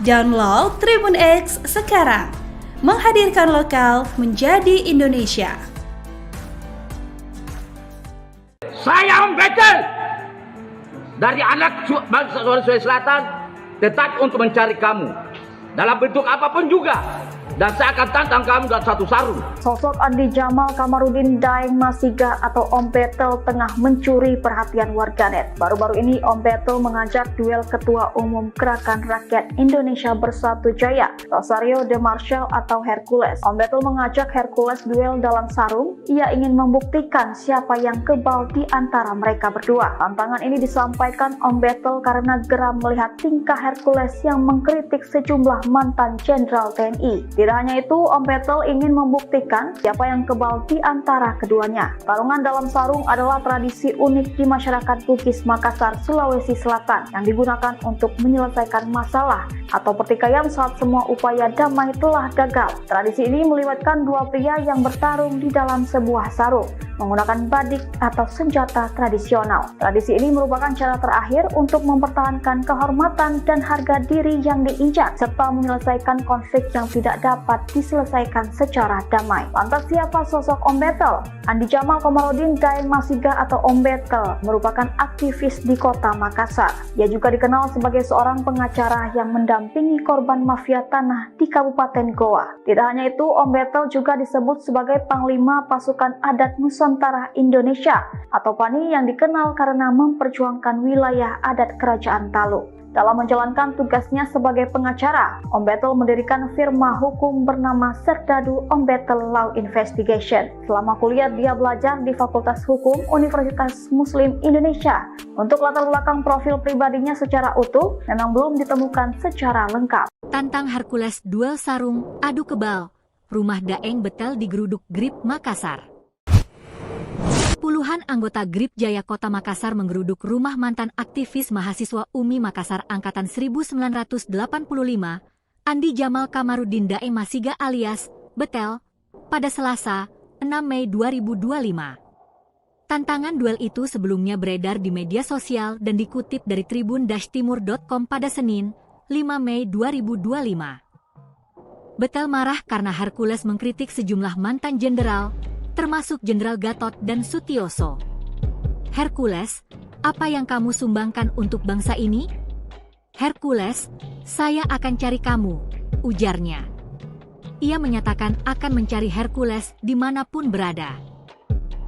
Download Tribun X sekarang, menghadirkan lokal menjadi Indonesia. Saya membekel dari anak bangsa Sulawesi Selatan tetap untuk mencari kamu dalam bentuk apapun juga, dan saya akan tantang kamu dalam satu sarung. Sosok Andi Jamal Kamarudin Daeng Masiga atau Om Betel tengah mencuri perhatian warganet. Baru-baru ini Om Betel mengajak duel Ketua Umum Gerakan Rakyat Indonesia Bersatu Jaya, Rosario de Marsal atau Hercules. Om Betel mengajak Hercules duel dalam sarung. Ia ingin membuktikan siapa yang kebal di antara mereka berdua. Tantangan ini disampaikan Om Betel karena geram melihat tingkah Hercules yang mengkritik sejumlah mantan Jenderal TNI. Tidak hanya itu, Om Betel ingin membuktikan siapa yang kebal di antara keduanya. Tarungan dalam sarung adalah tradisi unik di masyarakat Bugis Makassar, Sulawesi Selatan yang digunakan untuk menyelesaikan masalah atau pertikaian saat semua upaya damai telah gagal. Tradisi ini melibatkan dua pria yang bertarung di dalam sebuah sarung menggunakan badik atau senjata tradisional. Tradisi ini merupakan cara terakhir untuk mempertahankan kehormatan dan harga diri yang diinjak serta menyelesaikan konflik yang tidak dapat diselesaikan secara damai. Lantas siapa sosok Om Betel? Andi Jamal Kamarudin Daeng Masiga atau Om Betel merupakan aktivis di kota Makassar. Ia juga dikenal sebagai seorang pengacara yang mendampingi korban mafia tanah di Kabupaten Goa. Tidak hanya itu, Om Betel juga disebut sebagai Panglima Pasukan Adat Nusantara Indonesia atau PANI yang dikenal karena memperjuangkan wilayah adat Kerajaan Talu. Dalam menjalankan tugasnya sebagai pengacara, Om Betel mendirikan firma hukum bernama Serdadu Om Betel Law Investigation. Selama kuliah, dia belajar di Fakultas Hukum Universitas Muslim Indonesia. Untuk latar belakang profil pribadinya secara utuh, memang belum ditemukan secara lengkap. Tantang Hercules duel sarung, adu kebal. Rumah Daeng Betel digeruduk GRIB Makassar. Puluhan anggota GRIB Jaya Kota Makassar menggeruduk rumah mantan aktivis mahasiswa UMI Makassar Angkatan 1985, Andi Jamal Kamarudin Daeng Masiga alias Betel, pada Selasa, 6 Mei 2025. Tantangan duel itu sebelumnya beredar di media sosial dan dikutip dari tribun-timur.com pada Senin, 5 Mei 2025. Betel marah karena Hercules mengkritik sejumlah mantan jenderal, termasuk Jenderal Gatot dan Sutioso. Hercules, apa yang kamu sumbangkan untuk bangsa ini? Hercules, saya akan cari kamu, ujarnya. Ia menyatakan akan mencari Hercules dimanapun berada.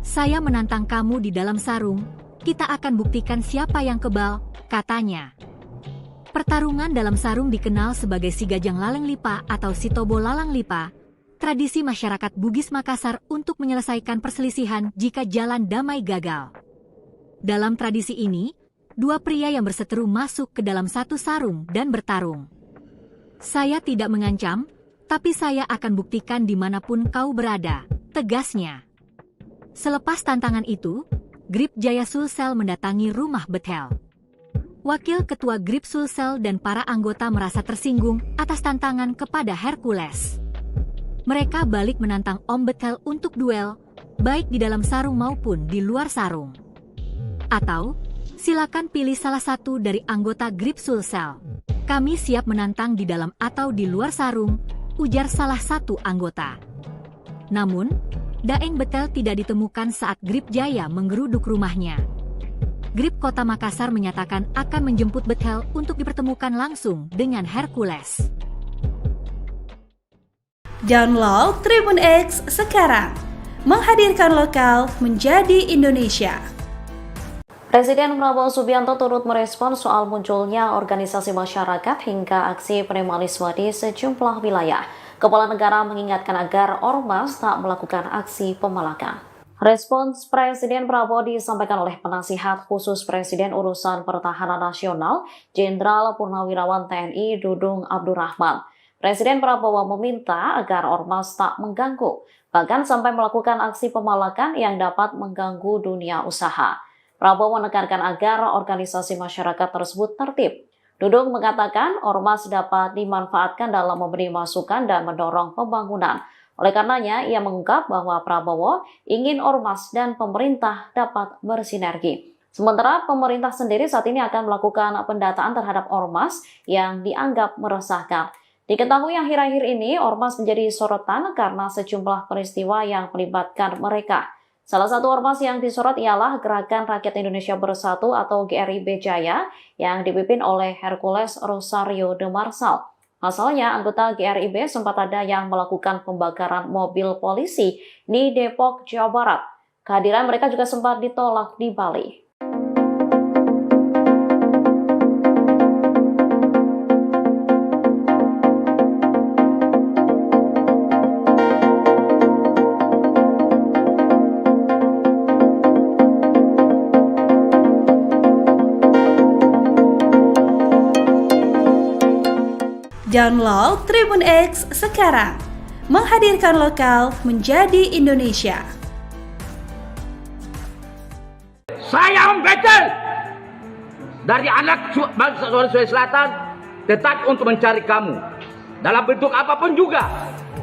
Saya menantang kamu di dalam sarung, kita akan buktikan siapa yang kebal, katanya. Pertarungan dalam sarung dikenal sebagai Sigajang Laleng Lipa atau Sitobo Lalang Lipa, tradisi masyarakat Bugis Makassar untuk menyelesaikan perselisihan jika jalan damai gagal. Dalam tradisi ini, dua pria yang berseteru masuk ke dalam satu sarung dan bertarung. Saya tidak mengancam, tapi saya akan buktikan dimanapun kau berada, tegasnya. Selepas tantangan itu, GRIB Jaya Sulsel mendatangi rumah Betel. Wakil Ketua GRIB Sulsel dan para anggota merasa tersinggung atas tantangan kepada Hercules. Mereka balik menantang Om Betel untuk duel, baik di dalam sarung maupun di luar sarung. Atau, silakan pilih salah satu dari anggota GRIB Sulsel. Kami siap menantang di dalam atau di luar sarung, ujar salah satu anggota. Namun, Daeng Betel tidak ditemukan saat GRIB Jaya menggeruduk rumahnya. GRIB Kota Makassar menyatakan akan menjemput Betel untuk dipertemukan langsung dengan Hercules. Download Tribun X sekarang, menghadirkan lokal menjadi Indonesia. Presiden Prabowo Subianto turut merespon soal munculnya organisasi masyarakat hingga aksi premanisme di sejumlah wilayah. Kepala negara mengingatkan agar ormas tak melakukan aksi pemalakan. Respons Presiden Prabowo disampaikan oleh penasihat khusus Presiden Urusan Pertahanan Nasional, Jenderal Purnawirawan TNI Dudung Abdurrahman. Presiden Prabowo meminta agar ormas tak mengganggu, bahkan sampai melakukan aksi pemalakan yang dapat mengganggu dunia usaha. Prabowo menekankan agar organisasi masyarakat tersebut tertib. Dudung mengatakan ormas dapat dimanfaatkan dalam memberi masukan dan mendorong pembangunan. Oleh karenanya, ia mengungkap bahwa Prabowo ingin ormas dan pemerintah dapat bersinergi. Sementara pemerintah sendiri saat ini akan melakukan pendataan terhadap ormas yang dianggap meresahkan. Diketahui akhir-akhir ini ormas menjadi sorotan karena sejumlah peristiwa yang melibatkan mereka. Salah satu ormas yang disorot ialah Gerakan Rakyat Indonesia Bersatu atau GRIB Jaya yang dipimpin oleh Hercules Rosario de Marsal. Pasalnya, anggota GRIB sempat ada yang melakukan pembakaran mobil polisi di Depok, Jawa Barat. Kehadiran mereka juga sempat ditolak di Bali. Download Tribun X sekarang, menghadirkan lokal menjadi Indonesia. Saya membekel dari anak bangsa Sulawesi Selatan tetap untuk mencari kamu dalam bentuk apapun juga,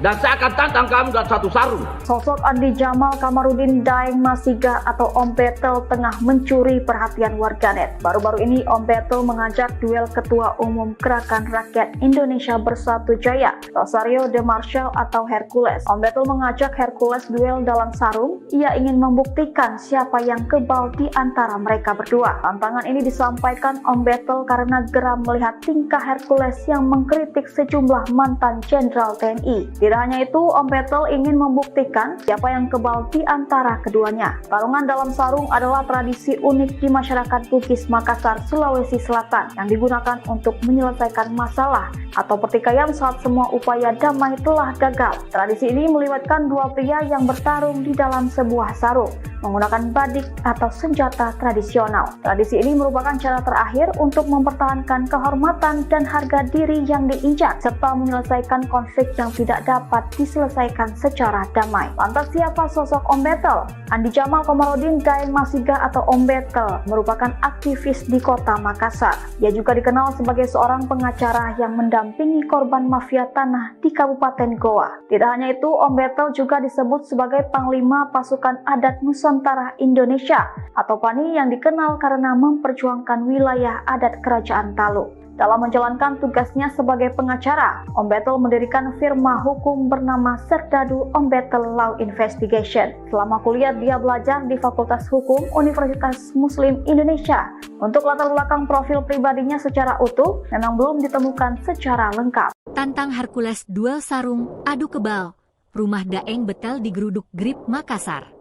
dan saya akan tantang kamu dalam satu sarung. Sosok Andi Jamal Kamarudin Daeng Masiga atau Om Betel tengah mencuri perhatian warganet. Baru-baru ini Om Betel mengajak duel Ketua Umum Gerakan Rakyat Indonesia Bersatu Jaya, Rosario de Marsal atau Hercules. Om Betel mengajak Hercules duel dalam sarung. Ia ingin membuktikan siapa yang kebal di antara mereka berdua. Tantangan ini disampaikan Om Betel karena geram melihat tingkah Hercules yang mengkritik sejumlah mantan Jenderal TNI. Tidak hanya itu, Om Betel ingin membuktikan siapa yang kebal di antara keduanya. Tarungan dalam sarung adalah tradisi unik di masyarakat Bugis Makassar, Sulawesi Selatan yang digunakan untuk menyelesaikan masalah atau pertikaian saat semua upaya damai telah gagal. Tradisi ini melibatkan dua pria yang bertarung di dalam sebuah sarung menggunakan badik atau senjata tradisional. Tradisi ini merupakan cara terakhir untuk mempertahankan kehormatan dan harga diri yang diinjak serta menyelesaikan konflik yang tidak dapat diselesaikan secara damai. Lantas siapa sosok Om Betel? Andi Jamal Kamarudin Daeng Masiga atau Om Betel merupakan aktivis di kota Makassar. Ia juga dikenal sebagai seorang pengacara yang mendampingi korban mafia tanah di Kabupaten Goa. Tidak hanya itu, Om Betel juga disebut sebagai Panglima Pasukan Adat Nusantara Indonesia atau PANI yang dikenal karena memperjuangkan wilayah adat Kerajaan Talu. Dalam menjalankan tugasnya sebagai pengacara, Om Betel mendirikan firma hukum bernama Serdadu Om Betel Law Investigation. Selama kuliah dia belajar di Fakultas Hukum Universitas Muslim Indonesia. Untuk latar belakang profil pribadinya secara utuh memang belum ditemukan secara lengkap. Tantang Hercules duel sarung, adu kebal. Rumah Daeng Betel digeruduk GRIB Makassar.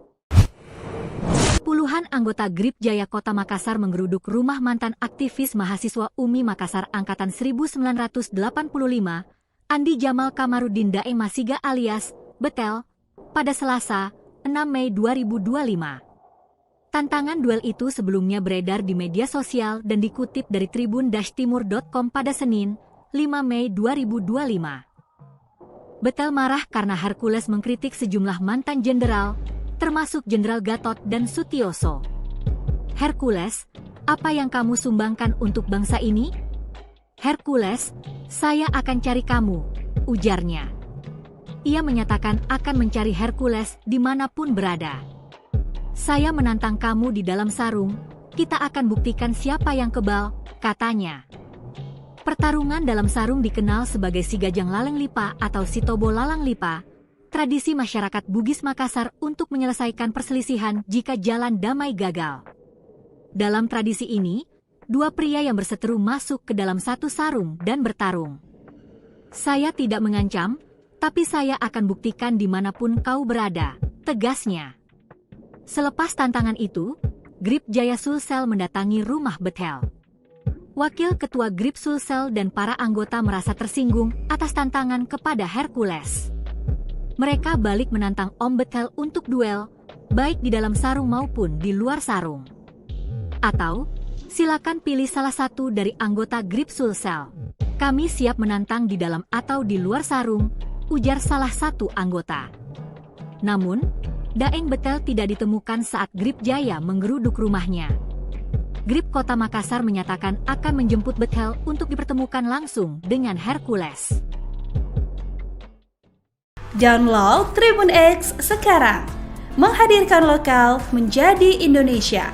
Puluhan anggota GRIB Jaya Kota Makassar menggeruduk rumah mantan aktivis mahasiswa UMI Makassar Angkatan 1985, Andi Jamal Kamarudin Daeng Masiga alias Betel, pada Selasa, 6 Mei 2025. Tantangan duel itu sebelumnya beredar di media sosial dan dikutip dari tribun-timur.com pada Senin, 5 Mei 2025. Betel marah karena Hercules mengkritik sejumlah mantan jenderal, termasuk Jenderal Gatot dan Sutioso. Hercules, apa yang kamu sumbangkan untuk bangsa ini? Hercules, saya akan cari kamu, ujarnya. Ia menyatakan akan mencari Hercules dimanapun berada. Saya menantang kamu di dalam sarung, kita akan buktikan siapa yang kebal, katanya. Pertarungan dalam sarung dikenal sebagai Sigajang Laleng Lipa atau Sitobo Lalang Lipa, tradisi masyarakat Bugis Makassar untuk menyelesaikan perselisihan jika jalan damai gagal. Dalam tradisi ini, dua pria yang berseteru masuk ke dalam satu sarung dan bertarung. Saya tidak mengancam, tapi saya akan buktikan dimanapun kau berada, tegasnya. Selepas tantangan itu, Grip Jaya Sulsel mendatangi rumah Betel. Wakil Ketua Grip Sulsel dan para anggota merasa tersinggung atas tantangan kepada Hercules. Mereka balik menantang Om Betel untuk duel, baik di dalam sarung maupun di luar sarung. Atau, silakan pilih salah satu dari anggota Grip Sulsel. Kami siap menantang di dalam atau di luar sarung, ujar salah satu anggota. Namun, Daeng Betel tidak ditemukan saat Grip Jaya menggeruduk rumahnya. Grip Kota Makassar menyatakan akan menjemput Betel untuk dipertemukan langsung dengan Hercules. Download Tribun X sekarang, menghadirkan lokal menjadi Indonesia.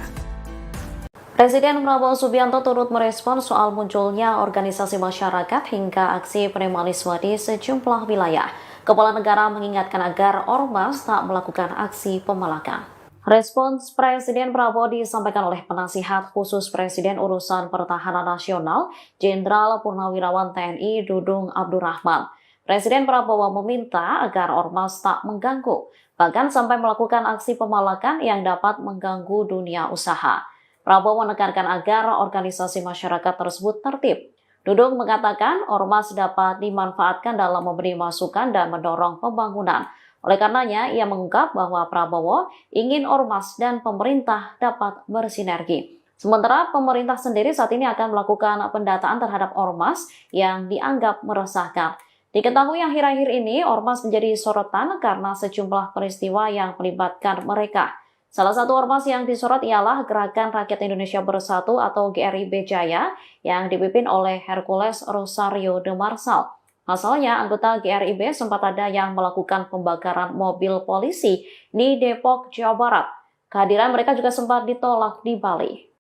Presiden Prabowo Subianto turut merespon soal munculnya organisasi masyarakat hingga aksi premanisme di sejumlah wilayah. Kepala negara mengingatkan agar ormas tak melakukan aksi pemalakan. Respons Presiden Prabowo disampaikan oleh penasihat khusus Presiden Urusan Pertahanan Nasional, Jenderal Purnawirawan TNI Dudung Abdurrahman. Presiden Prabowo meminta agar ormas tak mengganggu, bahkan sampai melakukan aksi pemalakan yang dapat mengganggu dunia usaha. Prabowo menekankan agar organisasi masyarakat tersebut tertib. Dudung mengatakan ormas dapat dimanfaatkan dalam memberi masukan dan mendorong pembangunan. Oleh karenanya, ia mengungkap bahwa Prabowo ingin ormas dan pemerintah dapat bersinergi. Sementara pemerintah sendiri saat ini akan melakukan pendataan terhadap ormas yang dianggap meresahkan. Diketahui akhir-akhir ini ormas menjadi sorotan karena sejumlah peristiwa yang melibatkan mereka. Salah satu ormas yang disorot ialah Gerakan Rakyat Indonesia Bersatu atau GRIB Jaya yang dipimpin oleh Hercules Rosario de Marsal. Pasalnya, anggota GRIB sempat ada yang melakukan pembakaran mobil polisi di Depok, Jawa Barat. Kehadiran mereka juga sempat ditolak di Bali.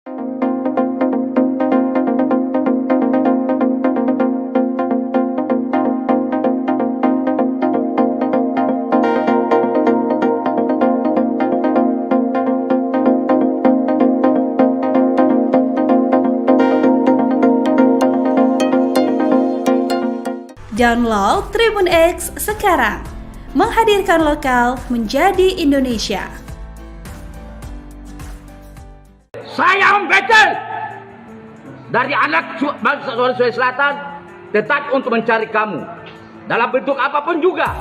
Download Tribun X sekarang, menghadirkan lokal menjadi Indonesia. Saya Om Betel dari anak bangsa Sulawesi Selatan tetap untuk mencari kamu dalam bentuk apapun juga,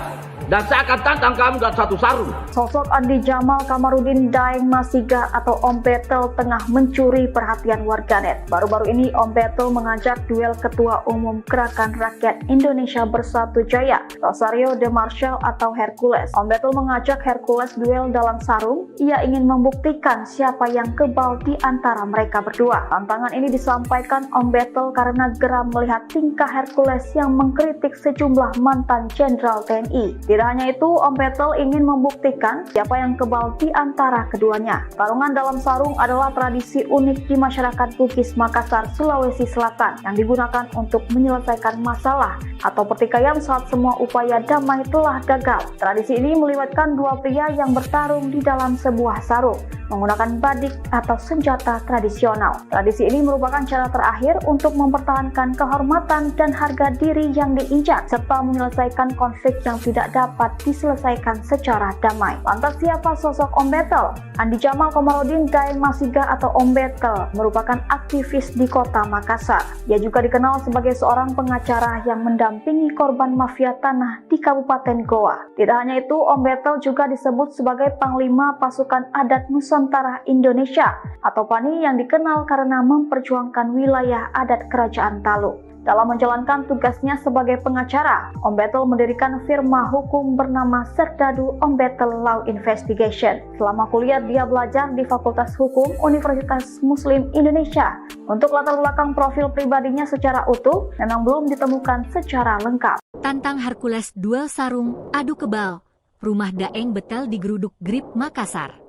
dan saya akan tantang kamu dalam satu sarung. Sosok Andi Jamal Kamarudin Daeng Masiga atau Om Betel tengah mencuri perhatian warganet. Baru-baru ini Om Betel mengajak duel Ketua Umum Gerakan Rakyat Indonesia Bersatu Jaya, Rosario de Marsal atau Hercules. Om Betel mengajak Hercules duel dalam sarung. Ia ingin membuktikan siapa yang kebal di antara mereka berdua. Tantangan ini disampaikan Om Betel karena geram melihat tingkah Hercules yang mengkritik sejumlah mantan jenderal TNI. Tidak hanya itu, Om Betel ingin membuktikan siapa yang kebal di antara keduanya. Tarungan dalam sarung adalah tradisi unik di masyarakat Bugis Makassar, Sulawesi Selatan yang digunakan untuk menyelesaikan masalah atau pertikaian saat semua upaya damai telah gagal. Tradisi ini melibatkan dua pria yang bertarung di dalam sebuah sarung menggunakan badik atau senjata tradisional. Tradisi ini merupakan cara terakhir untuk mempertahankan kehormatan dan harga diri yang diinjak serta menyelesaikan konflik yang tidak dapat diselesaikan secara damai. Lantas siapa sosok Om Betel? Andi Jamal Kamarudin Daeng Masiga atau Om Betel merupakan aktivis di Kota Makassar. Ia juga dikenal sebagai seorang pengacara yang mendampingi korban mafia tanah di Kabupaten Goa. Tidak hanya itu, Om Betel juga disebut sebagai Panglima Pasukan Adat Nusantara Indonesia atau PANI yang dikenal karena memperjuangkan wilayah adat Kerajaan Talu. Dalam menjalankan tugasnya sebagai pengacara, Om Betel mendirikan firma hukum bernama Serdadu Om Betel Law Investigation. Selama kuliah dia belajar di Fakultas Hukum Universitas Muslim Indonesia. Untuk latar belakang profil pribadinya secara utuh memang belum ditemukan secara lengkap. Tantang Hercules duel sarung, adu kebal. Rumah Daeng Betel digeruduk GRIB Makassar.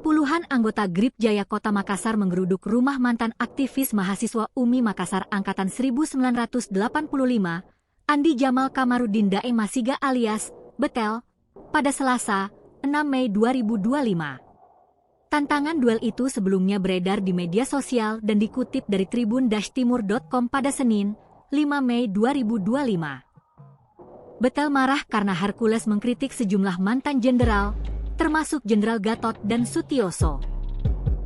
Puluhan anggota GRIB Jaya Kota Makassar menggeruduk rumah mantan aktivis mahasiswa UMI Makassar Angkatan 1985, Andi Jamal Kamarudin Daeng Masiga alias Betel, pada Selasa, 6 Mei 2025. Tantangan duel itu sebelumnya beredar di media sosial dan dikutip dari tribun-timur.com pada Senin, 5 Mei 2025. Betel marah karena Hercules mengkritik sejumlah mantan jenderal, termasuk Jenderal Gatot dan Sutioso.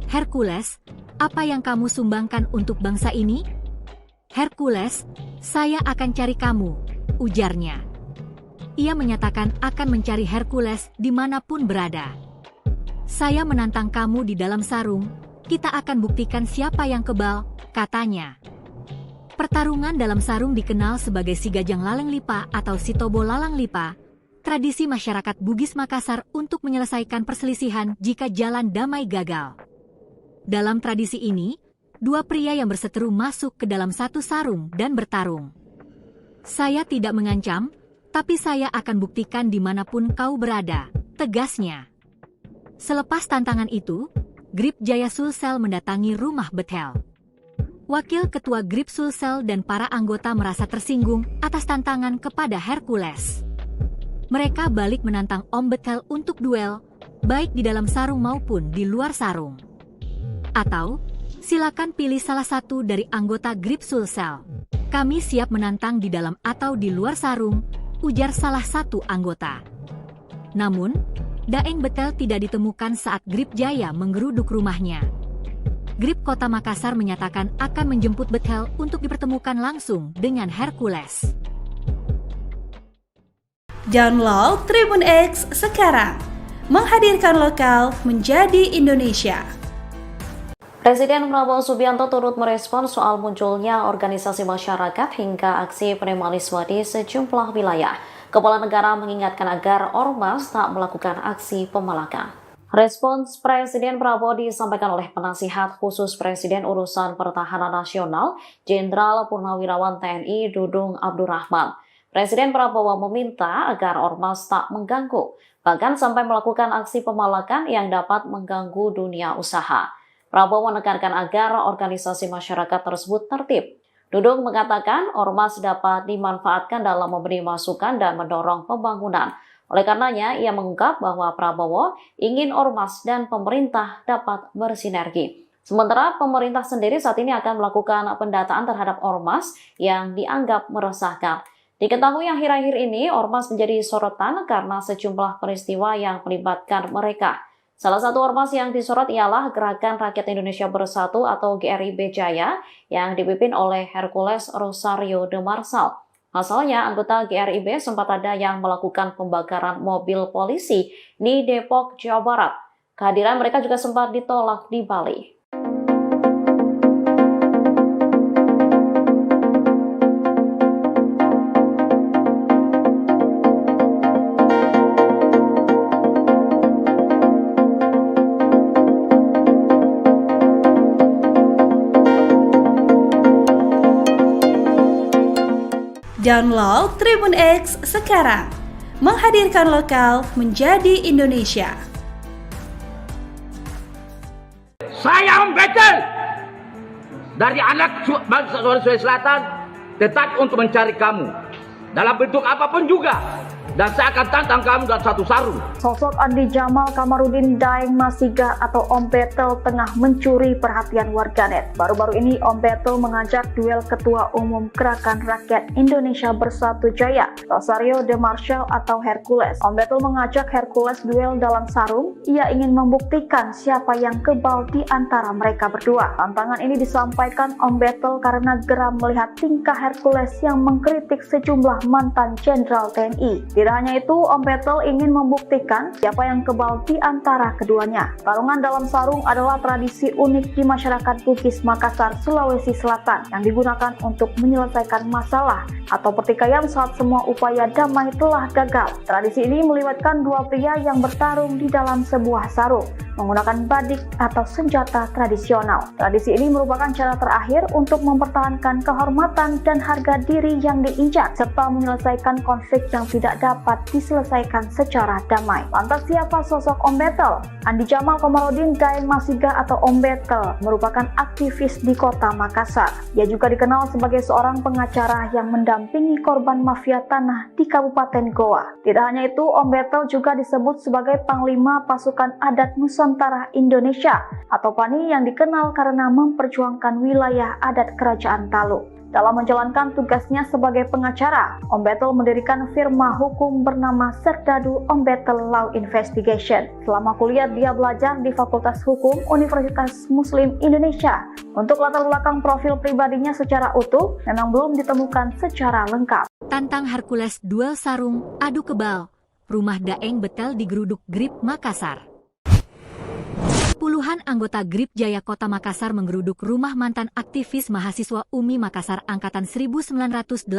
Hercules, apa yang kamu sumbangkan untuk bangsa ini? Hercules, saya akan cari kamu, ujarnya. Ia menyatakan akan mencari Hercules dimanapun berada. Saya menantang kamu di dalam sarung, kita akan buktikan siapa yang kebal, katanya. Pertarungan dalam sarung dikenal sebagai si Gajang Laleng Lipa atau si Tobo Lalang Lipa, tradisi masyarakat Bugis Makassar untuk menyelesaikan perselisihan jika jalan damai gagal. Dalam tradisi ini, dua pria yang berseteru masuk ke dalam satu sarung dan bertarung. Saya tidak mengancam, tapi saya akan buktikan dimanapun kau berada, tegasnya. Selepas tantangan itu, Grip Jaya Sulsel mendatangi rumah Betel. Wakil Ketua Grip Sulsel dan para anggota merasa tersinggung atas tantangan kepada Hercules. Mereka balik menantang Om Betel untuk duel, baik di dalam sarung maupun di luar sarung. Atau, silakan pilih salah satu dari anggota Grip Sulsel. Kami siap menantang di dalam atau di luar sarung, ujar salah satu anggota. Namun, Daeng Betel tidak ditemukan saat Grip Jaya menggeruduk rumahnya. Grip Kota Makassar menyatakan akan menjemput Betel untuk dipertemukan langsung dengan Hercules. Download Tribun X sekarang, menghadirkan lokal menjadi Indonesia. Presiden Prabowo Subianto turut merespon soal munculnya organisasi masyarakat hingga aksi premanisme di sejumlah wilayah. Kepala negara mengingatkan agar ormas tak melakukan aksi pemalakan. Respons Presiden Prabowo disampaikan oleh penasihat khusus Presiden Urusan Pertahanan Nasional, Jenderal Purnawirawan TNI Dudung Abdurrahman. Presiden Prabowo meminta agar ormas tak mengganggu, bahkan sampai melakukan aksi pemalakan yang dapat mengganggu dunia usaha. Prabowo menekankan agar organisasi masyarakat tersebut tertib. Dudung mengatakan ormas dapat dimanfaatkan dalam memberi masukan dan mendorong pembangunan. Oleh karenanya, ia mengungkap bahwa Prabowo ingin ormas dan pemerintah dapat bersinergi. Sementara pemerintah sendiri saat ini akan melakukan pendataan terhadap ormas yang dianggap meresahkan. Diketahui akhir-akhir ini ormas menjadi sorotan karena sejumlah peristiwa yang melibatkan mereka. Salah satu ormas yang disorot ialah Gerakan Rakyat Indonesia Bersatu atau GRIB Jaya yang dipimpin oleh Hercules Rosario de Marsal. Pasalnya, anggota GRIB sempat ada yang melakukan pembakaran mobil polisi di Depok, Jawa Barat. Kehadiran mereka juga sempat ditolak di Bali. Download Tribun X sekarang, menghadirkan lokal menjadi Indonesia. Saya Om Betel dari anak bangsa Sulawesi Selatan tetap untuk mencari kamu dalam bentuk apapun juga, dan saya akan tantang kamu dalam satu sarung. Sosok Andi Jamal Kamarudin Daeng Masiga atau Om Betel tengah mencuri perhatian warganet. Baru-baru ini Om Betel mengajak duel Ketua Umum Gerakan Rakyat Indonesia Bersatu Jaya, Rosario de Marsal atau Hercules. Om Betel mengajak Hercules duel dalam sarung. Ia ingin membuktikan siapa yang kebal di antara mereka berdua. Tantangan ini disampaikan Om Betel karena geram melihat tingkah Hercules yang mengkritik sejumlah mantan Jenderal TNI. Tidak hanya itu, Om Betel ingin membuktikan siapa yang kebal di antara keduanya. Tarungan dalam sarung adalah tradisi unik di masyarakat Bugis Makassar, Sulawesi Selatan yang digunakan untuk menyelesaikan masalah atau pertikaian saat semua upaya damai telah gagal. Tradisi ini melibatkan dua pria yang bertarung di dalam sebuah sarung menggunakan badik atau senjata tradisional. Tradisi ini merupakan cara terakhir untuk mempertahankan kehormatan dan harga diri yang diinjak serta menyelesaikan konflik yang tidak dapat diselesaikan secara damai. Lantas siapa sosok Om Betel? Andi Jamal Kamarudin Daeng Masiga atau Om Betel merupakan aktivis di Kota Makassar. Ia juga dikenal sebagai seorang pengacara yang mendampingi korban mafia tanah di Kabupaten Goa. Tidak hanya itu, Om Betel juga disebut sebagai Panglima Pasukan Adat Nusantara Indonesia atau PANI yang dikenal karena memperjuangkan wilayah adat Kerajaan Talu. Dalam menjalankan tugasnya sebagai pengacara, Om Betel mendirikan firma hukum bernama Serdadu Om Betel Law Investigation. Selama kuliah dia belajar di Fakultas Hukum Universitas Muslim Indonesia. Untuk latar belakang profil pribadinya secara utuh memang belum ditemukan secara lengkap. Tantang Hercules duel sarung, adu kebal. Rumah Daeng Betel digeruduk Grip Makassar. Puluhan anggota Grip Jaya Kota Makassar menggeruduk rumah mantan aktivis mahasiswa UMI Makassar Angkatan 1985,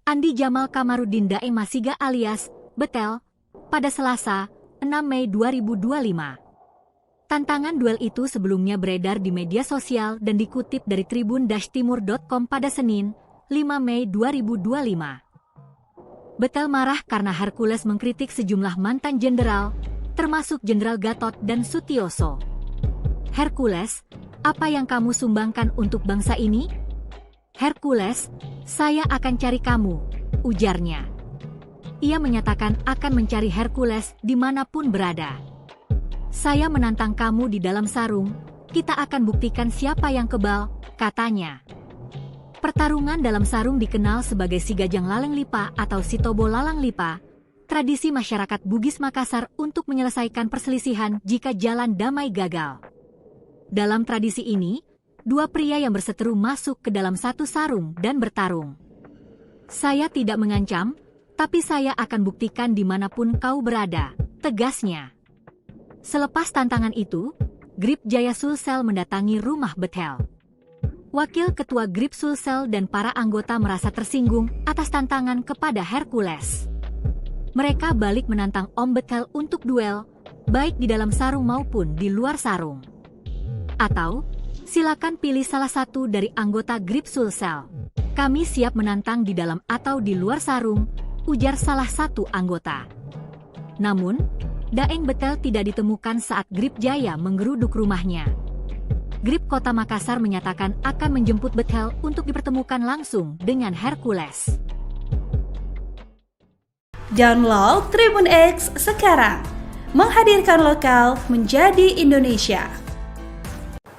Andi Jamal Kamarudin Daeng Masiga alias Betel, pada Selasa, 6 Mei 2025. Tantangan duel itu sebelumnya beredar di media sosial dan dikutip dari tribun-timur.com pada Senin, 5 Mei 2025. Betel marah karena Hercules mengkritik sejumlah mantan jenderal, termasuk Jenderal Gatot dan Sutioso. Hercules, apa yang kamu sumbangkan untuk bangsa ini? Hercules, saya akan cari kamu, ujarnya. Ia menyatakan akan mencari Hercules dimanapun berada. Saya menantang kamu di dalam sarung, kita akan buktikan siapa yang kebal, katanya. Pertarungan dalam sarung dikenal sebagai Sigajang Laleng Lipa atau Sitobo Lalang Lipa, tradisi masyarakat Bugis Makassar untuk menyelesaikan perselisihan jika jalan damai gagal. Dalam tradisi ini, dua pria yang berseteru masuk ke dalam satu sarung dan bertarung. Saya tidak mengancam, tapi saya akan buktikan dimanapun kau berada, tegasnya. Selepas tantangan itu, Grip Jaya Sulsel mendatangi rumah Betel. Wakil Ketua Grip Sulsel dan para anggota merasa tersinggung atas tantangan kepada Hercules. Mereka balik menantang Om Betel untuk duel, baik di dalam sarung maupun di luar sarung. Atau, silakan pilih salah satu dari anggota Grip Sulsel. Kami siap menantang di dalam atau di luar sarung, ujar salah satu anggota. Namun, Daeng Betel tidak ditemukan saat Grip Jaya menggeruduk rumahnya. Grip Kota Makassar menyatakan akan menjemput Betel untuk dipertemukan langsung dengan Hercules. Download Tribun X sekarang, menghadirkan lokal menjadi Indonesia.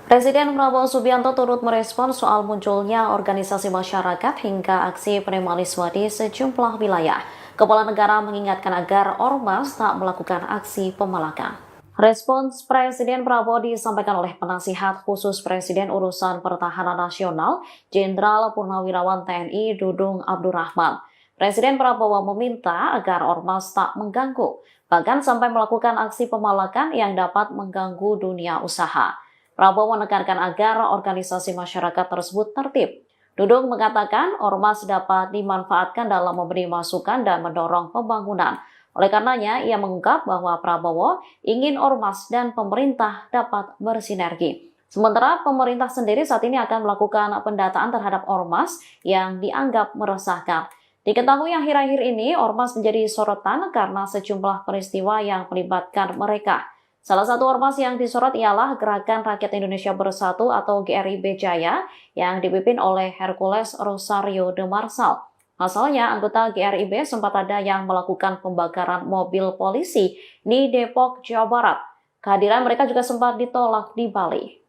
Presiden Prabowo Subianto turut merespon soal munculnya organisasi masyarakat hingga aksi premanisme di sejumlah wilayah. Kepala negara mengingatkan agar ormas tak melakukan aksi pemalakan. Respons Presiden Prabowo disampaikan oleh penasihat khusus Presiden Urusan Pertahanan Nasional, Jenderal Purnawirawan TNI Dudung Abdurrahman. Presiden Prabowo meminta agar ormas tak mengganggu, bahkan sampai melakukan aksi pemalakan yang dapat mengganggu dunia usaha. Prabowo menekankan agar organisasi masyarakat tersebut tertib. Dudung mengatakan ormas dapat dimanfaatkan dalam memberi masukan dan mendorong pembangunan. Oleh karenanya, ia mengungkap bahwa Prabowo ingin ormas dan pemerintah dapat bersinergi. Sementara pemerintah sendiri saat ini akan melakukan pendataan terhadap ormas yang dianggap meresahkan. Diketahui akhir-akhir ini, ormas menjadi sorotan karena sejumlah peristiwa yang melibatkan mereka. Salah satu ormas yang disorot ialah Gerakan Rakyat Indonesia Bersatu atau GRIB Jaya yang dipimpin oleh Hercules Rosario de Marsal. Pasalnya, anggota GRIB sempat ada yang melakukan pembakaran mobil polisi di Depok, Jawa Barat. Kehadiran mereka juga sempat ditolak di Bali.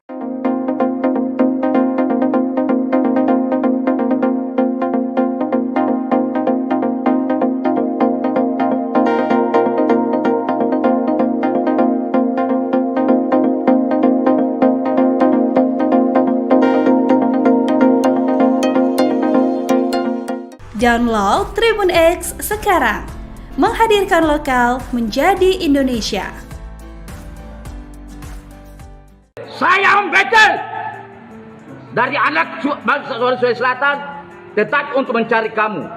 Download Tribun X sekarang, menghadirkan lokal menjadi Indonesia. Saya Om Betel dari anak bangsa Sulawesi Selatan tetap untuk mencari kamu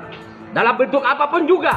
dalam bentuk apapun juga,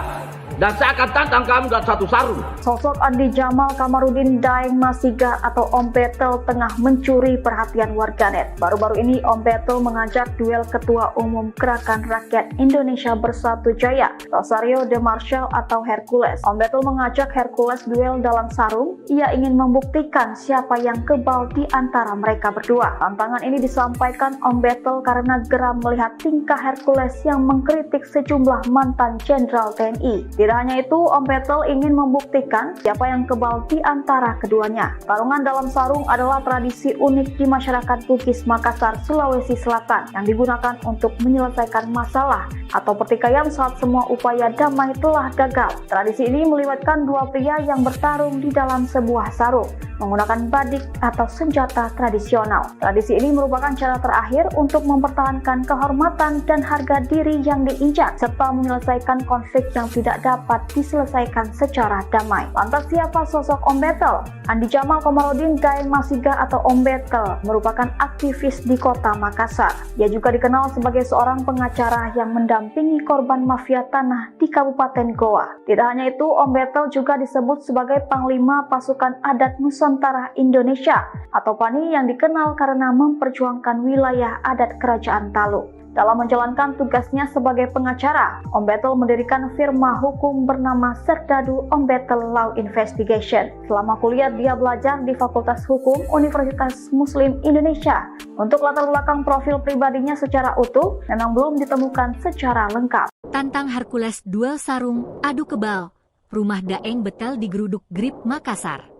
dan saya akan tantang kamu dalam satu sarung. Sosok Andi Jamal Kamarudin Daeng Masiga atau Om Betel tengah mencuri perhatian warganet. Baru-baru ini Om Betel mengajak duel Ketua Umum Gerakan Rakyat Indonesia Bersatu Jaya, Rosario de Marsal atau Hercules. Om Betel mengajak Hercules duel dalam sarung. Ia ingin membuktikan siapa yang kebal di antara mereka berdua. Tantangan ini disampaikan Om Betel karena geram melihat tingkah Hercules yang mengkritik sejumlah mantan jenderal TNI. Di Tidak hanya itu, Om Betel ingin membuktikan siapa yang kebal di antara keduanya. Tarungan dalam sarung adalah tradisi unik di masyarakat Bugis Makassar, Sulawesi Selatan yang digunakan untuk menyelesaikan masalah atau pertikaian saat semua upaya damai telah gagal. Tradisi ini melibatkan dua pria yang bertarung di dalam sebuah sarung menggunakan badik atau senjata tradisional. Tradisi ini merupakan cara terakhir untuk mempertahankan kehormatan dan harga diri yang diinjak serta menyelesaikan konflik yang tidak dapat diselesaikan secara damai. Lantas siapa sosok Om Betel? Andi Jamal Kamarudin Daeng Masiga atau Om Betel merupakan aktivis di kota Makassar. Dia juga dikenal sebagai seorang pengacara yang mendampingi korban mafia tanah di Kabupaten Goa. Tidak hanya itu, Om Betel juga disebut sebagai Panglima Pasukan Adat Nusantara Indonesia atau PANI yang dikenal karena memperjuangkan wilayah adat Kerajaan Talu. Dalam menjalankan tugasnya sebagai pengacara, Om Betel mendirikan firma hukum bernama Serdadu Om Betel Law Investigation. Selama kuliah, dia belajar di Fakultas Hukum Universitas Muslim Indonesia. Untuk latar belakang profil pribadinya secara utuh, memang belum ditemukan secara lengkap. Tantang Hercules duel sarung, adu kebal. Rumah Daeng Betel digeruduk Grip Makassar.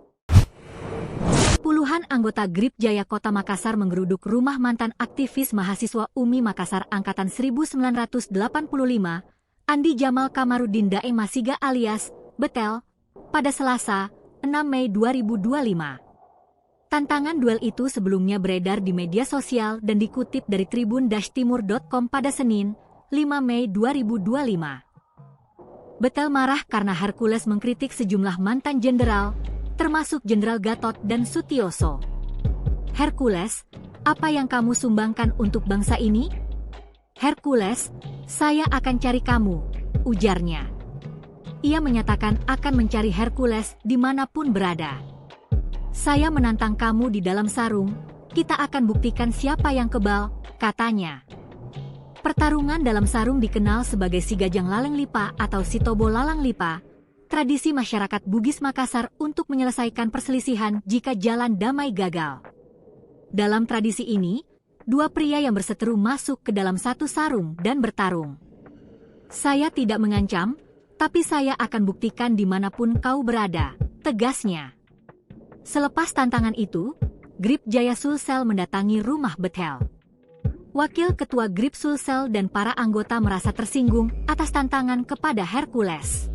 Puluhan anggota Grip Jaya Kota Makassar menggeruduk rumah mantan aktivis mahasiswa UMI Makassar Angkatan 1985, Andi Jamal Kamarudin Daeng Masiga alias Betel, pada Selasa, 6 Mei 2025. Tantangan duel itu sebelumnya beredar di media sosial dan dikutip dari tribun-timur.com pada Senin, 5 Mei 2025. Betel marah karena Hercules mengkritik sejumlah mantan jenderal, termasuk Jenderal Gatot dan Sutioso. Hercules, apa yang kamu sumbangkan untuk bangsa ini? Hercules, saya akan cari kamu, ujarnya. Ia menyatakan akan mencari Hercules dimanapun berada. Saya menantang kamu di dalam sarung, kita akan buktikan siapa yang kebal, katanya. Pertarungan dalam sarung dikenal sebagai Sigajang Laleng Lipa atau Sitobo Lalang Lipa, tradisi masyarakat Bugis Makassar untuk menyelesaikan perselisihan jika jalan damai gagal. Dalam tradisi ini, dua pria yang berseteru masuk ke dalam satu sarung dan bertarung. Saya tidak mengancam, tapi saya akan buktikan dimanapun kau berada, tegasnya. Selepas tantangan itu, Grip Jaya Sulsel mendatangi rumah Betel. Wakil Ketua Grip Sulsel dan para anggota merasa tersinggung atas tantangan kepada Hercules.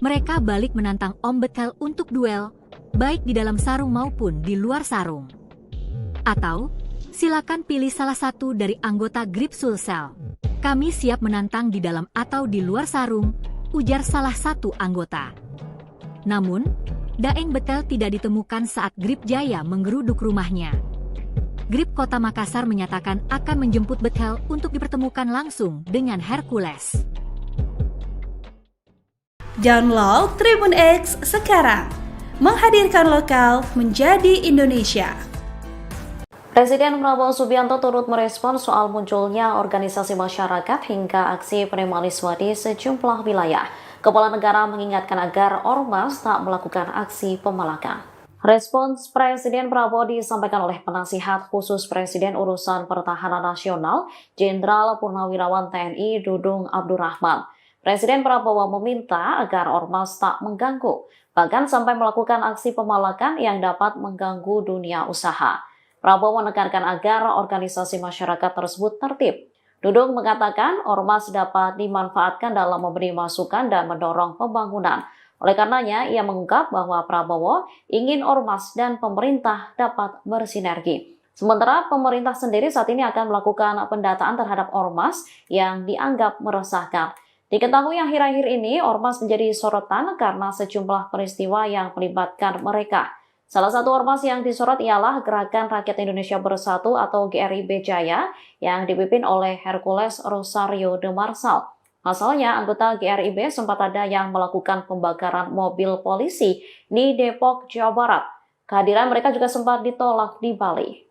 Mereka balik menantang Om Betel untuk duel, baik di dalam sarung maupun di luar sarung. Atau, silakan pilih salah satu dari anggota Grip Sulsel. Kami siap menantang di dalam atau di luar sarung, ujar salah satu anggota. Namun, Daeng Betel tidak ditemukan saat Grip Jaya menggeruduk rumahnya. Grip Kota Makassar menyatakan akan menjemput Betel untuk dipertemukan langsung dengan Hercules. Download Tribun X sekarang, menghadirkan lokal menjadi Indonesia. Presiden Prabowo Subianto turut merespon soal munculnya organisasi masyarakat hingga aksi premanisme di sejumlah wilayah. Kepala negara mengingatkan agar ormas tak melakukan aksi pemalakan. Respons Presiden Prabowo disampaikan oleh penasihat khusus Presiden Urusan Pertahanan Nasional, Jenderal Purnawirawan TNI Dudung Abdurrahman. Presiden Prabowo meminta agar ormas tak mengganggu, bahkan sampai melakukan aksi pemalakan yang dapat mengganggu dunia usaha. Prabowo menekankan agar organisasi masyarakat tersebut tertib. Dudung mengatakan ormas dapat dimanfaatkan dalam memberi masukan dan mendorong pembangunan. Oleh karenanya, ia mengungkap bahwa Prabowo ingin ormas dan pemerintah dapat bersinergi. Sementara pemerintah sendiri saat ini akan melakukan pendataan terhadap ormas yang dianggap meresahkan. Diketahui akhir-akhir ini, ormas menjadi sorotan karena sejumlah peristiwa yang melibatkan mereka. Salah satu ormas yang disorot ialah Gerakan Rakyat Indonesia Bersatu atau GRIB Jaya yang dipimpin oleh Hercules Rosario de Marsal. Pasalnya, anggota GRIB sempat ada yang melakukan pembakaran mobil polisi di Depok, Jawa Barat. Kehadiran mereka juga sempat ditolak di Bali.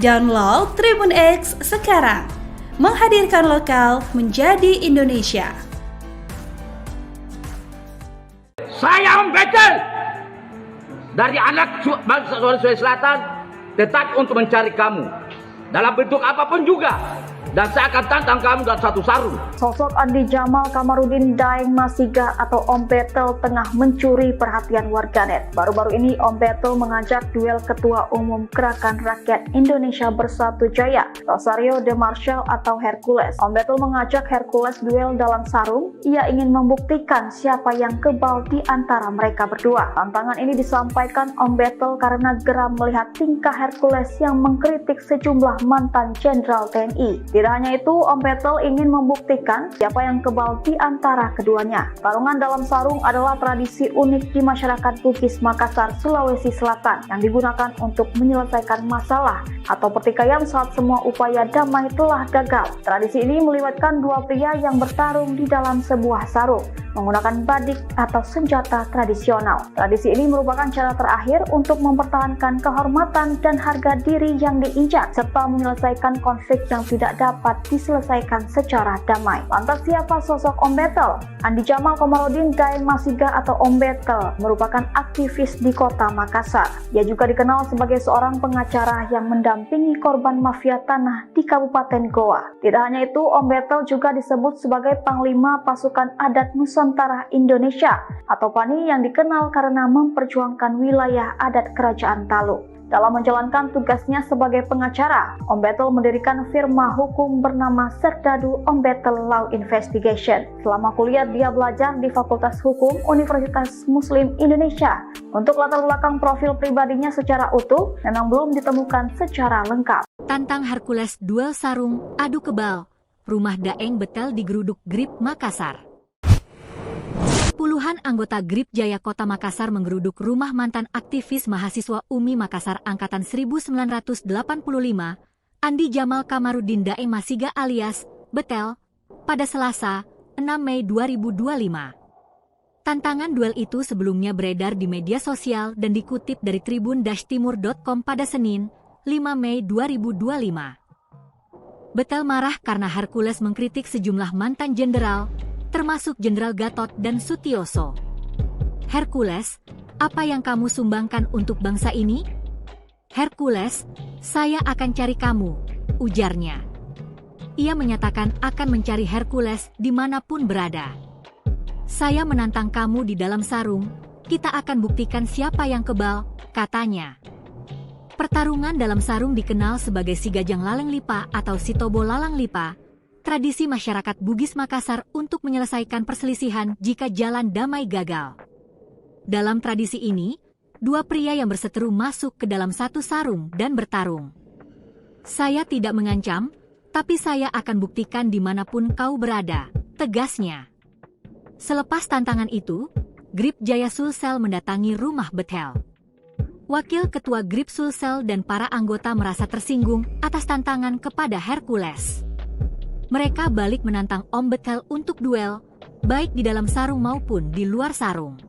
Download Tribun X sekarang, menghadirkan lokal menjadi Indonesia. Saya membekel dari anak bangsa Sulawesi Selatan tetap untuk mencari kamu dalam bentuk apapun juga, dan saya akan tantang kamu dalam satu sarung. Sosok Andi Jamal Kamarudin Daeng Masiga atau Om Betel tengah mencuri perhatian warganet. Baru-baru ini Om Betel mengajak duel Ketua Umum Gerakan Rakyat Indonesia Bersatu Jaya, Rosario de Marshall atau Hercules. Om Betel mengajak Hercules duel dalam sarung. Ia ingin membuktikan siapa yang kebal di antara mereka berdua. Tantangan ini disampaikan Om Betel karena geram melihat tingkah Hercules yang mengkritik sejumlah mantan Jenderal TNI. Tidak hanya itu, Om Betel ingin membuktikan siapa yang kebal di antara keduanya. Tarungan dalam sarung adalah tradisi unik di masyarakat Bugis Makassar, Sulawesi Selatan yang digunakan untuk menyelesaikan masalah atau pertikaian saat semua upaya damai telah gagal. Tradisi ini melibatkan dua pria yang bertarung di dalam sebuah sarung menggunakan badik atau senjata tradisional. Tradisi ini merupakan cara terakhir untuk mempertahankan kehormatan dan harga diri yang diinjak serta menyelesaikan konflik yang tidak dapat diselesaikan secara damai. Lantas siapa sosok Om Betel? Andi Jamal Kamarudin Daeng Masiga atau Om Betel merupakan aktivis di kota Makassar. Ia juga dikenal sebagai seorang pengacara yang mendampingi korban mafia tanah di Kabupaten Goa. Tidak hanya itu, Om Betel juga disebut sebagai Panglima Pasukan Adat Nusantara Indonesia atau PANI yang dikenal karena memperjuangkan wilayah adat Kerajaan Talu. Dalam menjalankan tugasnya sebagai pengacara, Om Betel mendirikan firma hukum bernama Serdadu Om Betel Law Investigation. Selama kuliah dia belajar di Fakultas Hukum Universitas Muslim Indonesia. Untuk latar belakang profil pribadinya secara utuh memang belum ditemukan secara lengkap. Tantang Hercules duel sarung, adu kebal. Rumah Daeng Betel digeruduk Grip Makassar. Puluhan anggota Grip Jaya Kota Makassar menggeruduk rumah mantan aktivis mahasiswa UMI Makassar Angkatan 1985, Andi Jamal Kamarudin Daeng Masiga alias Betel, pada Selasa, 6 Mei 2025. Tantangan duel itu sebelumnya beredar di media sosial dan dikutip dari tribun-timur.com pada Senin, 5 Mei 2025. Betel marah karena Hercules mengkritik sejumlah mantan jenderal, termasuk Jenderal Gatot dan Sutioso. Hercules, apa yang kamu sumbangkan untuk bangsa ini? Hercules, saya akan cari kamu, ujarnya. Ia menyatakan akan mencari Hercules dimanapun berada. Saya menantang kamu di dalam sarung, kita akan buktikan siapa yang kebal, katanya. Pertarungan dalam sarung dikenal sebagai Sigajang Laleng Lipa atau Sitobo Lalang Lipa, tradisi masyarakat Bugis Makassar untuk menyelesaikan perselisihan jika jalan damai gagal. Dalam tradisi ini, dua pria yang berseteru masuk ke dalam satu sarung dan bertarung. Saya tidak mengancam, tapi saya akan buktikan dimanapun kau berada, tegasnya. Selepas tantangan itu, Grip Jaya Sulsel mendatangi rumah Betel. Wakil Ketua Grip Sulsel dan para anggota merasa tersinggung atas tantangan kepada Hercules. Mereka balik menantang Om Betel untuk duel, baik di dalam sarung maupun di luar sarung.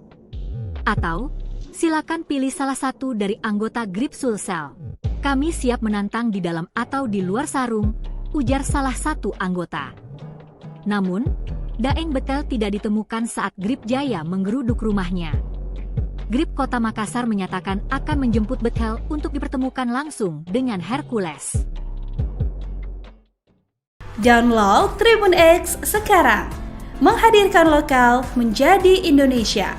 Atau, silakan pilih salah satu dari anggota Grip Sulsel. Kami siap menantang di dalam atau di luar sarung, ujar salah satu anggota. Namun, Daeng Betel tidak ditemukan saat Grip Jaya menggeruduk rumahnya. Grip Kota Makassar menyatakan akan menjemput Betel untuk dipertemukan langsung dengan Hercules. Download Tribun X sekarang, menghadirkan lokal menjadi Indonesia.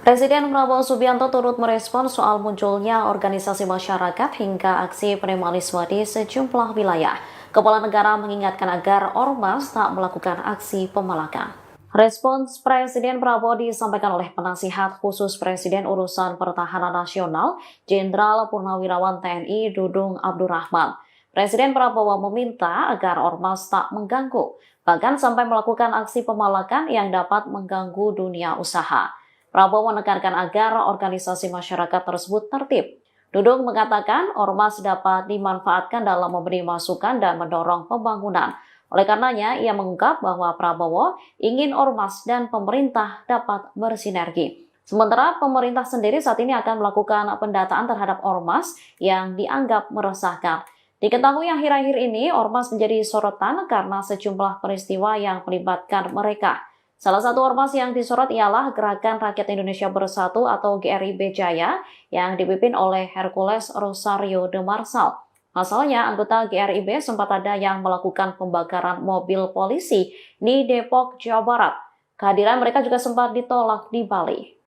Presiden Prabowo Subianto turut merespon soal munculnya organisasi masyarakat hingga aksi premanisme di sejumlah wilayah. Kepala negara mengingatkan agar ormas tak melakukan aksi pemalakan. Respons Presiden Prabowo disampaikan oleh penasihat khusus Presiden Urusan Pertahanan Nasional, Jenderal Purnawirawan TNI Dudung Abdurrahman. Presiden Prabowo meminta agar ormas tak mengganggu, bahkan sampai melakukan aksi pemalakan yang dapat mengganggu dunia usaha. Prabowo menekankan agar organisasi masyarakat tersebut tertib. Dudung mengatakan ormas dapat dimanfaatkan dalam memberi masukan dan mendorong pembangunan. Oleh karenanya, ia mengungkap bahwa Prabowo ingin ormas dan pemerintah dapat bersinergi. Sementara pemerintah sendiri saat ini akan melakukan pendataan terhadap ormas yang dianggap meresahkan. Diketahui akhir-akhir ini ormas menjadi sorotan karena sejumlah peristiwa yang melibatkan mereka. Salah satu ormas yang disorot ialah Gerakan Rakyat Indonesia Bersatu atau GRIB Jaya yang dipimpin oleh Hercules Rosario de Marsal. Pasalnya, anggota GRIB sempat ada yang melakukan pembakaran mobil polisi di Depok, Jawa Barat. Kehadiran mereka juga sempat ditolak di Bali.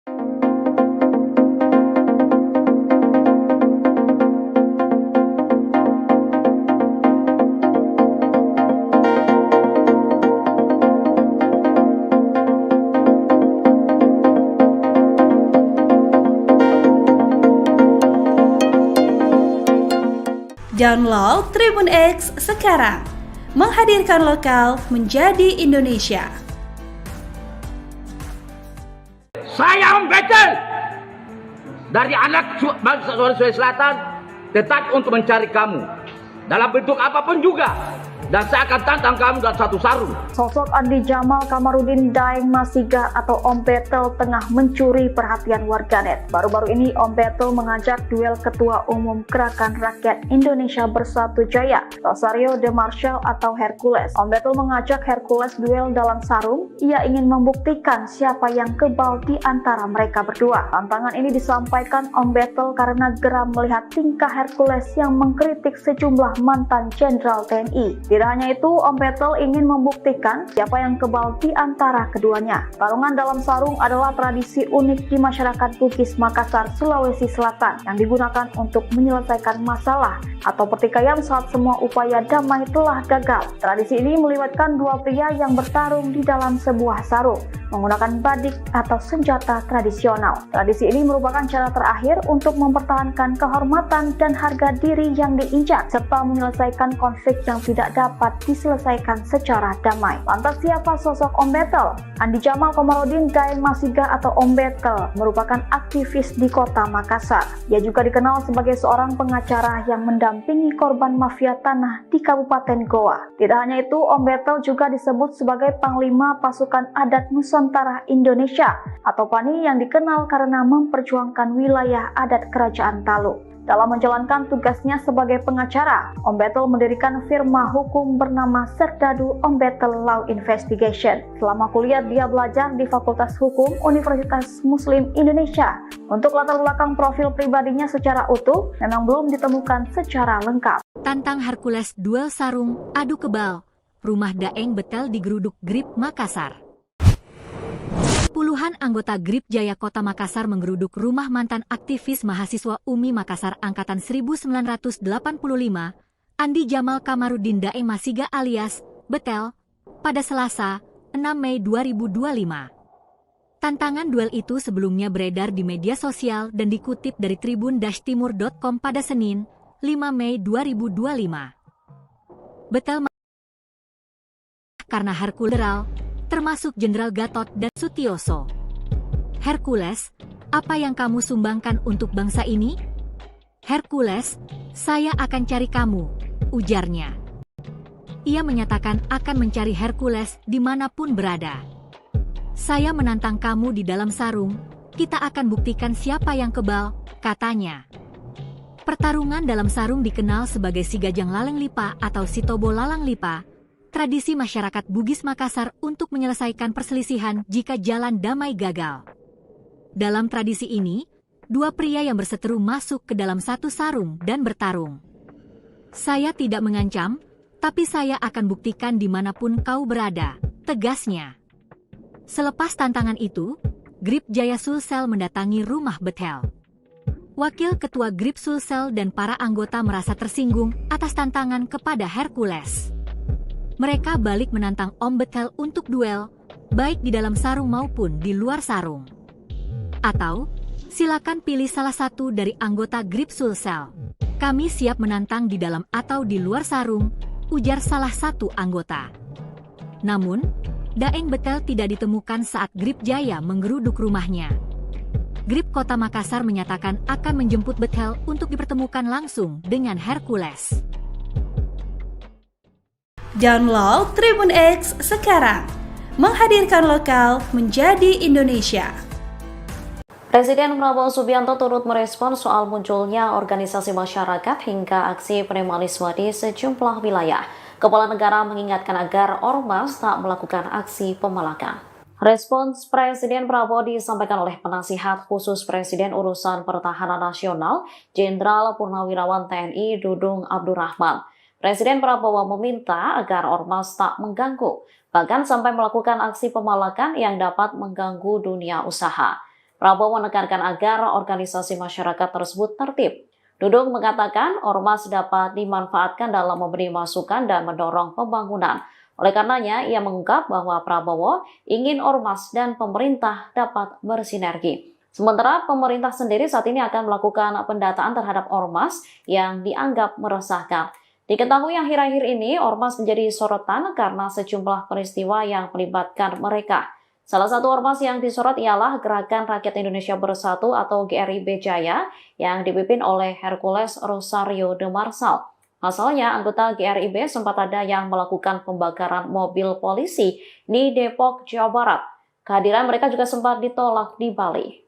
Download Tribun X sekarang, menghadirkan lokal menjadi Indonesia. Saya membekel dari anak bangsa Sulawesi Selatan tetap untuk mencari kamu dalam bentuk apapun juga, dan saya akan tantang kamu dalam satu sarung. Sosok Andi Jamal Kamarudin Daeng Masiga atau Om Betel tengah mencuri perhatian warganet. Baru-baru ini Om Betel mengajak duel Ketua Umum Gerakan Rakyat Indonesia Bersatu Jaya, Rosario de Marsal atau Hercules. Om Betel mengajak Hercules duel dalam sarung. Ia ingin membuktikan siapa yang kebal di antara mereka berdua. Tantangan ini disampaikan Om Betel karena geram melihat tingkah Hercules yang mengkritik sejumlah mantan Jenderal TNI. Tidak hanya itu, Om Betel ingin membuktikan siapa yang kebal di antara keduanya. Tarungan dalam sarung adalah tradisi unik di masyarakat Bugis Makassar, Sulawesi Selatan yang digunakan untuk menyelesaikan masalah atau pertikaian saat semua upaya damai telah gagal. Tradisi ini melibatkan dua pria yang bertarung di dalam sebuah sarung menggunakan badik atau senjata tradisional. Tradisi ini merupakan cara terakhir untuk mempertahankan kehormatan dan harga diri yang diinjak serta menyelesaikan konflik yang tidak dapat diselesaikan secara damai. Lantas siapa sosok Om Betel? Andi Jamal Kamarudin Daeng Masiga atau Om Betel merupakan aktivis di kota Makassar. Ia juga dikenal sebagai seorang pengacara yang mendampingi korban mafia tanah di Kabupaten Goa. Tidak hanya itu, Om Betel juga disebut sebagai Panglima Pasukan Adat Nusantara Indonesia atau PANI yang dikenal karena memperjuangkan wilayah adat Kerajaan Talu. Dalam menjalankan tugasnya sebagai pengacara, Om Betel mendirikan firma hukum bernama Serdadu Om Betel Law Investigation. Selama kuliah dia belajar di Fakultas Hukum Universitas Muslim Indonesia. Untuk latar belakang profil pribadinya secara utuh memang belum ditemukan secara lengkap. Tantang Hercules duel sarung, adu kebal. Rumah Daeng Betel digeruduk GRIB Makassar. Puluhan anggota GRIB Jaya Kota Makassar menggeruduk rumah mantan aktivis mahasiswa UMI Makassar Angkatan 1985, Andi Jamal Kamarudin Daeng Masiga alias Betel, pada Selasa, 6 Mei 2025. Tantangan duel itu sebelumnya beredar di media sosial dan dikutip dari tribun-timur.com pada Senin, 5 Mei 2025. Betel karena Hercules termasuk Jenderal Gatot dan Sutioso. Hercules, apa yang kamu sumbangkan untuk bangsa ini? Hercules, saya akan cari kamu, ujarnya. Ia menyatakan akan mencari Hercules dimanapun berada. Saya menantang kamu di dalam sarung, kita akan buktikan siapa yang kebal, katanya. Pertarungan dalam sarung dikenal sebagai Sigajang Laleng Lipa atau Sitobo Lalang Lipa, tradisi masyarakat Bugis Makassar untuk menyelesaikan perselisihan jika jalan damai gagal. Dalam tradisi ini, dua pria yang berseteru masuk ke dalam satu sarung dan bertarung. Saya tidak mengancam, tapi saya akan buktikan dimanapun kau berada, tegasnya. Selepas tantangan itu, GRIB Jaya Sulsel mendatangi rumah Betel. Wakil Ketua GRIB Sulsel dan para anggota merasa tersinggung atas tantangan kepada Hercules. Mereka balik menantang Om Betel untuk duel, baik di dalam sarung maupun di luar sarung. Atau, silakan pilih salah satu dari anggota GRIB Sulsel. Kami siap menantang di dalam atau di luar sarung, ujar salah satu anggota. Namun, Daeng Betel tidak ditemukan saat GRIB Jaya menggeruduk rumahnya. GRIB Kota Makassar menyatakan akan menjemput Betel untuk dipertemukan langsung dengan Hercules. Download Tribun X sekarang, menghadirkan lokal menjadi Indonesia. Presiden Prabowo Subianto turut merespon soal munculnya organisasi masyarakat hingga aksi premanisme di sejumlah wilayah. Kepala negara mengingatkan agar ormas tak melakukan aksi pemalakan. Respons Presiden Prabowo disampaikan oleh penasihat khusus Presiden Urusan Pertahanan Nasional, Jenderal Purnawirawan TNI Dudung Abdurrahman. Presiden Prabowo meminta agar ormas tak mengganggu, bahkan sampai melakukan aksi pemalakan yang dapat mengganggu dunia usaha. Prabowo menekankan agar organisasi masyarakat tersebut tertib. Dudung mengatakan ormas dapat dimanfaatkan dalam memberi masukan dan mendorong pembangunan. Oleh karenanya, ia mengungkap bahwa Prabowo ingin ormas dan pemerintah dapat bersinergi. Sementara pemerintah sendiri saat ini akan melakukan pendataan terhadap ormas yang dianggap meresahkan. Diketahui akhir-akhir ini ormas menjadi sorotan karena sejumlah peristiwa yang melibatkan mereka. Salah satu ormas yang disorot ialah Gerakan Rakyat Indonesia Bersatu atau GRIB Jaya yang dipimpin oleh Hercules Rosario de Marsal. Pasalnya, anggota GRIB sempat ada yang melakukan pembakaran mobil polisi di Depok, Jawa Barat. Kehadiran mereka juga sempat ditolak di Bali.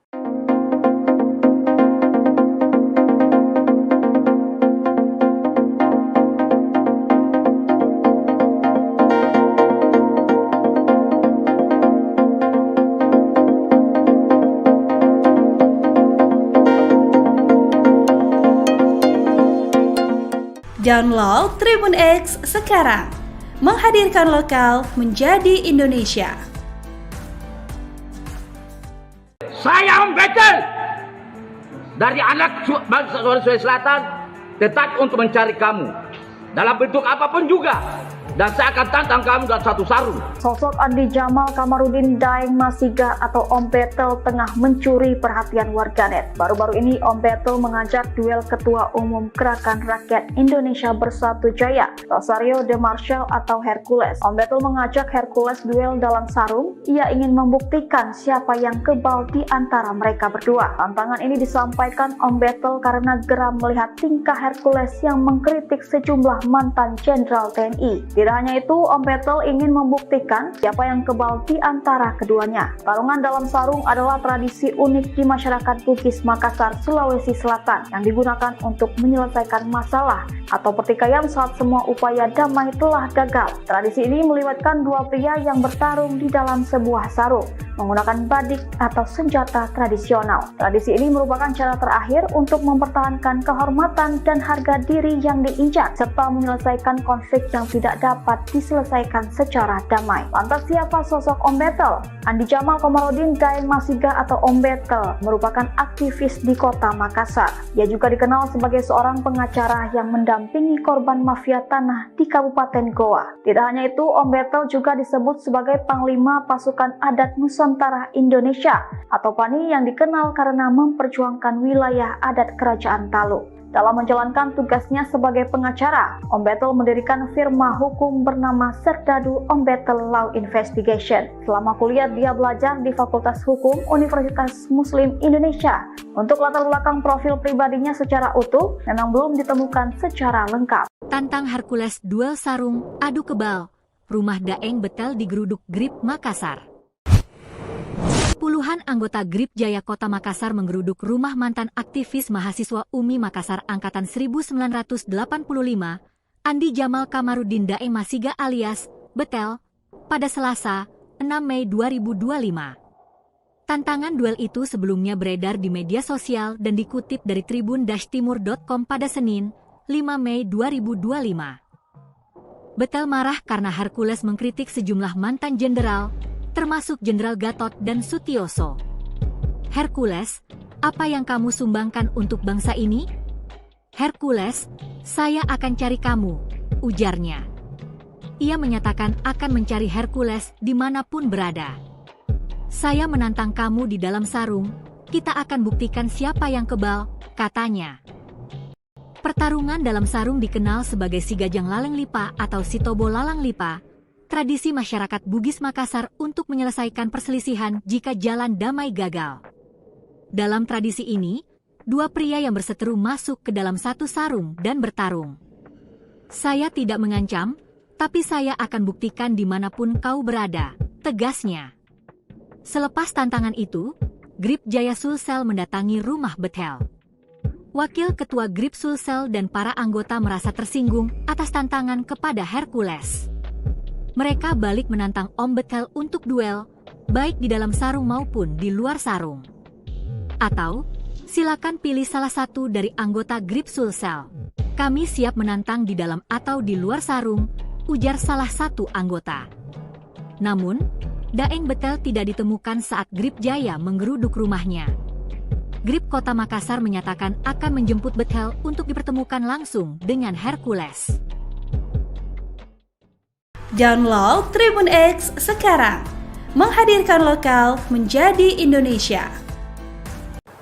Download Tribun X sekarang, menghadirkan lokal menjadi Indonesia. Saya membekel dari anak bangsa Sulawesi Selatan tetap untuk mencari kamu dalam bentuk apapun juga, dan saya akan tantang kamu dalam satu sarung. Sosok Andi Jamal Kamarudin Daeng Masiga atau Om Betel tengah mencuri perhatian warganet. Baru-baru ini Om Betel mengajak duel Ketua Umum Gerakan Rakyat Indonesia Bersatu Jaya, Rosario de Marsal atau Hercules. Om Betel mengajak Hercules duel dalam sarung. Ia ingin membuktikan siapa yang kebal di antara mereka berdua. Tantangan ini disampaikan Om Betel karena geram melihat tingkah Hercules yang mengkritik sejumlah mantan jenderal TNI. Tidak hanya itu, Om Betel ingin membuktikan siapa yang kebal di antara keduanya. Tarungan dalam sarung adalah tradisi unik di masyarakat Bugis Makassar, Sulawesi Selatan yang digunakan untuk menyelesaikan masalah atau pertikaian saat semua upaya damai telah gagal. Tradisi ini melibatkan dua pria yang bertarung di dalam sebuah sarung menggunakan badik atau senjata tradisional. Tradisi ini merupakan cara terakhir untuk mempertahankan kehormatan dan harga diri yang diinjak serta menyelesaikan konflik yang tidak dapat diselesaikan secara damai. Lantas siapa sosok Om Betel? Andi Jamal Kamarudin Daeng Masiga atau Om Betel merupakan aktivis di kota Makassar. Ia juga dikenal sebagai seorang pengacara yang mendampingi korban mafia tanah di Kabupaten Goa. Tidak hanya itu, Om Betel juga disebut sebagai Panglima Pasukan Adat Nusantara Indonesia atau PANI yang dikenal karena memperjuangkan wilayah adat Kerajaan Talu. Dalam menjalankan tugasnya sebagai pengacara, Om Betel mendirikan firma hukum bernama Serdadu Om Betel Law Investigation. Selama kuliah, dia belajar di Fakultas Hukum Universitas Muslim Indonesia. Untuk latar belakang profil pribadinya secara utuh, memang belum ditemukan secara lengkap. Tantang Hercules duel sarung, adu kebal. Rumah Daeng Betel digeruduk GRIB Makassar. Puluhan anggota GRIB Jaya Kota Makassar menggeruduk rumah mantan aktivis mahasiswa UMI Makassar Angkatan 1985, Andi Jamal Kamarudin Daeng Masiga alias Betel, pada Selasa, 6 Mei 2025. Tantangan duel itu sebelumnya beredar di media sosial dan dikutip dari tribun-timur.com pada Senin, 5 Mei 2025. Betel marah karena Hercules mengkritik sejumlah mantan jenderal, termasuk Jenderal Gatot dan Sutioso. Hercules, apa yang kamu sumbangkan untuk bangsa ini? Hercules, saya akan cari kamu, ujarnya. Ia menyatakan akan mencari Hercules dimanapun berada. Saya menantang kamu di dalam sarung, kita akan buktikan siapa yang kebal, katanya. Pertarungan dalam sarung dikenal sebagai Sigajang Laleng Lipa atau Sitobo Lalang Lipa, tradisi masyarakat Bugis Makassar untuk menyelesaikan perselisihan jika jalan damai gagal. Dalam tradisi ini, dua pria yang berseteru masuk ke dalam satu sarung dan bertarung. Saya tidak mengancam, tapi saya akan buktikan dimanapun kau berada, tegasnya. Selepas tantangan itu, Grip Jaya Sulsel mendatangi rumah Betel. Wakil Ketua Grip Sulsel dan para anggota merasa tersinggung atas tantangan kepada Hercules. Mereka balik menantang Om Betel untuk duel, baik di dalam sarung maupun di luar sarung. Atau, silakan pilih salah satu dari anggota Grip Sulsel. Kami siap menantang di dalam atau di luar sarung, ujar salah satu anggota. Namun, Daeng Betel tidak ditemukan saat Grip Jaya menggeruduk rumahnya. Grip Kota Makassar menyatakan akan menjemput Betel untuk dipertemukan langsung dengan Hercules. Download Tribun X sekarang, menghadirkan lokal menjadi Indonesia.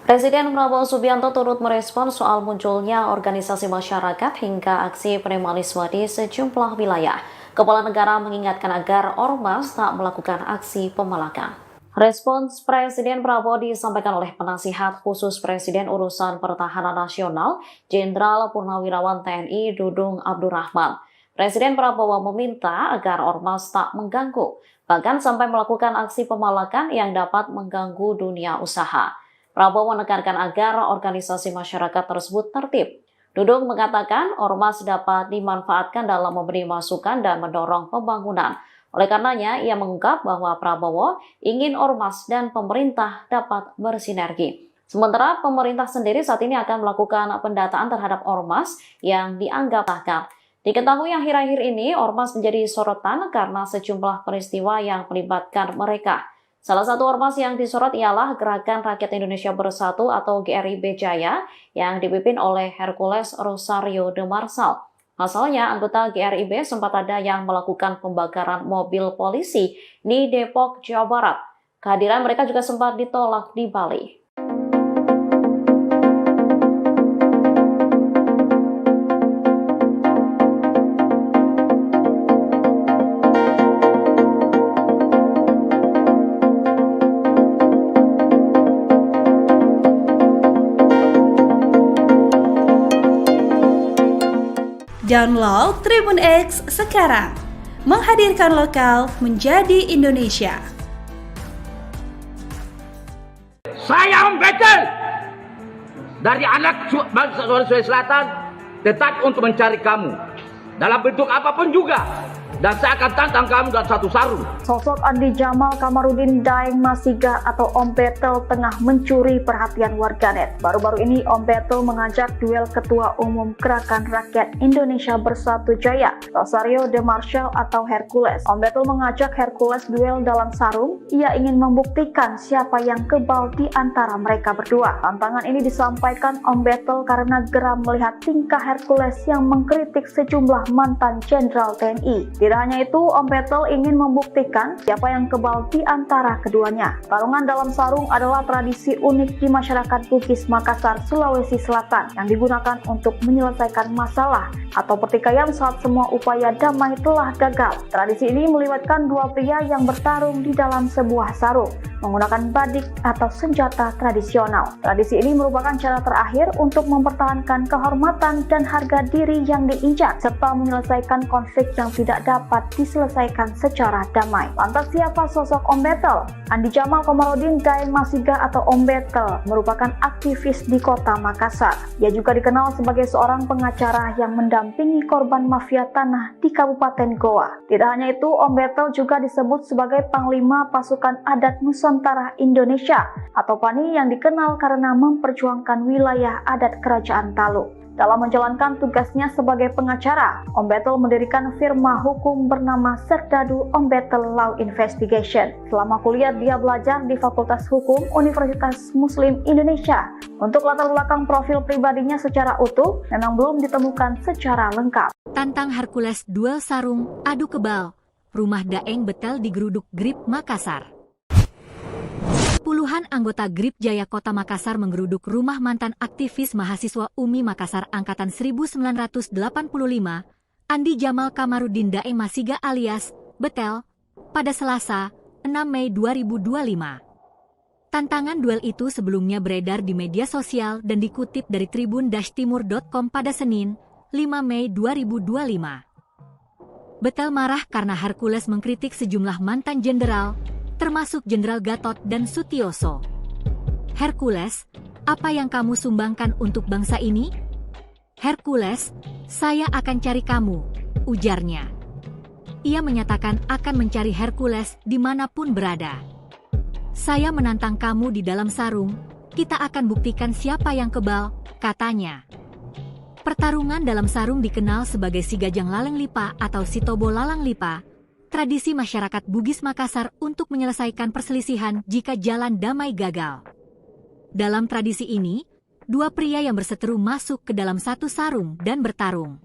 Presiden Prabowo Subianto turut merespon soal munculnya organisasi masyarakat hingga aksi premanisme di sejumlah wilayah. Kepala negara mengingatkan agar ormas tak melakukan aksi pemalakan. Respons Presiden Prabowo disampaikan oleh penasihat khusus Presiden Urusan Pertahanan Nasional, Jenderal Purnawirawan TNI Dudung Abdurrahman. Presiden Prabowo meminta agar ormas tak mengganggu, bahkan sampai melakukan aksi pemalakan yang dapat mengganggu dunia usaha. Prabowo menekankan agar organisasi masyarakat tersebut tertib. Dudung mengatakan ormas dapat dimanfaatkan dalam memberi masukan dan mendorong pembangunan. Oleh karenanya, ia mengungkap bahwa Prabowo ingin ormas dan pemerintah dapat bersinergi. Sementara pemerintah sendiri saat ini akan melakukan pendataan terhadap ormas yang dianggap nakal. Diketahui akhir-akhir ini ormas menjadi sorotan karena sejumlah peristiwa yang melibatkan mereka. Salah satu ormas yang disorot ialah Gerakan Rakyat Indonesia Bersatu atau GRIB Jaya yang dipimpin oleh Hercules Rosario de Marsal. Pasalnya, anggota GRIB sempat ada yang melakukan pembakaran mobil polisi di Depok, Jawa Barat. Kehadiran mereka juga sempat ditolak di Bali. Download Tribun X sekarang, menghadirkan lokal menjadi Indonesia. Saya Om Betel dari anak bangsa Sulawesi Selatan tetap untuk mencari kamu dalam bentuk apapun juga, dan saya akan tantang kamu dalam satu sarung. Sosok Andi Jamal Kamarudin Daeng Masiga atau Om Betel tengah mencuri perhatian warganet. Baru-baru ini Om Betel mengajak duel Ketua Umum Gerakan Rakyat Indonesia Bersatu Jaya, Rosario de Marsal atau Hercules. Om Betel mengajak Hercules duel dalam sarung. Ia ingin membuktikan siapa yang kebal di antara mereka berdua. Tantangan ini disampaikan Om Betel karena geram melihat tingkah Hercules yang mengkritik sejumlah mantan jenderal TNI. Tidak hanya itu, Om Betel ingin membuktikan siapa yang kebal di antara keduanya. Tarungan dalam sarung adalah tradisi unik di masyarakat Bugis Makassar, Sulawesi Selatan yang digunakan untuk menyelesaikan masalah atau pertikaian saat semua upaya damai telah gagal. Tradisi ini melibatkan dua pria yang bertarung di dalam sebuah sarung menggunakan badik atau senjata tradisional. Tradisi ini merupakan cara terakhir untuk mempertahankan kehormatan dan harga diri yang diinjak serta menyelesaikan konflik yang tidak dapat diselesaikan secara damai. Lantas siapa sosok Om Betel? Andi Jamal Kamarudin Daeng Masiga atau Om Betel merupakan aktivis di Kota Makassar. Ia juga dikenal sebagai seorang pengacara yang mendampingi korban mafia tanah di Kabupaten Goa. Tidak hanya itu, Om Betel juga disebut sebagai Panglima Pasukan Adat Nusantara Indonesia atau PANI yang dikenal karena memperjuangkan wilayah adat Kerajaan Talu. Dalam menjalankan tugasnya sebagai pengacara, Om Betel mendirikan firma hukum bernama Serdadu Om Betel Law Investigation. Selama kuliah dia belajar di Fakultas Hukum Universitas Muslim Indonesia. Untuk latar belakang profil pribadinya secara utuh memang belum ditemukan secara lengkap. Tantang Hercules duel sarung, adu kebal. Rumah Daeng Betel digeruduk GRIB Makassar. Puluhan anggota GRIB Jaya Kota Makassar menggeruduk rumah mantan aktivis mahasiswa UMI Makassar Angkatan 1985, Andi Jamal Kamarudin Daeng Masiga alias Betel, pada Selasa, 6 Mei 2025. Tantangan duel itu sebelumnya beredar di media sosial dan dikutip dari tribun-timur.com pada Senin, 5 Mei 2025. Betel marah karena Hercules mengkritik sejumlah mantan jenderal, termasuk Jenderal Gatot dan Sutioso. Hercules, apa yang kamu sumbangkan untuk bangsa ini? Hercules, saya akan cari kamu, ujarnya. Ia menyatakan akan mencari Hercules dimanapun berada. Saya menantang kamu di dalam sarung, kita akan buktikan siapa yang kebal, katanya. Pertarungan dalam sarung dikenal sebagai Si Gajang Laleng Lipa atau Si Tobo Lalang Lipa, tradisi masyarakat Bugis Makassar untuk menyelesaikan perselisihan jika jalan damai gagal. Dalam tradisi ini, dua pria yang berseteru masuk ke dalam satu sarung dan bertarung.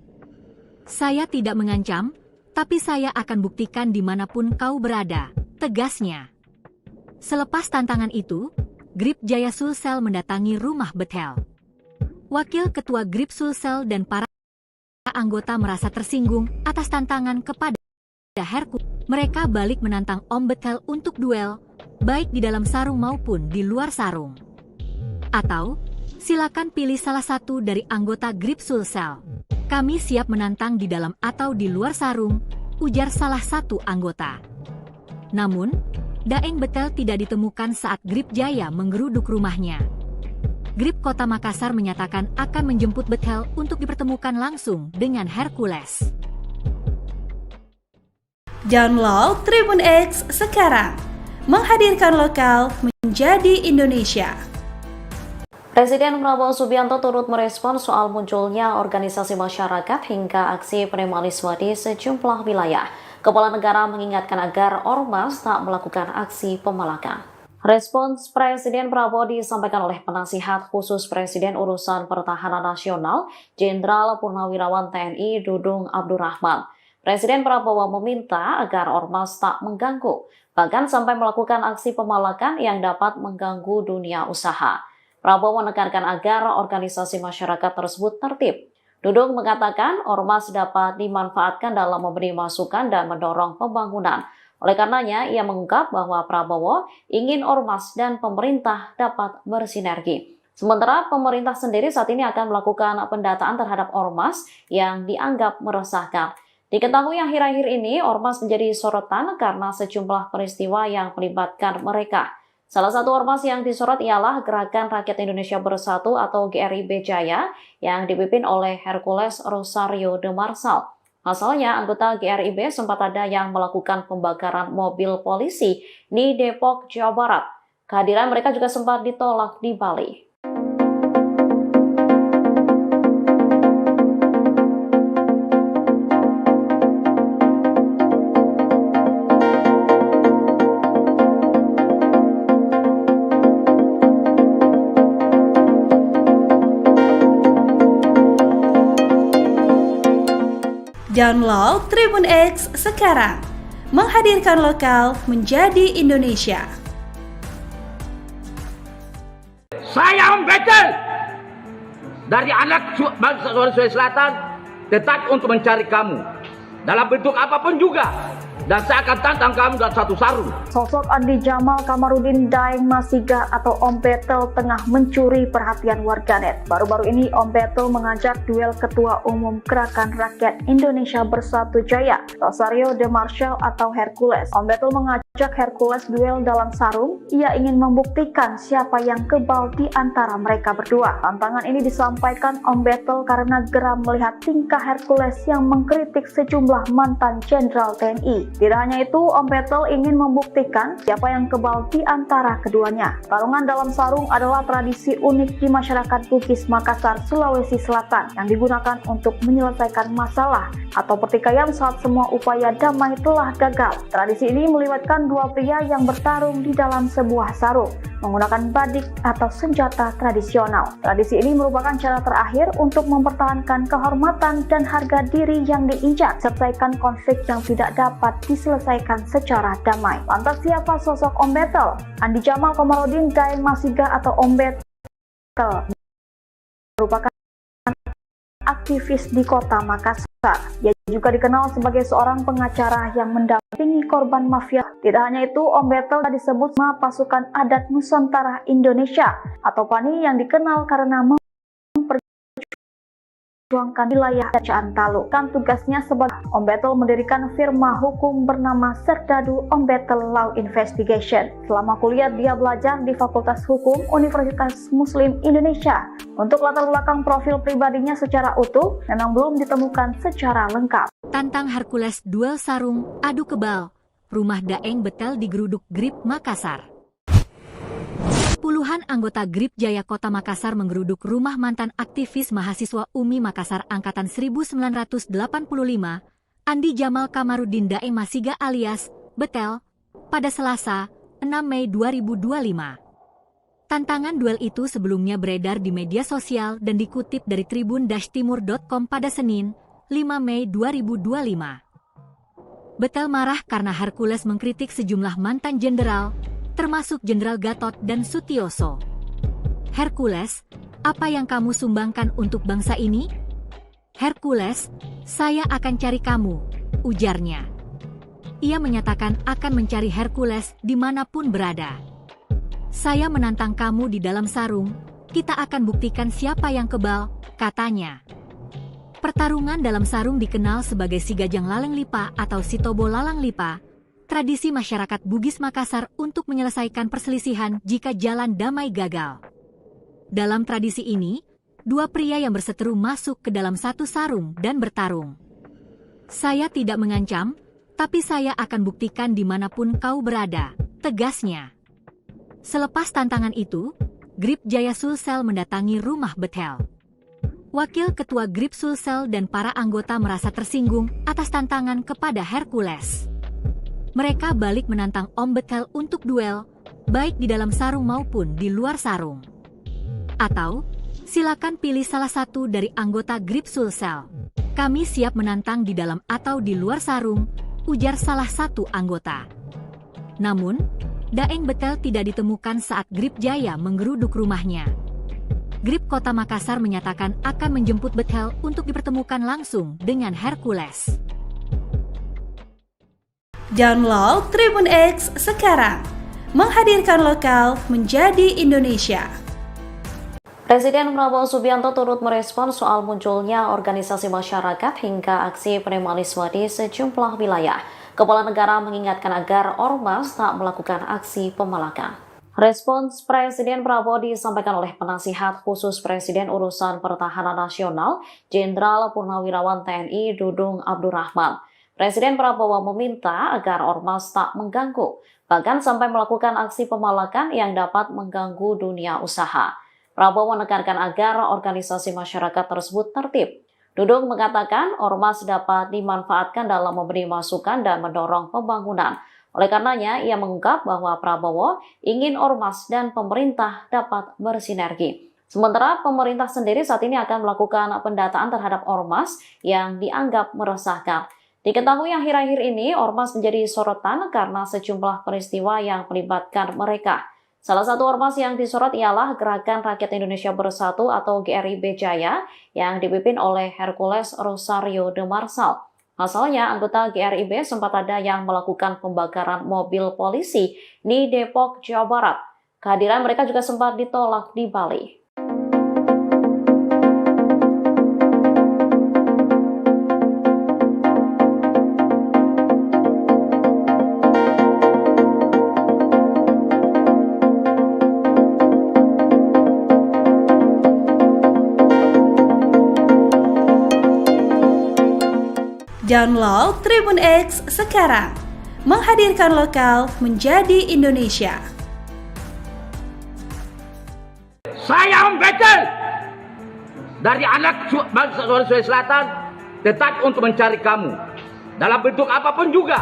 Saya tidak mengancam, tapi saya akan buktikan dimanapun kau berada, tegasnya. Selepas tantangan itu, Grip Jaya Sulsel mendatangi rumah Betel. Wakil Ketua Grip Sulsel dan para anggota merasa tersinggung atas tantangan kepada Hercules. Mereka balik menantang Om Betel untuk duel, baik di dalam sarung maupun di luar sarung. Atau, silakan pilih salah satu dari anggota Grip Sulsel. Kami siap menantang di dalam atau di luar sarung, ujar salah satu anggota. Namun, Daeng Betel tidak ditemukan saat Grip Jaya menggeruduk rumahnya. Grip Kota Makassar menyatakan akan menjemput Betel untuk dipertemukan langsung dengan Hercules. Download Tribun X sekarang, menghadirkan lokal menjadi Indonesia. Presiden Prabowo Subianto turut merespon soal munculnya organisasi masyarakat hingga aksi premanisme di sejumlah wilayah. Kepala negara mengingatkan agar ormas tak melakukan aksi pemalakan. Respons Presiden Prabowo disampaikan oleh penasihat khusus Presiden Urusan Pertahanan Nasional, Jenderal Purnawirawan TNI Dudung Abdurrahman. Presiden Prabowo meminta agar ormas tak mengganggu, bahkan sampai melakukan aksi pemalakan yang dapat mengganggu dunia usaha. Prabowo menekankan agar organisasi masyarakat tersebut tertib. Dudung mengatakan ormas dapat dimanfaatkan dalam memberi masukan dan mendorong pembangunan. Oleh karenanya, ia mengungkap bahwa Prabowo ingin ormas dan pemerintah dapat bersinergi. Sementara pemerintah sendiri saat ini akan melakukan pendataan terhadap ormas yang dianggap meresahkan. Diketahui akhir-akhir ini ormas menjadi sorotan karena sejumlah peristiwa yang melibatkan mereka. Salah satu ormas yang disorot ialah Gerakan Rakyat Indonesia Bersatu atau GRIB Jaya yang dipimpin oleh Hercules Rosario de Marsal. Pasalnya, anggota GRIB sempat ada yang melakukan pembakaran mobil polisi di Depok, Jawa Barat. Kehadiran mereka juga sempat ditolak di Bali. Download Tribun X sekarang, menghadirkan lokal menjadi Indonesia. Saya Om Betel dari anak bangsa Sulawesi Selatan tetap untuk mencari kamu dalam bentuk apapun juga, dan saya akan tantang kamu dalam satu sarung. Sosok Andi Jamal Kamarudin Daeng Masiga atau Om Betel tengah mencuri perhatian warganet. Baru-baru ini Om Betel mengajak duel Ketua Umum Gerakan Rakyat Indonesia Bersatu Jaya, Rosario de Marsal atau Hercules. Om Betel mengajak Hercules duel dalam sarung. Ia ingin membuktikan siapa yang kebal di antara mereka berdua. Tantangan ini disampaikan Om Betel karena geram melihat tingkah Hercules yang mengkritik sejumlah mantan jenderal TNI. Tidak hanya itu, Om Betel ingin membuktikan siapa yang kebal di antara keduanya. Tarungan dalam sarung adalah tradisi unik di masyarakat Bugis Makassar, Sulawesi Selatan yang digunakan untuk menyelesaikan masalah atau pertikaian saat semua upaya damai telah gagal. Tradisi ini melibatkan dua pria yang bertarung di dalam sebuah sarung menggunakan badik atau senjata tradisional. Tradisi ini merupakan cara terakhir untuk mempertahankan kehormatan dan harga diri yang diinjak, selesaikan konflik yang tidak dapat diselesaikan secara damai. Lantas siapa sosok Om Betel? Andi Jamal Kamarudin Daeng Masiga atau Om Betel merupakan aktivis di Kota Makassar. Ia juga dikenal sebagai seorang pengacara yang mendampingi korban mafia. Tidak hanya itu, Om Betel disebut sama pasukan adat Nusantara Indonesia atau PANI yang dikenal karena memperjuangkan wilayah Gorontalo. Kan tugasnya sebagai Om Betel mendirikan firma hukum bernama Serdadu Om Betel Law Investigation. Selama kuliah dia belajar di Fakultas Hukum Universitas Muslim Indonesia. Untuk latar belakang profil pribadinya secara utuh memang belum ditemukan secara lengkap. Tantang Hercules duel sarung, adu kebal. Rumah Daeng Betel digeruduk Grip Makassar. Puluhan anggota Grip Jaya Kota Makassar menggeruduk rumah mantan aktivis mahasiswa UMI Makassar Angkatan 1985, Andi Jamal Kamarudin Daeng Masiga alias Betel, pada Selasa, 6 Mei 2025. Tantangan duel itu sebelumnya beredar di media sosial dan dikutip dari tribun-timur.com pada Senin, 5 Mei 2025. Betel marah karena Hercules mengkritik sejumlah mantan jenderal, termasuk Jenderal Gatot dan Sutioso. Hercules, apa yang kamu sumbangkan untuk bangsa ini? Hercules, saya akan cari kamu, ujarnya. Ia menyatakan akan mencari Hercules dimanapun berada. Saya menantang kamu di dalam sarung, kita akan buktikan siapa yang kebal, katanya. Pertarungan dalam sarung dikenal sebagai Sigajang Laleng Lipa atau Sitobo Lalang Lipa, tradisi masyarakat Bugis Makassar untuk menyelesaikan perselisihan jika jalan damai gagal. Dalam tradisi ini, dua pria yang berseteru masuk ke dalam satu sarung dan bertarung. Saya tidak mengancam, tapi saya akan buktikan dimanapun kau berada, tegasnya. Selepas tantangan itu, Grip Jaya Sulsel mendatangi rumah Betel. Wakil Ketua Grip Sulsel dan para anggota merasa tersinggung atas tantangan kepada Hercules. Mereka balik menantang Om Betel untuk duel, baik di dalam sarung maupun di luar sarung. Atau, silakan pilih salah satu dari anggota Grip Sulsel. Kami siap menantang di dalam atau di luar sarung, ujar salah satu anggota. Namun, Daeng Betel tidak ditemukan saat Grip Jaya menggeruduk rumahnya. Grip Kota Makassar menyatakan akan menjemput Betel untuk dipertemukan langsung dengan Hercules. Download Tribun X sekarang, menghadirkan lokal menjadi Indonesia. Presiden Prabowo Subianto turut merespon soal munculnya organisasi masyarakat hingga aksi premanisme di sejumlah wilayah. Kepala negara mengingatkan agar ormas tak melakukan aksi pemalakan. Respons Presiden Prabowo disampaikan oleh penasihat khusus Presiden Urusan Pertahanan Nasional, Jenderal Purnawirawan TNI Dudung Abdurrahman. Presiden Prabowo meminta agar ormas tak mengganggu, bahkan sampai melakukan aksi pemalakan yang dapat mengganggu dunia usaha. Prabowo menekankan agar organisasi masyarakat tersebut tertib. Dudung mengatakan ormas dapat dimanfaatkan dalam memberi masukan dan mendorong pembangunan. Oleh karenanya, ia mengungkap bahwa Prabowo ingin ormas dan pemerintah dapat bersinergi. Sementara pemerintah sendiri saat ini akan melakukan pendataan terhadap ormas yang dianggap meresahkan. Diketahui akhir-akhir ini, ormas menjadi sorotan karena sejumlah peristiwa yang melibatkan mereka. Salah satu ormas yang disorot ialah Gerakan Rakyat Indonesia Bersatu atau GRIB Jaya yang dipimpin oleh Hercules Rosario de Marsal. Pasalnya, anggota GRIB sempat ada yang melakukan pembakaran mobil polisi di Depok, Jawa Barat. Kehadiran mereka juga sempat ditolak di Bali. Download Tribun X sekarang, menghadirkan lokal menjadi Indonesia. Saya Om Betel dari anak bangsa Sulawesi Selatan tetap untuk mencari kamu dalam bentuk apapun juga,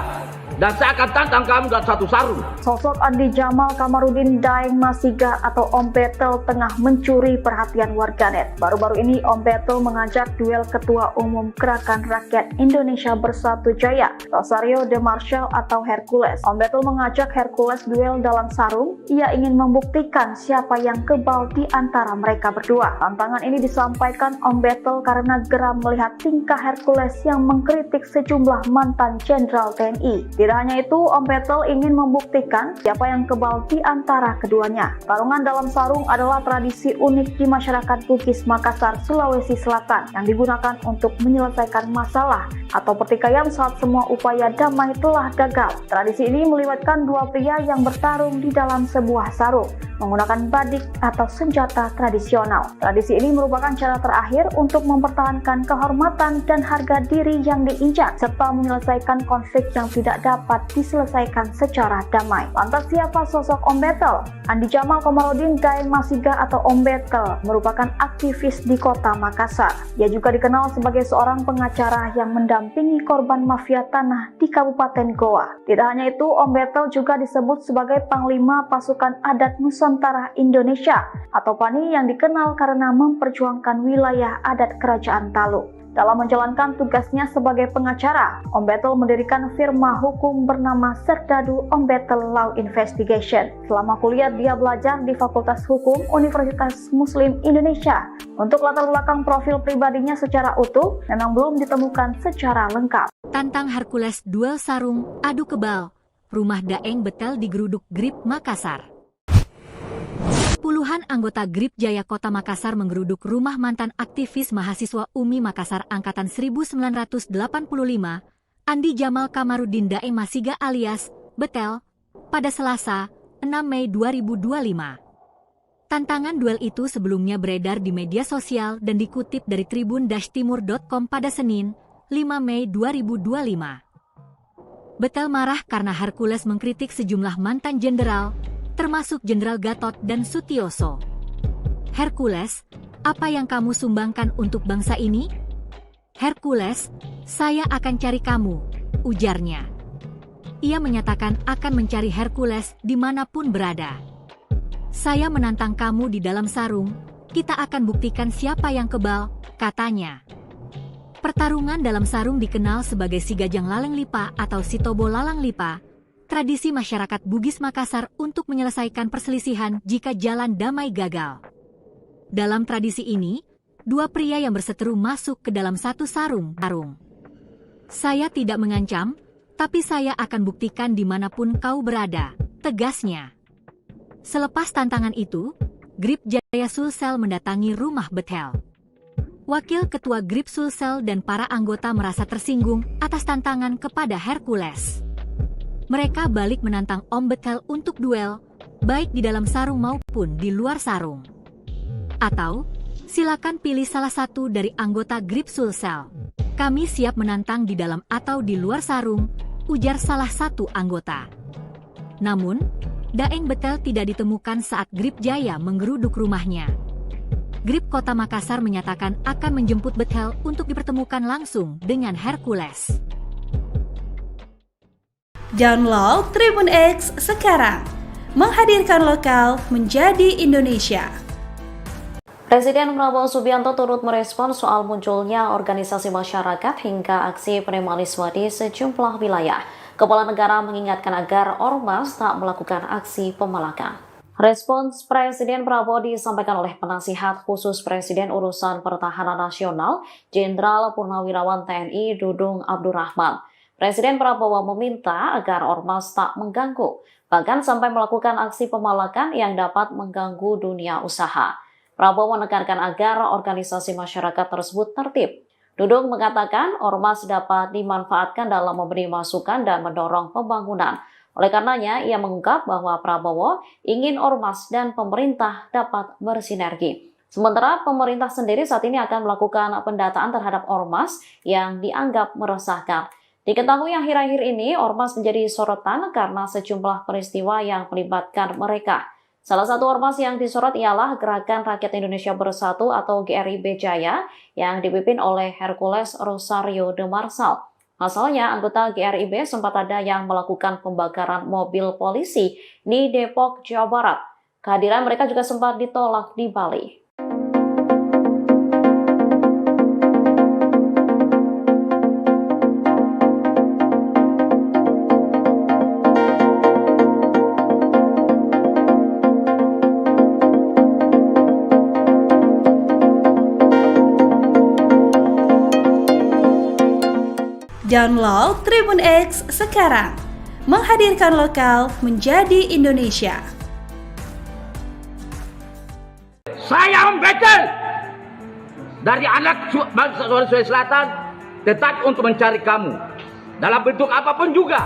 dan saya akan tantang kamu dalam satu sarung. Sosok Andi Jamal Kamarudin Daeng Masiga atau Om Betel tengah mencuri perhatian warganet. Baru-baru ini Om Betel mengajak duel Ketua Umum Gerakan Rakyat Indonesia Bersatu Jaya, Rosario de Marsal atau Hercules. Om Betel mengajak Hercules duel dalam sarung. Ia ingin membuktikan siapa yang kebal di antara mereka berdua. Tantangan ini disampaikan Om Betel karena geram melihat tingkah Hercules yang mengkritik sejumlah mantan jenderal TNI. Di Tidak hanya itu, Om Betel ingin membuktikan siapa yang kebal di antara keduanya. Tarungan dalam sarung adalah tradisi unik di masyarakat Bugis Makassar, Sulawesi Selatan yang digunakan untuk menyelesaikan masalah atau pertikaian saat semua upaya damai telah gagal. Tradisi ini melibatkan dua pria yang bertarung di dalam sebuah sarung menggunakan badik atau senjata tradisional. Tradisi ini merupakan cara terakhir untuk mempertahankan kehormatan dan harga diri yang diinjak serta menyelesaikan konflik yang tidak dapat diselesaikan secara damai. Lantas siapa sosok Om Betel? Andi Jamal Kamarudin Daeng Masiga atau Om Betel merupakan aktivis di kota Makassar. Ia juga dikenal sebagai seorang pengacara yang mendampingi korban mafia tanah di Kabupaten Goa. Tidak hanya itu, Om Betel juga disebut sebagai Panglima Pasukan Adat Nusantara Indonesia atau PANI yang dikenal karena memperjuangkan wilayah adat Kerajaan Talu. Dalam menjalankan tugasnya sebagai pengacara, Om Betel mendirikan firma hukum bernama Serdadu Om Betel Law Investigation. Selama kuliah, dia belajar di Fakultas Hukum Universitas Muslim Indonesia. Untuk latar belakang profil pribadinya secara utuh, memang belum ditemukan secara lengkap. Tantang Hercules duel sarung, adu kebal. Rumah Daeng Betel digeruduk Grip Makassar. Puluhan anggota Grip Jaya Kota Makassar menggeruduk rumah mantan aktivis mahasiswa UMI Makassar Angkatan 1985, Andi Jamal Kamarudin Daeng Masiga alias Betel, pada Selasa, 6 Mei 2025. Tantangan duel itu sebelumnya beredar di media sosial dan dikutip dari tribun-timur.com pada Senin, 5 Mei 2025. Betel marah karena Hercules mengkritik sejumlah mantan jenderal, termasuk Jenderal Gatot dan Sutioso. Hercules, apa yang kamu sumbangkan untuk bangsa ini? Hercules, saya akan cari kamu, ujarnya. Ia menyatakan akan mencari Hercules dimanapun berada. Saya menantang kamu di dalam sarung, kita akan buktikan siapa yang kebal, katanya. Pertarungan dalam sarung dikenal sebagai Sigajang Laleng Lipa atau Sitobo Lalang Lipa, tradisi masyarakat Bugis Makassar untuk menyelesaikan perselisihan jika jalan damai gagal. Dalam tradisi ini, dua pria yang berseteru masuk ke dalam satu sarung. Saya tidak mengancam, tapi saya akan buktikan dimanapun kau berada, tegasnya. Selepas tantangan itu, Grip Jaya Sulsel mendatangi rumah Betel. Wakil Ketua Grip Sulsel dan para anggota merasa tersinggung atas tantangan kepada Hercules. Mereka balik menantang Om Betel untuk duel, baik di dalam sarung maupun di luar sarung. Atau, silakan pilih salah satu dari anggota Grip Sulsel. Kami siap menantang di dalam atau di luar sarung, ujar salah satu anggota. Namun, Daeng Betel tidak ditemukan saat Grip Jaya menggeruduk rumahnya. Grip Kota Makassar menyatakan akan menjemput Betel untuk dipertemukan langsung dengan Hercules. Download Tribun X sekarang, menghadirkan lokal menjadi Indonesia. Presiden Prabowo Subianto turut merespon soal munculnya organisasi masyarakat hingga aksi premanisme di sejumlah wilayah. Kepala negara mengingatkan agar ormas tak melakukan aksi pemalakan. Respons Presiden Prabowo disampaikan oleh penasihat khusus Presiden Urusan Pertahanan Nasional, Jenderal Purnawirawan TNI Dudung Abdurrahman. Presiden Prabowo meminta agar ormas tak mengganggu, bahkan sampai melakukan aksi pemalakan yang dapat mengganggu dunia usaha. Prabowo menekankan agar organisasi masyarakat tersebut tertib. Dudung mengatakan ormas dapat dimanfaatkan dalam memberi masukan dan mendorong pembangunan. Oleh karenanya, ia mengungkap bahwa Prabowo ingin ormas dan pemerintah dapat bersinergi. Sementara pemerintah sendiri saat ini akan melakukan pendataan terhadap ormas yang dianggap meresahkan. Diketahui akhir-akhir ini, ormas menjadi sorotan karena sejumlah peristiwa yang melibatkan mereka. Salah satu ormas yang disorot ialah Gerakan Rakyat Indonesia Bersatu atau GRIB Jaya yang dipimpin oleh Hercules Rosario de Marsal. Pasalnya, anggota GRIB sempat ada yang melakukan pembakaran mobil polisi di Depok, Jawa Barat. Kehadiran mereka juga sempat ditolak di Bali. Download Tribun X sekarang, menghadirkan lokal menjadi Indonesia. Saya membekel dari anak bangsa Sulawesi Selatan tetap untuk mencari kamu dalam bentuk apapun juga,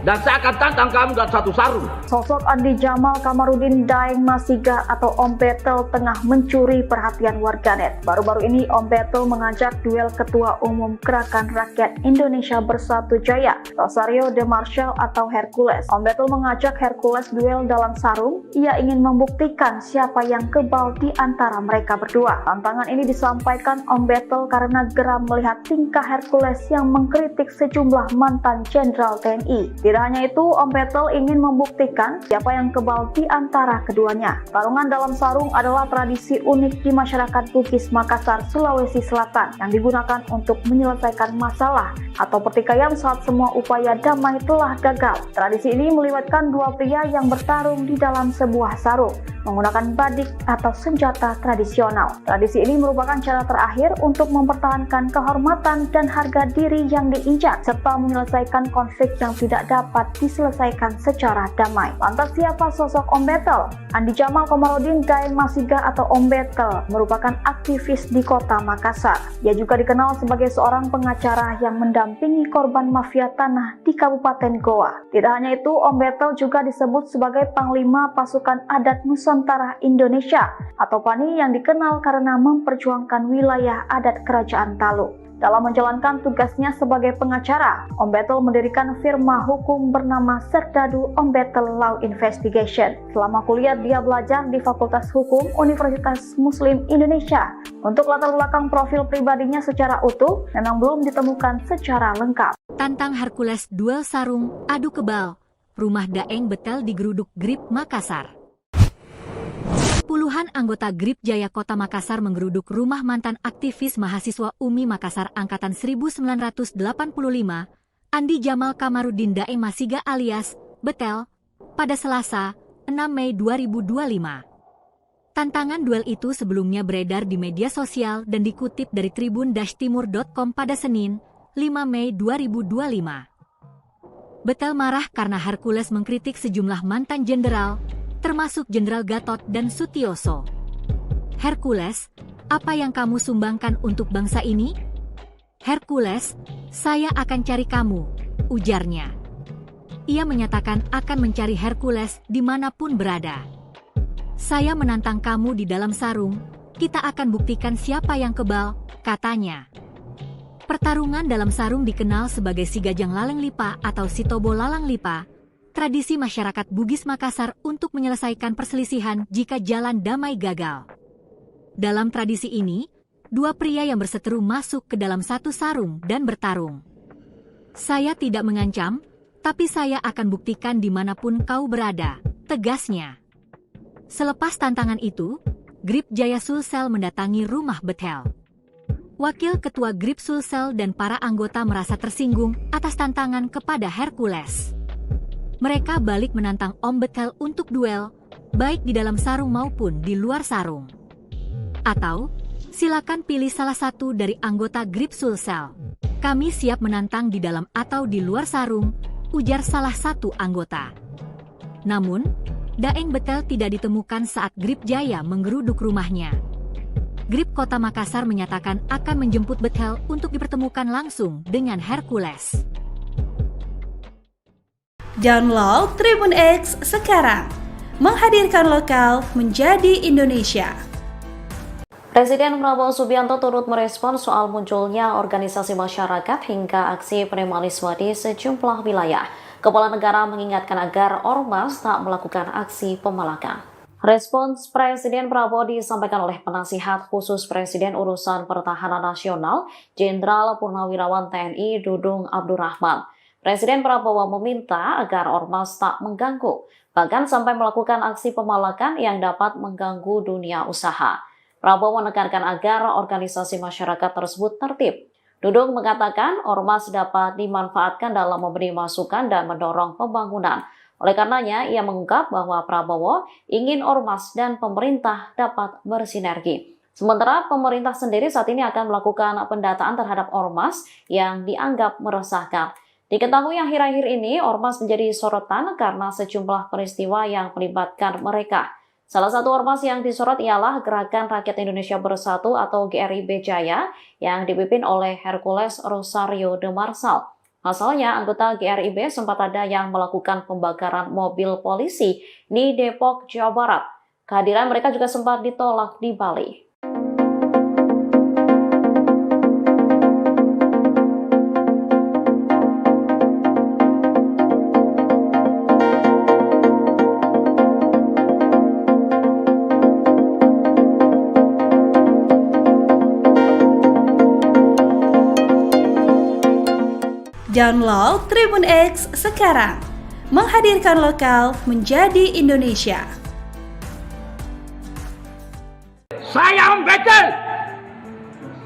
dan saya akan tantang kamu dalam satu sarung. Sosok Andi Jamal Kamarudin Daeng Masiga atau Om Betel tengah mencuri perhatian warganet. Baru-baru ini Om Betel mengajak duel Ketua Umum Gerakan Rakyat Indonesia Bersatu Jaya, Rosario de Marshall atau Hercules. Om Betel mengajak Hercules duel dalam sarung. Ia ingin membuktikan siapa yang kebal di antara mereka berdua. Tantangan ini disampaikan Om Betel karena geram melihat tingkah Hercules yang mengkritik sejumlah mantan Jenderal TNI. Tidak hanya itu, Om Betel ingin membuktikan siapa yang kebal di antara keduanya. Tarungan dalam sarung adalah tradisi unik di masyarakat Bugis Makassar, Sulawesi Selatan yang digunakan untuk menyelesaikan masalah atau pertikaian saat semua upaya damai telah gagal. Tradisi ini melibatkan dua pria yang bertarung di dalam sebuah sarung menggunakan badik atau senjata tradisional. Tradisi ini merupakan cara terakhir untuk mempertahankan kehormatan dan harga diri yang diinjak serta menyelesaikan konflik yang tidak dapat diselesaikan secara damai. Lantas siapa sosok Om Betel? Andi Jamal Kamarudin Daeng Masiga atau Om Betel merupakan aktivis di kota Makassar. Ia juga dikenal sebagai seorang pengacara yang mendampingi korban mafia tanah di Kabupaten Goa. Tidak hanya itu, Om Betel juga disebut sebagai Panglima Pasukan Adat Nusantara Indonesia atau PANI yang dikenal karena memperjuangkan wilayah adat Kerajaan Talu. Dalam menjalankan tugasnya sebagai pengacara, Om Betel mendirikan firma hukum bernama Serdadu Om Betel Law Investigation. Selama kuliah dia belajar di Fakultas Hukum Universitas Muslim Indonesia. Untuk latar belakang profil pribadinya secara utuh memang belum ditemukan secara lengkap. Tantang Hercules duel sarung, adu kebal. Rumah Daeng Betel digeruduk Grip Makassar. Puluhan anggota Grip Jaya Kota Makassar menggeruduk rumah mantan aktivis mahasiswa UMI Makassar Angkatan 1985, Andi Jamal Kamarudin Daeng Masiga alias Betel, pada Selasa, 6 Mei 2025. Tantangan duel itu sebelumnya beredar di media sosial dan dikutip dari tribun-timur.com pada Senin, 5 Mei 2025. Betel marah karena Hercules mengkritik sejumlah mantan jenderal, termasuk Jenderal Gatot dan Sutioso. Hercules, apa yang kamu sumbangkan untuk bangsa ini? Hercules, saya akan cari kamu, ujarnya. Ia menyatakan akan mencari Hercules dimanapun berada. Saya menantang kamu di dalam sarung, kita akan buktikan siapa yang kebal, katanya. Pertarungan dalam sarung dikenal sebagai Sigajang Laleng Lipa atau Sitobo Lalang Lipa, tradisi masyarakat Bugis Makassar untuk menyelesaikan perselisihan jika jalan damai gagal. Dalam tradisi ini, dua pria yang berseteru masuk ke dalam satu sarung dan bertarung. Saya tidak mengancam, tapi saya akan buktikan dimanapun kau berada, tegasnya. Selepas tantangan itu, Grip Jaya Sulsel mendatangi rumah Betel. Wakil Ketua Grip Sulsel dan para anggota merasa tersinggung atas tantangan kepada Hercules. Mereka balik menantang Om Betel untuk duel, baik di dalam sarung maupun di luar sarung. Atau, silakan pilih salah satu dari anggota Grip Sulsel. Kami siap menantang di dalam atau di luar sarung, ujar salah satu anggota. Namun, Daeng Betel tidak ditemukan saat Grip Jaya menggeruduk rumahnya. Grip Kota Makassar menyatakan akan menjemput Betel untuk dipertemukan langsung dengan Hercules. Download Tribun X sekarang, menghadirkan lokal menjadi Indonesia. Presiden Prabowo Subianto turut merespon soal munculnya organisasi masyarakat hingga aksi premanisme di sejumlah wilayah. Kepala negara mengingatkan agar ormas tak melakukan aksi pemalakan. Respons Presiden Prabowo disampaikan oleh penasihat khusus Presiden Urusan Pertahanan Nasional, Jenderal Purnawirawan TNI Dudung Abdurrahman. Presiden Prabowo meminta agar ormas tak mengganggu, bahkan sampai melakukan aksi pemalakan yang dapat mengganggu dunia usaha. Prabowo menekankan agar organisasi masyarakat tersebut tertib. Dudung mengatakan ormas dapat dimanfaatkan dalam memberi masukan dan mendorong pembangunan. Oleh karenanya, ia mengungkap bahwa Prabowo ingin ormas dan pemerintah dapat bersinergi. Sementara pemerintah sendiri saat ini akan melakukan pendataan terhadap ormas yang dianggap meresahkan. Diketahui akhir-akhir ini ormas menjadi sorotan karena sejumlah peristiwa yang melibatkan mereka. Salah satu ormas yang disorot ialah Gerakan Rakyat Indonesia Bersatu atau GRIB Jaya yang dipimpin oleh Hercules Rosario de Marsal. Pasalnya, anggota GRIB sempat ada yang melakukan pembakaran mobil polisi di Depok, Jawa Barat. Kehadiran mereka juga sempat ditolak di Bali. Download Tribun X sekarang, menghadirkan lokal menjadi Indonesia. Saya membekel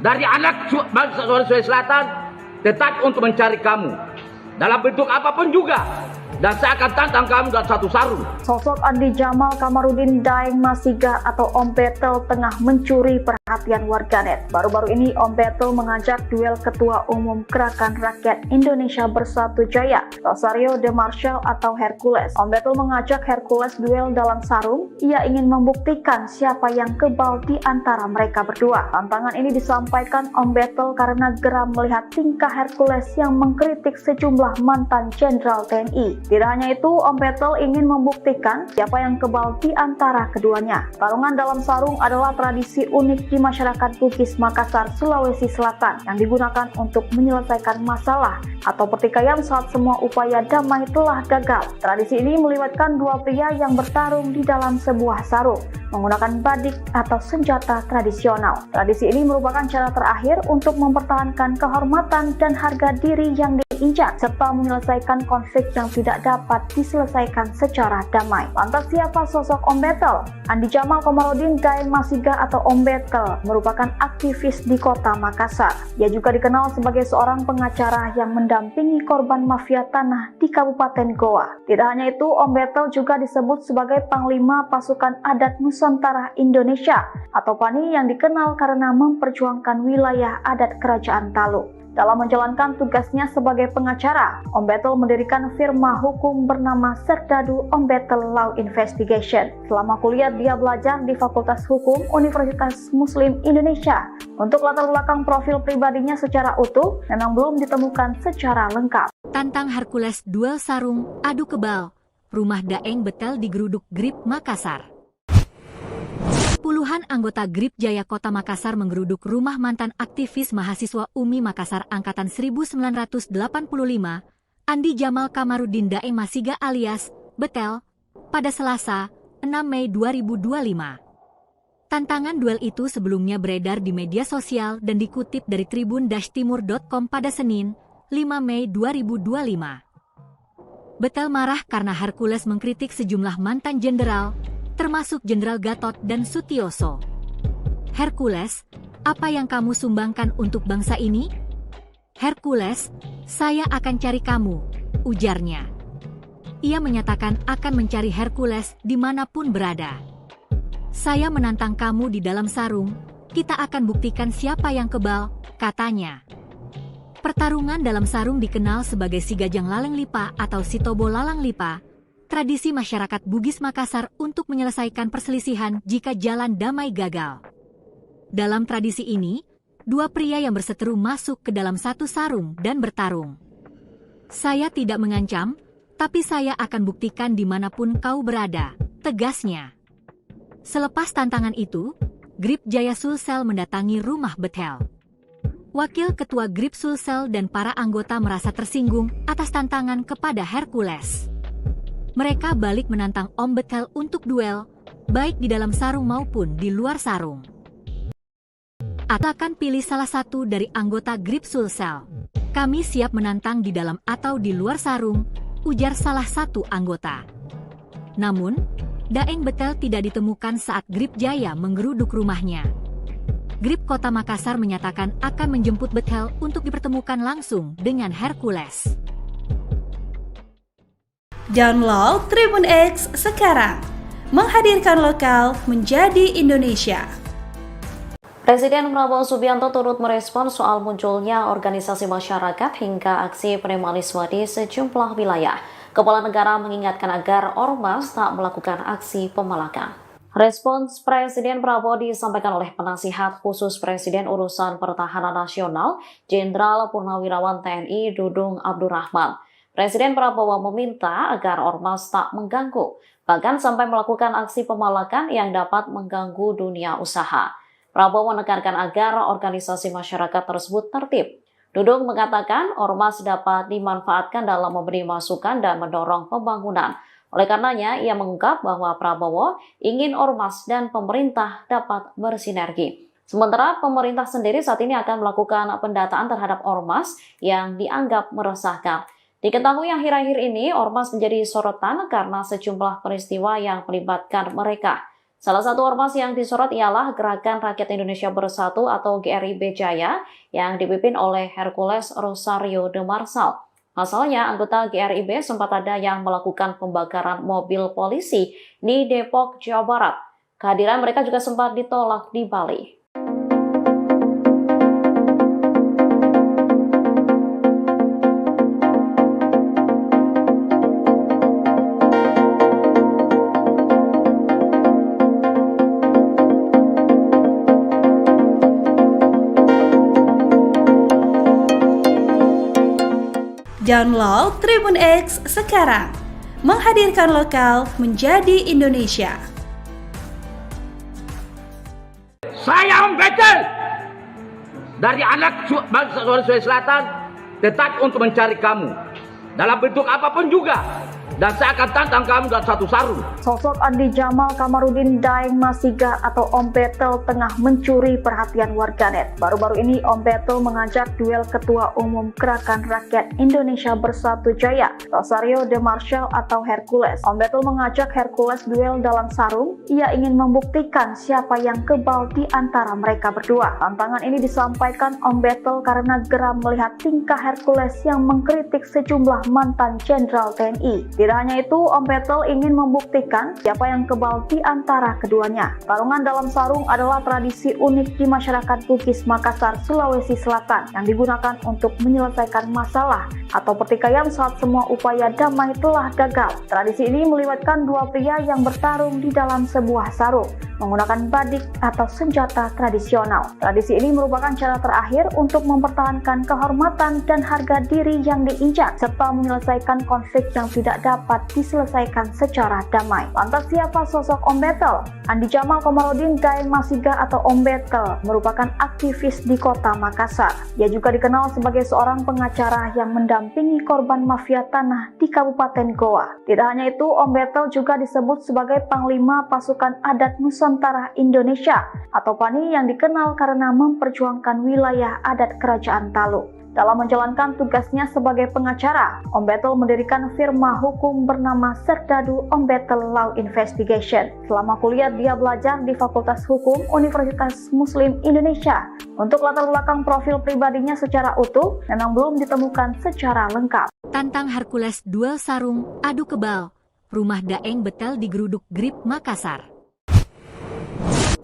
dari anak bangsa Sulawesi Selatan tetap untuk mencari kamu dalam bentuk apapun juga, dan saya akan tantang kamu dalam satu sarung. Sosok Andi Jamal Kamarudin Daeng Masiga atau Om Betel tengah mencuri perhatian warganet. Baru-baru ini Om Betel mengajak duel Ketua Umum Gerakan Rakyat Indonesia Bersatu Jaya, Rosario de Marsal atau Hercules. Om Betel mengajak Hercules duel dalam sarung. Ia ingin membuktikan siapa yang kebal di antara mereka berdua. Tantangan ini disampaikan Om Betel karena geram melihat tingkah Hercules yang mengkritik sejumlah mantan jenderal TNI. Tidak hanya itu, Om Betel ingin membuktikan siapa yang kebal di antara keduanya. Tarungan dalam sarung adalah tradisi unik di masyarakat Bugis Makassar, Sulawesi Selatan yang digunakan untuk menyelesaikan masalah atau pertikaian saat semua upaya damai telah gagal. Tradisi ini melibatkan dua pria yang bertarung di dalam sebuah sarung menggunakan badik atau senjata tradisional. Tradisi ini merupakan cara terakhir untuk mempertahankan kehormatan dan harga diri yang diinjak serta menyelesaikan konflik yang tidak dapat diselesaikan secara damai. Lantas siapa sosok Om Betel? Andi Jamal Kamarudin Daeng Masiga atau Om Betel merupakan aktivis di kota Makassar. Ia juga dikenal sebagai seorang pengacara yang mendampingi korban mafia tanah di Kabupaten Goa. Tidak hanya itu, Om Betel juga disebut sebagai Panglima Pasukan Adat Nusantara Indonesia atau PANI yang dikenal karena memperjuangkan wilayah adat Kerajaan Talu. Dalam menjalankan tugasnya sebagai pengacara, Om Betel mendirikan firma hukum bernama Serdadu Om Betel Law Investigation. Selama kuliah dia belajar di Fakultas Hukum Universitas Muslim Indonesia. Untuk latar belakang profil pribadinya secara utuh memang belum ditemukan secara lengkap. Tantang Hercules duel sarung, adu kebal. Rumah Daeng Betel digeruduk GRIB Makassar. Puluhan anggota GRIB Jaya Kota Makassar menggeruduk rumah mantan aktivis mahasiswa UMI Makassar Angkatan 1985, Andi Jamal Kamarudin Daeng Masiga alias Betel, pada Selasa, 6 Mei 2025. Tantangan duel itu sebelumnya beredar di media sosial dan dikutip dari tribun-timur.com pada Senin, 5 Mei 2025. Betel marah karena Hercules mengkritik sejumlah mantan jenderal, termasuk Jenderal Gatot dan Sutioso. Hercules, apa yang kamu sumbangkan untuk bangsa ini? Hercules, saya akan cari kamu, ujarnya. Ia menyatakan akan mencari Hercules dimanapun berada. Saya menantang kamu di dalam sarung, kita akan buktikan siapa yang kebal, katanya. Pertarungan dalam sarung dikenal sebagai Sigajang Laleng Lipa atau Sitobo Lalang Lipa, tradisi masyarakat Bugis Makassar untuk menyelesaikan perselisihan jika jalan damai gagal. Dalam tradisi ini, dua pria yang berseteru masuk ke dalam satu sarung dan bertarung. Saya tidak mengancam, tapi saya akan buktikan dimanapun kau berada, tegasnya. Selepas tantangan itu, GRIB Jaya Sulsel mendatangi rumah Betel. Wakil Ketua GRIB Sulsel dan para anggota merasa tersinggung atas tantangan kepada Hercules. Mereka balik menantang Om Betel untuk duel, baik di dalam sarung maupun di luar sarung. Akan pilih salah satu dari anggota GRIB Sulsel. Kami siap menantang di dalam atau di luar sarung, ujar salah satu anggota. Namun, Daeng Betel tidak ditemukan saat GRIB Jaya menggeruduk rumahnya. GRIB Kota Makassar menyatakan akan menjemput Betel untuk dipertemukan langsung dengan Hercules. Download Tribun X sekarang, menghadirkan lokal menjadi Indonesia. Presiden Prabowo Subianto turut merespon soal munculnya organisasi masyarakat hingga aksi premanisme di sejumlah wilayah. Kepala negara mengingatkan agar ormas tak melakukan aksi pemalakan. Respons Presiden Prabowo disampaikan oleh penasihat khusus Presiden Urusan Pertahanan Nasional, Jenderal Purnawirawan TNI Dudung Abdurrahman. Presiden Prabowo meminta agar ormas tak mengganggu, bahkan sampai melakukan aksi pemalakan yang dapat mengganggu dunia usaha. Prabowo menekankan agar organisasi masyarakat tersebut tertib. Dudung mengatakan ormas dapat dimanfaatkan dalam memberi masukan dan mendorong pembangunan. Oleh karenanya, ia mengungkap bahwa Prabowo ingin ormas dan pemerintah dapat bersinergi. Sementara pemerintah sendiri saat ini akan melakukan pendataan terhadap ormas yang dianggap meresahkan. Diketahui akhir-akhir ini ormas menjadi sorotan karena sejumlah peristiwa yang melibatkan mereka. Salah satu ormas yang disorot ialah Gerakan Rakyat Indonesia Bersatu atau GRIB Jaya yang dipimpin oleh Hercules Rosario de Marsal. Pasalnya, anggota GRIB sempat ada yang melakukan pembakaran mobil polisi di Depok, Jawa Barat. Kehadiran mereka juga sempat ditolak di Bali. Download Tribun X sekarang, menghadirkan lokal menjadi Indonesia. Saya membekel dari anak bangsa Sulawesi Selatan tetap untuk mencari kamu dalam bentuk apapun juga, dan saya akan tantang kamu dalam satu sarung. Sosok Andi Jamal Kamarudin Daeng Masiga atau Om Betel tengah mencuri perhatian warganet. Baru-baru ini Om Betel mengajak duel Ketua Umum Gerakan Rakyat Indonesia Bersatu Jaya, Rosario de Marsal atau Hercules. Om Betel mengajak Hercules duel dalam sarung. Ia ingin membuktikan siapa yang kebal di antara mereka berdua. Tantangan ini disampaikan Om Betel karena geram melihat tingkah Hercules yang mengkritik sejumlah mantan Jenderal TNI. Tidak hanya itu, Om Betel ingin membuktikan siapa yang kebal di antara keduanya. Tarungan dalam sarung adalah tradisi unik di masyarakat Bugis Makassar, Sulawesi Selatan yang digunakan untuk menyelesaikan masalah atau pertikaian saat semua upaya damai telah gagal. Tradisi ini melibatkan dua pria yang bertarung di dalam sebuah sarung menggunakan badik atau senjata tradisional. Tradisi ini merupakan cara terakhir untuk mempertahankan kehormatan dan harga diri yang diinjak serta menyelesaikan konflik yang tidak dapat diselesaikan secara damai. Lantas siapa sosok Om Betel? Andi Jamal Kamarudin Daeng Masiga atau Om Betel merupakan aktivis di kota Makassar. Ia juga dikenal sebagai seorang pengacara yang mendampingi korban mafia tanah di Kabupaten Goa. Tidak hanya itu, Om Betel juga disebut sebagai Panglima Pasukan Adat Nusantara Indonesia atau PANI yang dikenal karena memperjuangkan wilayah adat Kerajaan Talu. Dalam menjalankan tugasnya sebagai pengacara, Om Betel mendirikan firma hukum bernama Serdadu Om Betel Law Investigation. Selama kuliah dia belajar di Fakultas Hukum Universitas Muslim Indonesia. Untuk latar belakang profil pribadinya secara utuh memang belum ditemukan secara lengkap. Tantang Hercules duel sarung, adu kebal. Rumah Daeng Betel digeruduk GRIB Makassar.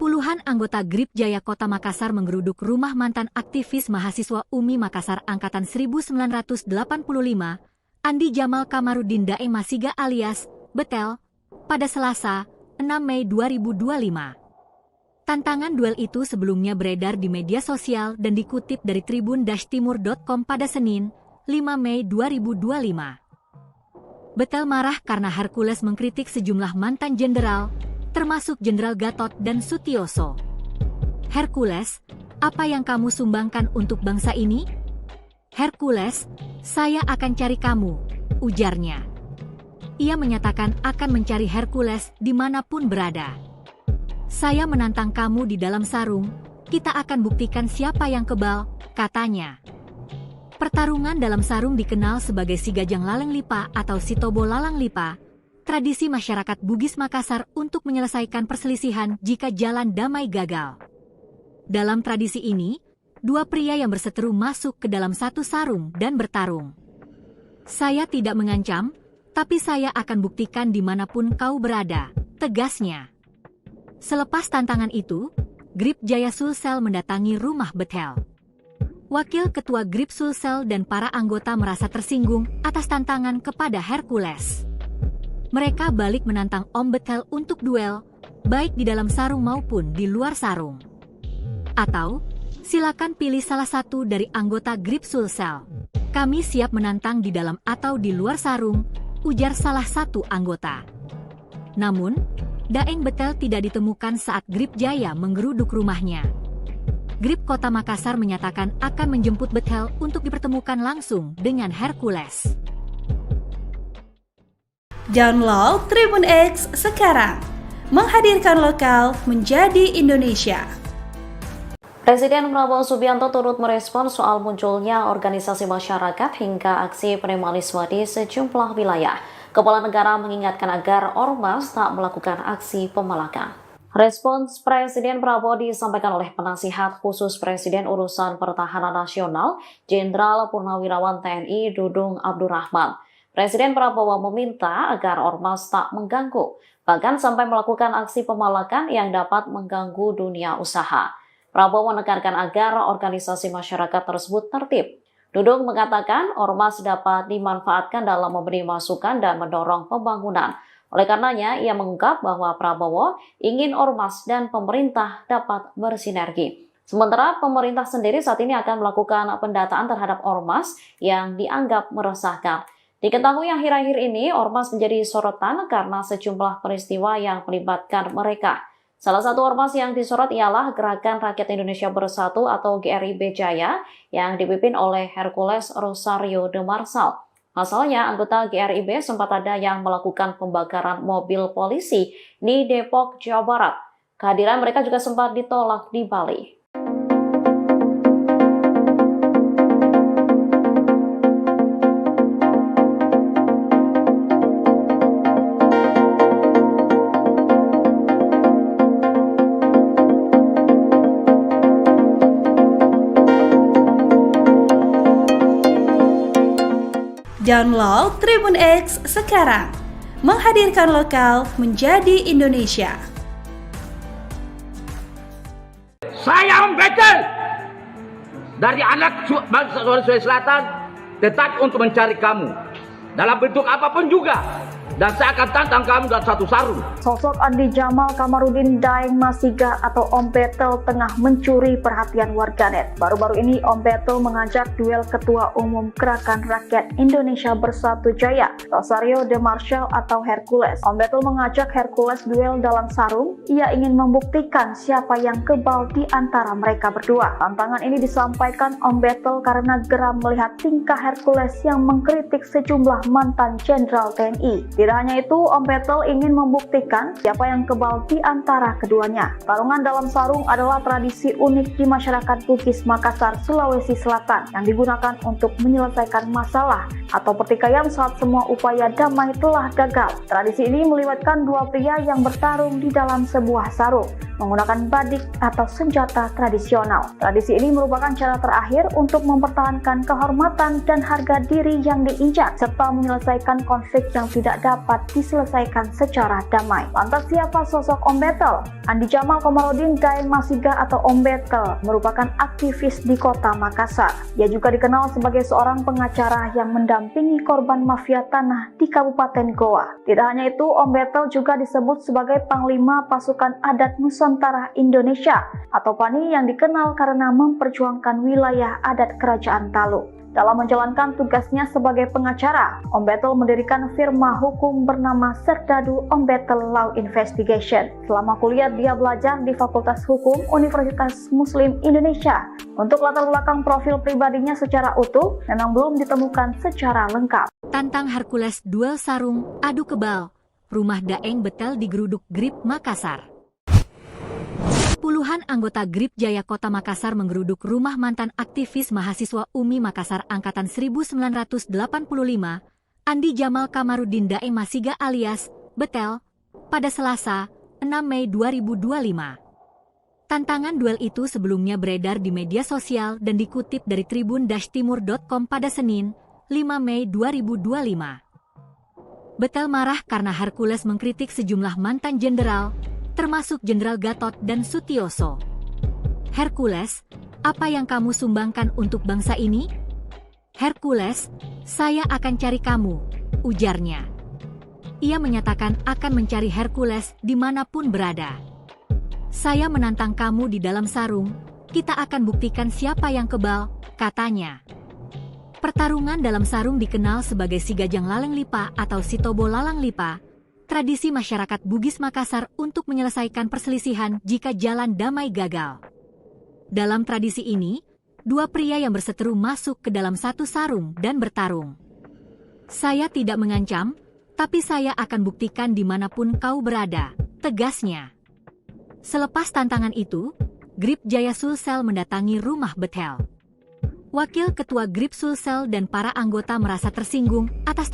Puluhan anggota GRIB Jaya Kota Makassar menggeruduk rumah mantan aktivis mahasiswa UMI Makassar Angkatan 1985, Andi Jamal Kamarudin Daeng Masiga alias Betel, pada Selasa, 6 Mei 2025. Tantangan duel itu sebelumnya beredar di media sosial dan dikutip dari tribun-timur.com pada Senin, 5 Mei 2025. Betel marah karena Hercules mengkritik sejumlah mantan jenderal, termasuk Jenderal Gatot dan Sutioso. Hercules, apa yang kamu sumbangkan untuk bangsa ini? Hercules, saya akan cari kamu, ujarnya. Ia menyatakan akan mencari Hercules dimanapun berada. Saya menantang kamu di dalam sarung, kita akan buktikan siapa yang kebal, katanya. Pertarungan dalam sarung dikenal sebagai Sigajang Laleng Lipa atau Sitobo Lalang Lipa, tradisi masyarakat Bugis Makassar untuk menyelesaikan perselisihan jika jalan damai gagal. Dalam tradisi ini, dua pria yang berseteru masuk ke dalam satu sarung dan bertarung. Saya tidak mengancam, tapi saya akan buktikan dimanapun kau berada, tegasnya. Selepas tantangan itu, Grip Jaya Sulsel mendatangi rumah Betel. Wakil Ketua Grip Sulsel dan para anggota merasa tersinggung atas tantangan kepada Hercules. Mereka balik menantang Om Betel untuk duel, baik di dalam sarung maupun di luar sarung. Atau, silakan pilih salah satu dari anggota Grip Sulsel. Kami siap menantang di dalam atau di luar sarung, ujar salah satu anggota. Namun, Daeng Betel tidak ditemukan saat Grip Jaya menggeruduk rumahnya. Grip Kota Makassar menyatakan akan menjemput Betel untuk dipertemukan langsung dengan Hercules. Download Tribun X sekarang, menghadirkan lokal menjadi Indonesia. Presiden Prabowo Subianto turut merespon soal munculnya organisasi masyarakat hingga aksi premanisme di sejumlah wilayah. Kepala negara mengingatkan agar ormas tak melakukan aksi pemalakan. Respons Presiden Prabowo disampaikan oleh penasihat khusus Presiden Urusan Pertahanan Nasional, Jenderal Purnawirawan TNI Dudung Abdurrahman. Presiden Prabowo meminta agar ormas tak mengganggu, bahkan sampai melakukan aksi pemalakan yang dapat mengganggu dunia usaha. Prabowo menekankan agar organisasi masyarakat tersebut tertib. Dudung mengatakan ormas dapat dimanfaatkan dalam memberi masukan dan mendorong pembangunan. Oleh karenanya, ia mengungkap bahwa Prabowo ingin ormas dan pemerintah dapat bersinergi. Sementara pemerintah sendiri saat ini akan melakukan pendataan terhadap ormas yang dianggap meresahkan. Diketahui akhir-akhir ini ormas menjadi sorotan karena sejumlah peristiwa yang melibatkan mereka. Salah satu ormas yang disorot ialah Gerakan Rakyat Indonesia Bersatu atau GRIB Jaya yang dipimpin oleh Hercules Rosario de Marsal. Pasalnya, anggota GRIB sempat ada yang melakukan pembakaran mobil polisi di Depok, Jawa Barat. Kehadiran mereka juga sempat ditolak di Bali. Download Tribun X sekarang, menghadirkan lokal menjadi Indonesia. Saya Om Betel dari anak bangsa Sulawesi Selatan tetap untuk mencari kamu dalam bentuk apapun juga, dan saya akan tantang kamu dalam satu sarung. Sosok Andi Jamal Kamarudin Daeng Masiga atau Om Betel tengah mencuri perhatian warganet. Baru-baru ini Om Betel mengajak duel Ketua Umum Gerakan Rakyat Indonesia Bersatu Jaya, Rosario de Marsal atau Hercules. Om Betel mengajak Hercules duel dalam sarung. Ia ingin membuktikan siapa yang kebal di antara mereka berdua. Tantangan ini disampaikan Om Betel karena geram melihat tingkah Hercules yang mengkritik sejumlah mantan jenderal TNI. Tidak hanya itu, Om Betel ingin membuktikan siapa yang kebal di antara keduanya. Tarungan dalam sarung adalah tradisi unik di masyarakat Bugis Makassar, Sulawesi Selatan yang digunakan untuk menyelesaikan masalah atau pertikaian saat semua upaya damai telah gagal. Tradisi ini melibatkan dua pria yang bertarung di dalam sebuah sarung menggunakan badik atau senjata tradisional. Tradisi ini merupakan cara terakhir untuk mempertahankan kehormatan dan harga diri yang diinjak serta menyelesaikan konflik yang tidak dapat diselesaikan secara damai. Lantas siapa sosok Om Betel? Andi Jamal Kamarudin Daeng Masiga atau Om Betel merupakan aktivis di Kota Makassar. Ia juga dikenal sebagai seorang pengacara yang mendampingi korban mafia tanah di Kabupaten Goa. Tidak hanya itu, Om Betel juga disebut sebagai Panglima Pasukan Adat Nusantara Indonesia atau PANI yang dikenal karena memperjuangkan wilayah adat Kerajaan Talu. Dalam menjalankan tugasnya sebagai pengacara, Om Betel mendirikan firma hukum bernama Serdadu Om Betel Law Investigation. Selama kuliah dia belajar di Fakultas Hukum Universitas Muslim Indonesia. Untuk latar belakang profil pribadinya secara utuh memang belum ditemukan secara lengkap. Tantang Hercules duel sarung, adu kebal. Rumah Daeng Betel digeruduk GRIB Makassar. Puluhan anggota GRIB Jaya Kota Makassar menggeruduk rumah mantan aktivis mahasiswa UMI Makassar Angkatan 1985, Andi Jamal Kamarudin Daeng Masiga alias Betel, pada Selasa, 6 Mei 2025. Tantangan duel itu sebelumnya beredar di media sosial dan dikutip dari tribun-timur.com pada Senin, 5 Mei 2025. Betel marah karena Hercules mengkritik sejumlah mantan jenderal, termasuk Jenderal Gatot dan Sutioso. Hercules, apa yang kamu sumbangkan untuk bangsa ini? Hercules, saya akan cari kamu, ujarnya. Ia menyatakan akan mencari Hercules dimanapun berada. Saya menantang kamu di dalam sarung, kita akan buktikan siapa yang kebal, katanya. Pertarungan dalam sarung dikenal sebagai si Gajang Laleng Lipa atau si Tobo Lalang Lipa, tradisi masyarakat Bugis Makassar untuk menyelesaikan perselisihan jika jalan damai gagal. Dalam tradisi ini, dua pria yang berseteru masuk ke dalam satu sarung dan bertarung. Saya tidak mengancam, tapi saya akan buktikan dimanapun kau berada, tegasnya. Selepas tantangan itu, Grip Jaya Sulsel mendatangi rumah Betel. Wakil Ketua Grip Sulsel dan para anggota merasa tersinggung atas